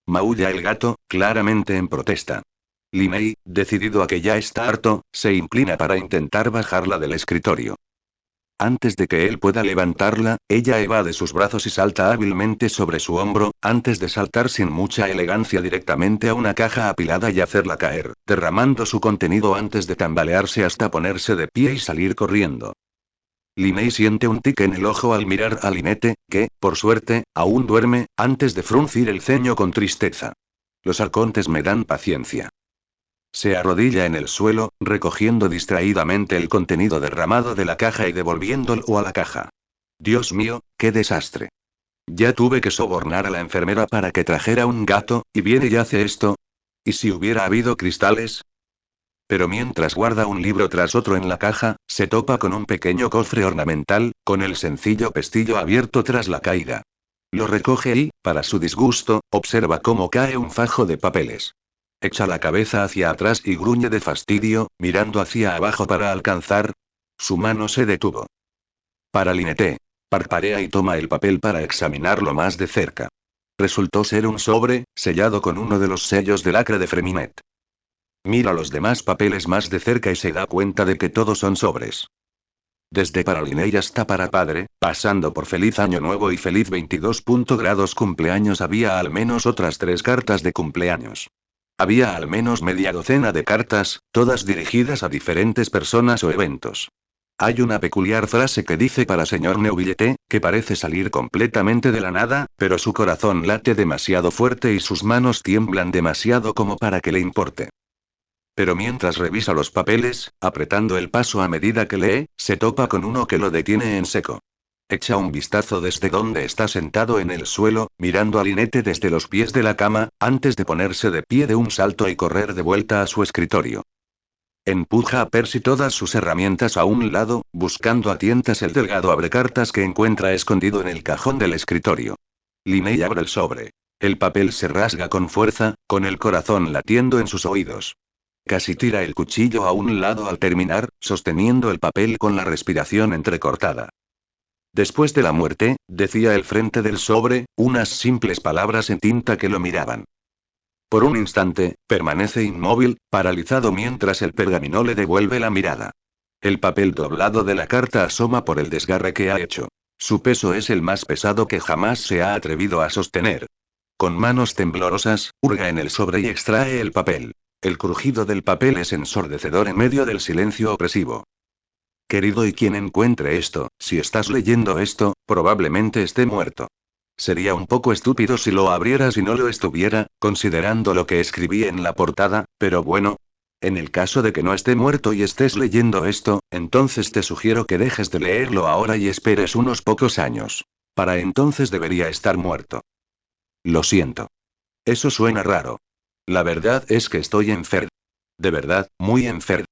Maulla el gato, claramente en protesta. Limei, decidido a que ya está harto, se inclina para intentar bajarla del escritorio. Antes de que él pueda levantarla, ella evade sus brazos y salta hábilmente sobre su hombro, antes de saltar sin mucha elegancia directamente a una caja apilada y hacerla caer, derramando su contenido antes de tambalearse hasta ponerse de pie y salir corriendo. Limei siente un tic en el ojo al mirar a Lynette, que, por suerte, aún duerme, antes de fruncir el ceño con tristeza. Los arcontes me dan paciencia. Se arrodilla en el suelo, recogiendo distraídamente el contenido derramado de la caja y devolviéndolo a la caja. Dios mío, qué desastre. Ya tuve que sobornar a la enfermera para que trajera un gato, y viene y hace esto. ¿Y si hubiera habido cristales? Pero mientras guarda un libro tras otro en la caja, se topa con un pequeño cofre ornamental, con el sencillo pestillo abierto tras la caída. Lo recoge y, para su disgusto, observa cómo cae un fajo de papeles. Echa la cabeza hacia atrás y gruñe de fastidio, mirando hacia abajo para alcanzar. Su mano se detuvo. Para Lynette. Parparea y toma el papel para examinarlo más de cerca. Resultó ser un sobre, sellado con uno de los sellos de lacre de Freminet. Mira los demás papeles más de cerca y se da cuenta de que todos son sobres. Desde para Lynette hasta para padre, pasando por Feliz Año Nuevo y Feliz 22. Grados cumpleaños había al menos otras 3 cartas de cumpleaños. Había al menos media docena de cartas, todas dirigidas a diferentes personas o eventos. Hay una peculiar frase que dice para señor Neuvillette, que parece salir completamente de la nada, pero su corazón late demasiado fuerte y sus manos tiemblan demasiado como para que le importe. Pero mientras revisa los papeles, apretando el paso a medida que lee, se topa con uno que lo detiene en seco. Echa un vistazo desde donde está sentado en el suelo, mirando a Lynette desde los pies de la cama, antes de ponerse de pie de un salto y correr de vuelta a su escritorio. Empuja a Percy todas sus herramientas a un lado, buscando a tientas el delgado abrecartas que encuentra escondido en el cajón del escritorio. Lynette abre el sobre. El papel se rasga con fuerza, con el corazón latiendo en sus oídos. Casi tira el cuchillo a un lado al terminar, sosteniendo el papel con la respiración entrecortada. Después de la muerte, decía el frente del sobre, unas simples palabras en tinta que lo miraban. Por un instante, permanece inmóvil, paralizado mientras el pergamino le devuelve la mirada. El papel doblado de la carta asoma por el desgarre que ha hecho. Su peso es el más pesado que jamás se ha atrevido a sostener. Con manos temblorosas, hurga en el sobre y extrae el papel. El crujido del papel es ensordecedor en medio del silencio opresivo. Querido y quien encuentre esto, si estás leyendo esto, probablemente esté muerto. Sería un poco estúpido si lo abriera si no lo estuviera, considerando lo que escribí en la portada, pero bueno. En el caso de que no esté muerto y estés leyendo esto, entonces te sugiero que dejes de leerlo ahora y esperes unos pocos años. Para entonces debería estar muerto. Lo siento. Eso suena raro. La verdad es que estoy enfermo. De verdad, muy enfermo.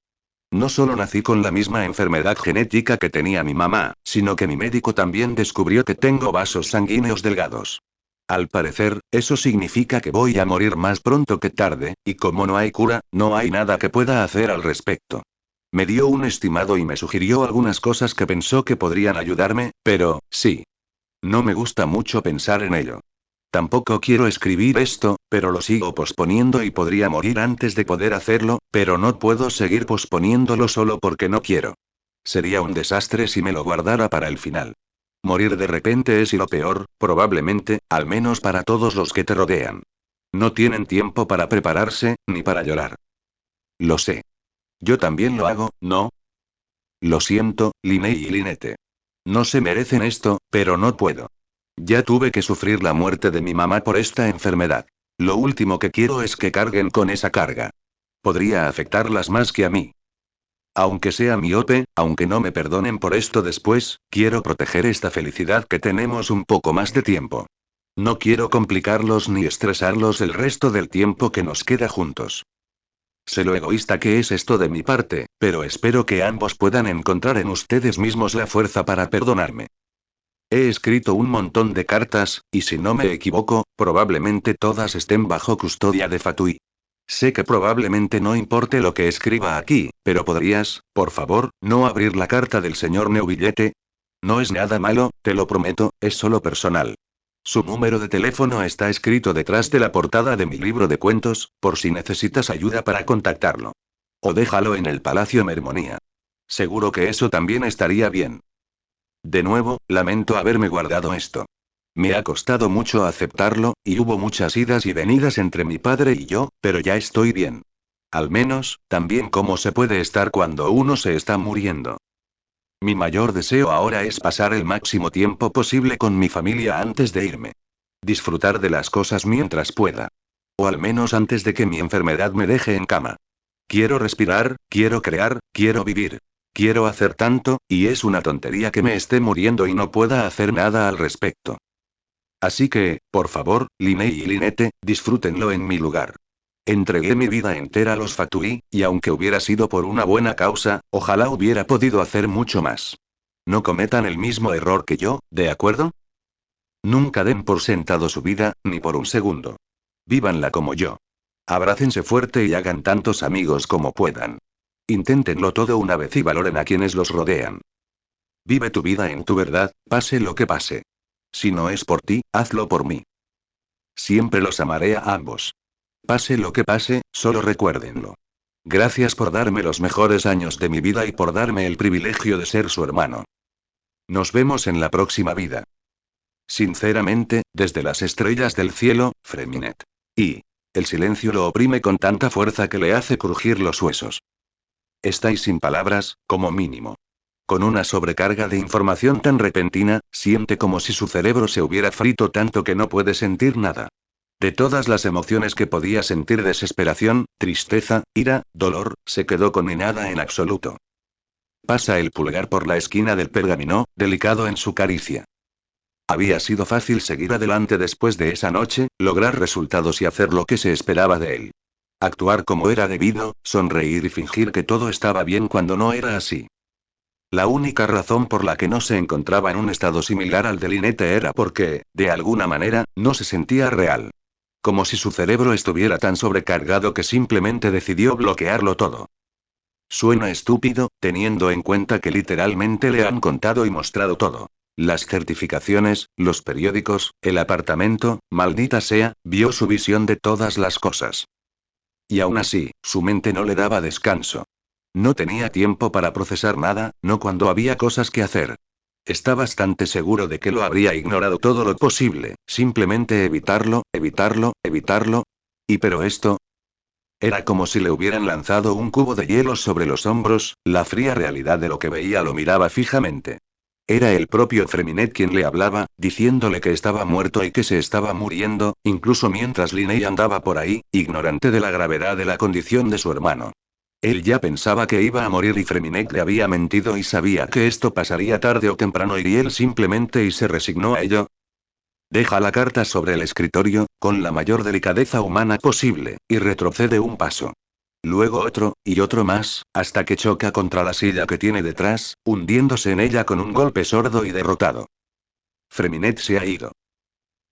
No solo nací con la misma enfermedad genética que tenía mi mamá, sino que mi médico también descubrió que tengo vasos sanguíneos delgados. Al parecer, eso significa que voy a morir más pronto que tarde, y como no hay cura, no hay nada que pueda hacer al respecto. Me dio un estimado y me sugirió algunas cosas que pensó que podrían ayudarme, pero, sí. No me gusta mucho pensar en ello. Tampoco quiero escribir esto, pero lo sigo posponiendo y podría morir antes de poder hacerlo, pero no puedo seguir posponiéndolo solo porque no quiero. Sería un desastre si me lo guardara para el final. Morir de repente es lo peor, probablemente, al menos para todos los que te rodean. No tienen tiempo para prepararse, ni para llorar. Lo sé. Yo también lo hago, ¿no? Lo siento, Linney y Lynette. No se merecen esto, pero no puedo. Ya tuve que sufrir la muerte de mi mamá por esta enfermedad. Lo último que quiero es que carguen con esa carga. Podría afectarlas más que a mí. Aunque sea miope, aunque no me perdonen por esto después, quiero proteger esta felicidad que tenemos un poco más de tiempo. No quiero complicarlos ni estresarlos el resto del tiempo que nos queda juntos. Sé lo egoísta que es esto de mi parte, pero espero que ambos puedan encontrar en ustedes mismos la fuerza para perdonarme. He escrito un montón de cartas, y si no me equivoco, probablemente todas estén bajo custodia de Fatui. Sé que probablemente no importe lo que escriba aquí, pero podrías, por favor, no abrir la carta del señor Neuvillette. No es nada malo, te lo prometo, es solo personal. Su número de teléfono está escrito detrás de la portada de mi libro de cuentos, por si necesitas ayuda para contactarlo. O déjalo en el Palacio Mermonía. Seguro que eso también estaría bien. De nuevo, lamento haberme guardado esto. Me ha costado mucho aceptarlo, y hubo muchas idas y venidas entre mi padre y yo, pero ya estoy bien. Al menos, tan bien como se puede estar cuando uno se está muriendo. Mi mayor deseo ahora es pasar el máximo tiempo posible con mi familia antes de irme. Disfrutar de las cosas mientras pueda. O al menos antes de que mi enfermedad me deje en cama. Quiero respirar, quiero crear, quiero vivir. Quiero hacer tanto, y es una tontería que me esté muriendo y no pueda hacer nada al respecto. Así que, por favor, Linney y Lynette, disfrútenlo en mi lugar. Entregué mi vida entera a los Fatui, y aunque hubiera sido por una buena causa, ojalá hubiera podido hacer mucho más. No cometan el mismo error que yo, ¿de acuerdo? Nunca den por sentado su vida, ni por un segundo. Vívanla como yo. Abrácense fuerte y hagan tantos amigos como puedan. Inténtenlo todo una vez y valoren a quienes los rodean. Vive tu vida en tu verdad, pase lo que pase. Si no es por ti, hazlo por mí. Siempre los amaré a ambos. Pase lo que pase, solo recuérdenlo. Gracias por darme los mejores años de mi vida y por darme el privilegio de ser su hermano. Nos vemos en la próxima vida. Sinceramente, desde las estrellas del cielo, Freminet. Y el silencio lo oprime con tanta fuerza que le hace crujir los huesos. Estáis sin palabras, como mínimo. Con una sobrecarga de información tan repentina, siente como si su cerebro se hubiera frito tanto que no puede sentir nada. De todas las emociones que podía sentir, desesperación, tristeza, ira, dolor, se quedó con nada en absoluto. Pasa el pulgar por la esquina del pergamino, delicado en su caricia. Había sido fácil seguir adelante después de esa noche, lograr resultados y hacer lo que se esperaba de él. Actuar como era debido, sonreír y fingir que todo estaba bien cuando no era así. La única razón por la que no se encontraba en un estado similar al de Lynette era porque, de alguna manera, no se sentía real. Como si su cerebro estuviera tan sobrecargado que simplemente decidió bloquearlo todo. Suena estúpido, teniendo en cuenta que literalmente le han contado y mostrado todo. Las certificaciones, los periódicos, el apartamento, maldita sea, vio su visión de todas las cosas. Y aún así, su mente no le daba descanso. No tenía tiempo para procesar nada, no cuando había cosas que hacer. Está bastante seguro de que lo habría ignorado todo lo posible, simplemente evitarlo, evitarlo, evitarlo. Y pero esto, era como si le hubieran lanzado un cubo de hielo sobre los hombros, la fría realidad de lo que veía lo miraba fijamente. Era el propio Freminet quien le hablaba, diciéndole que estaba muerto y que se estaba muriendo, incluso mientras Linney andaba por ahí, ignorante de la gravedad de la condición de su hermano. Él ya pensaba que iba a morir y Freminet le había mentido y sabía que esto pasaría tarde o temprano y él simplemente se resignó a ello. Deja la carta sobre el escritorio, con la mayor delicadeza humana posible, y retrocede un paso. Luego otro, y otro más, hasta que choca contra la silla que tiene detrás, hundiéndose en ella con un golpe sordo y derrotado. Freminet se ha ido.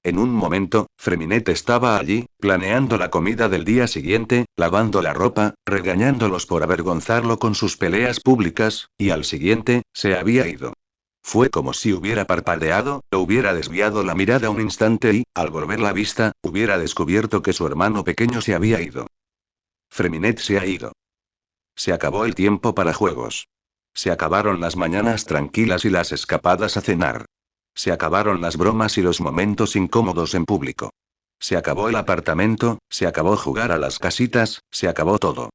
En un momento, Freminet estaba allí, planeando la comida del día siguiente, lavando la ropa, regañándolos por avergonzarlo con sus peleas públicas, y al siguiente, se había ido. Fue como si hubiera parpadeado, o hubiera desviado la mirada un instante y, al volver la vista, hubiera descubierto que su hermano pequeño se había ido. Freminet se ha ido. Se acabó el tiempo para juegos. Se acabaron las mañanas tranquilas y las escapadas a cenar. Se acabaron las bromas y los momentos incómodos en público. Se acabó el apartamento, se acabó jugar a las casitas, se acabó todo.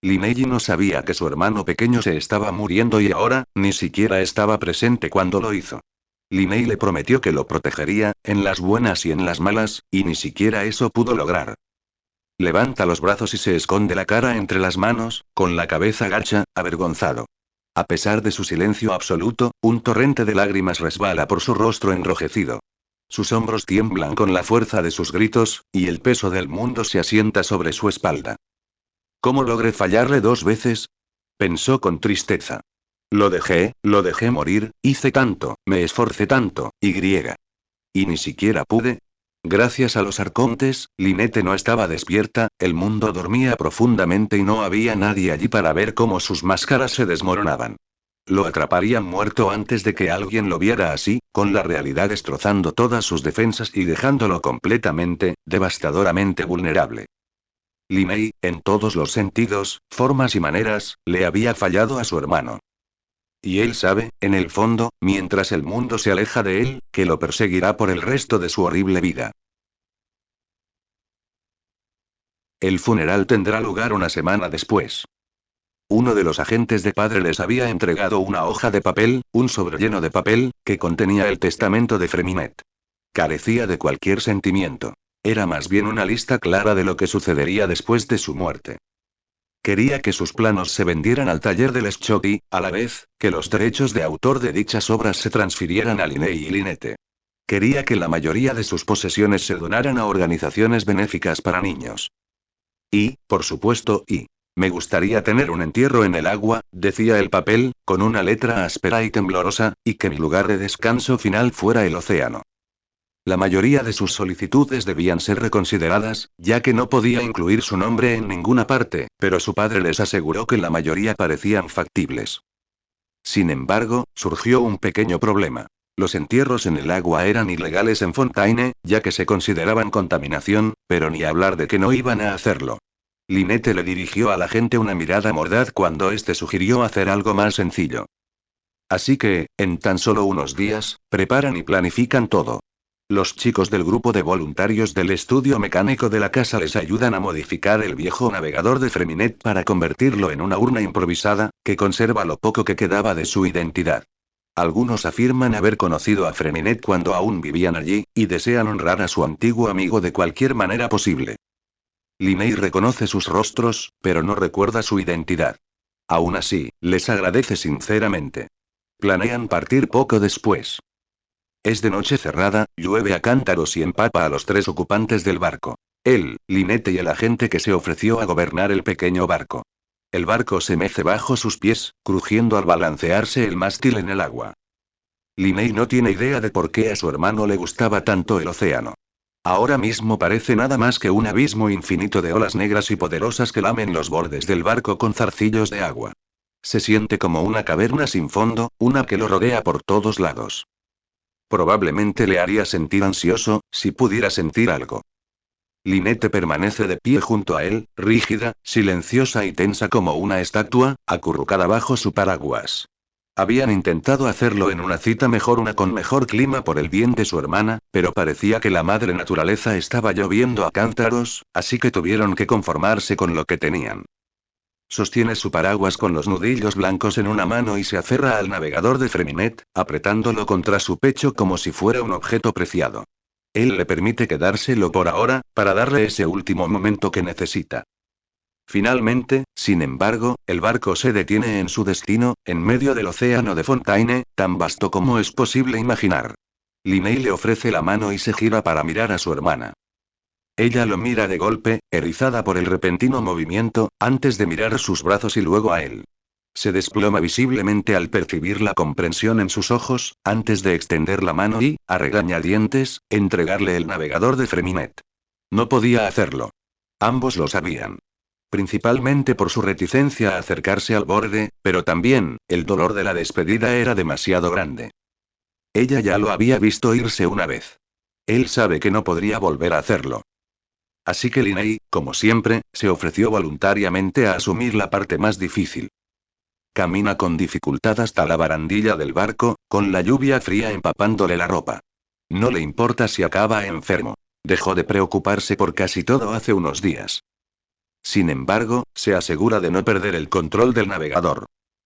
Lineyi no sabía que su hermano pequeño se estaba muriendo y ahora, ni siquiera estaba presente cuando lo hizo. Linney le prometió que lo protegería, en las buenas y en las malas, y ni siquiera eso pudo lograr. Levanta los brazos y se esconde la cara entre las manos, con la cabeza gacha, avergonzado. A pesar de su silencio absoluto, un torrente de lágrimas resbala por su rostro enrojecido. Sus hombros tiemblan con la fuerza de sus gritos, y el peso del mundo se asienta sobre su espalda. ¿Cómo logré fallarle 2 veces? Pensó con tristeza. Lo dejé morir, hice tanto, me esforcé tanto, y ni siquiera pude. Gracias a los arcontes, Lynette no estaba despierta, el mundo dormía profundamente y no había nadie allí para ver cómo sus máscaras se desmoronaban. Lo atraparían muerto antes de que alguien lo viera así, con la realidad destrozando todas sus defensas y dejándolo completamente, devastadoramente vulnerable. Linney, en todos los sentidos, formas y maneras, le había fallado a su hermano. Y él sabe, en el fondo, mientras el mundo se aleja de él, que lo perseguirá por el resto de su horrible vida. El funeral tendrá lugar una semana después. Uno de los agentes de padre les había entregado una hoja de papel, un sobre lleno de papel, que contenía el testamento de Freminet. Carecía de cualquier sentimiento. Era más bien una lista clara de lo que sucedería después de su muerte. Quería que sus planos se vendieran al taller del Schotti, a la vez, que los derechos de autor de dichas obras se transfirieran a Linney y Lynette. Quería que la mayoría de sus posesiones se donaran a organizaciones benéficas para niños. Y, por supuesto, me gustaría tener un entierro en el agua, decía el papel, con una letra áspera y temblorosa, y que mi lugar de descanso final fuera el océano. La mayoría de sus solicitudes debían ser reconsideradas, ya que no podía incluir su nombre en ninguna parte, pero su padre les aseguró que la mayoría parecían factibles. Sin embargo, surgió un pequeño problema. Los entierros en el agua eran ilegales en Fontaine, ya que se consideraban contaminación, pero ni hablar de que no iban a hacerlo. Lynette le dirigió a la gente una mirada mordaz cuando éste sugirió hacer algo más sencillo. Así que, en tan solo unos días, preparan y planifican todo. Los chicos del grupo de voluntarios del estudio mecánico de la casa les ayudan a modificar el viejo navegador de Freminet para convertirlo en una urna improvisada, que conserva lo poco que quedaba de su identidad. Algunos afirman haber conocido a Freminet cuando aún vivían allí, y desean honrar a su antiguo amigo de cualquier manera posible. Linney reconoce sus rostros, pero no recuerda su identidad. Aún así, les agradece sinceramente. Planean partir poco después. Es de noche cerrada, llueve a cántaros y empapa a los 3 ocupantes del barco. Él, Lynette y el agente que se ofreció a gobernar el pequeño barco. El barco se mece bajo sus pies, crujiendo al balancearse el mástil en el agua. Linney no tiene idea de por qué a su hermano le gustaba tanto el océano. Ahora mismo parece nada más que un abismo infinito de olas negras y poderosas que lamen los bordes del barco con zarcillos de agua. Se siente como una caverna sin fondo, una que lo rodea por todos lados. Probablemente le haría sentir ansioso, si pudiera sentir algo. Lynette permanece de pie junto a él, rígida, silenciosa y tensa como una estatua, acurrucada bajo su paraguas. Habían intentado hacerlo en una cita una con mejor clima por el bien de su hermana, pero parecía que la madre naturaleza estaba lloviendo a cántaros, así que tuvieron que conformarse con lo que tenían. Sostiene su paraguas con los nudillos blancos en una mano y se aferra al navegador de Freminet, apretándolo contra su pecho como si fuera un objeto preciado. Él le permite quedárselo por ahora, para darle ese último momento que necesita. Finalmente, sin embargo, el barco se detiene en su destino, en medio del océano de Fontaine, tan vasto como es posible imaginar. Linney le ofrece la mano y se gira para mirar a su hermana. Ella lo mira de golpe, erizada por el repentino movimiento, antes de mirar sus brazos y luego a él. Se desploma visiblemente al percibir la comprensión en sus ojos, antes de extender la mano y, a regañadientes, entregarle el navegador de Freminet. No podía hacerlo. Ambos lo sabían. Principalmente por su reticencia a acercarse al borde, pero también, el dolor de la despedida era demasiado grande. Ella ya lo había visto irse una vez. Él sabe que no podría volver a hacerlo. Así que Linney, como siempre, se ofreció voluntariamente a asumir la parte más difícil. Camina con dificultad hasta la barandilla del barco, con la lluvia fría empapándole la ropa. No le importa si acaba enfermo. Dejó de preocuparse por casi todo hace unos días. Sin embargo, se asegura de no perder el control del navegador.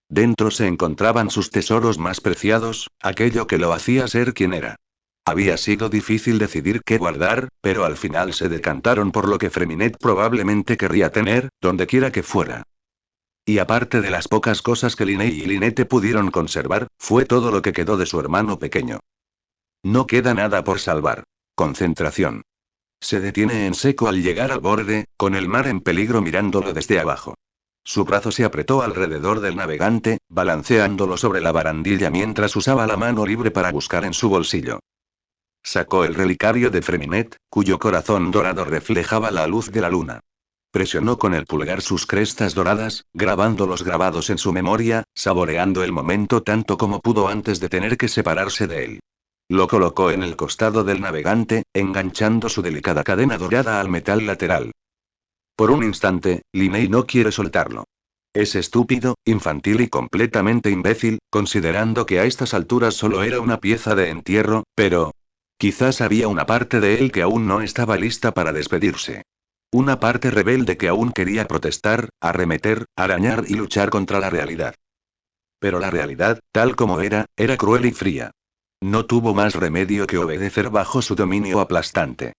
Dentro se encontraban sus tesoros más preciados, aquello que lo hacía ser quien era. Había sido difícil decidir qué guardar, pero al final se decantaron por lo que Freminet probablemente querría tener, donde quiera que fuera. Y aparte de las pocas cosas que Linnea y Lynette pudieron conservar, fue todo lo que quedó de su hermano pequeño. No queda nada por salvar. Concentración. Se detiene en seco al llegar al borde, con el mar en peligro mirándolo desde abajo. Su brazo se apretó alrededor del navegante, balanceándolo sobre la barandilla mientras usaba la mano libre para buscar en su bolsillo. Sacó el relicario de Freminet, cuyo corazón dorado reflejaba la luz de la luna. Presionó con el pulgar sus crestas doradas, grabando los grabados en su memoria, saboreando el momento tanto como pudo antes de tener que separarse de él. Lo colocó en el costado del navegante, enganchando su delicada cadena dorada al metal lateral. Por un instante, Linnea no quiere soltarlo. Es estúpido, infantil y completamente imbécil, considerando que a estas alturas solo era una pieza de entierro, pero... quizás había una parte de él que aún no estaba lista para despedirse. Una parte rebelde que aún quería protestar, arremeter, arañar y luchar contra la realidad. Pero la realidad, tal como era cruel y fría. No tuvo más remedio que obedecer bajo su dominio aplastante.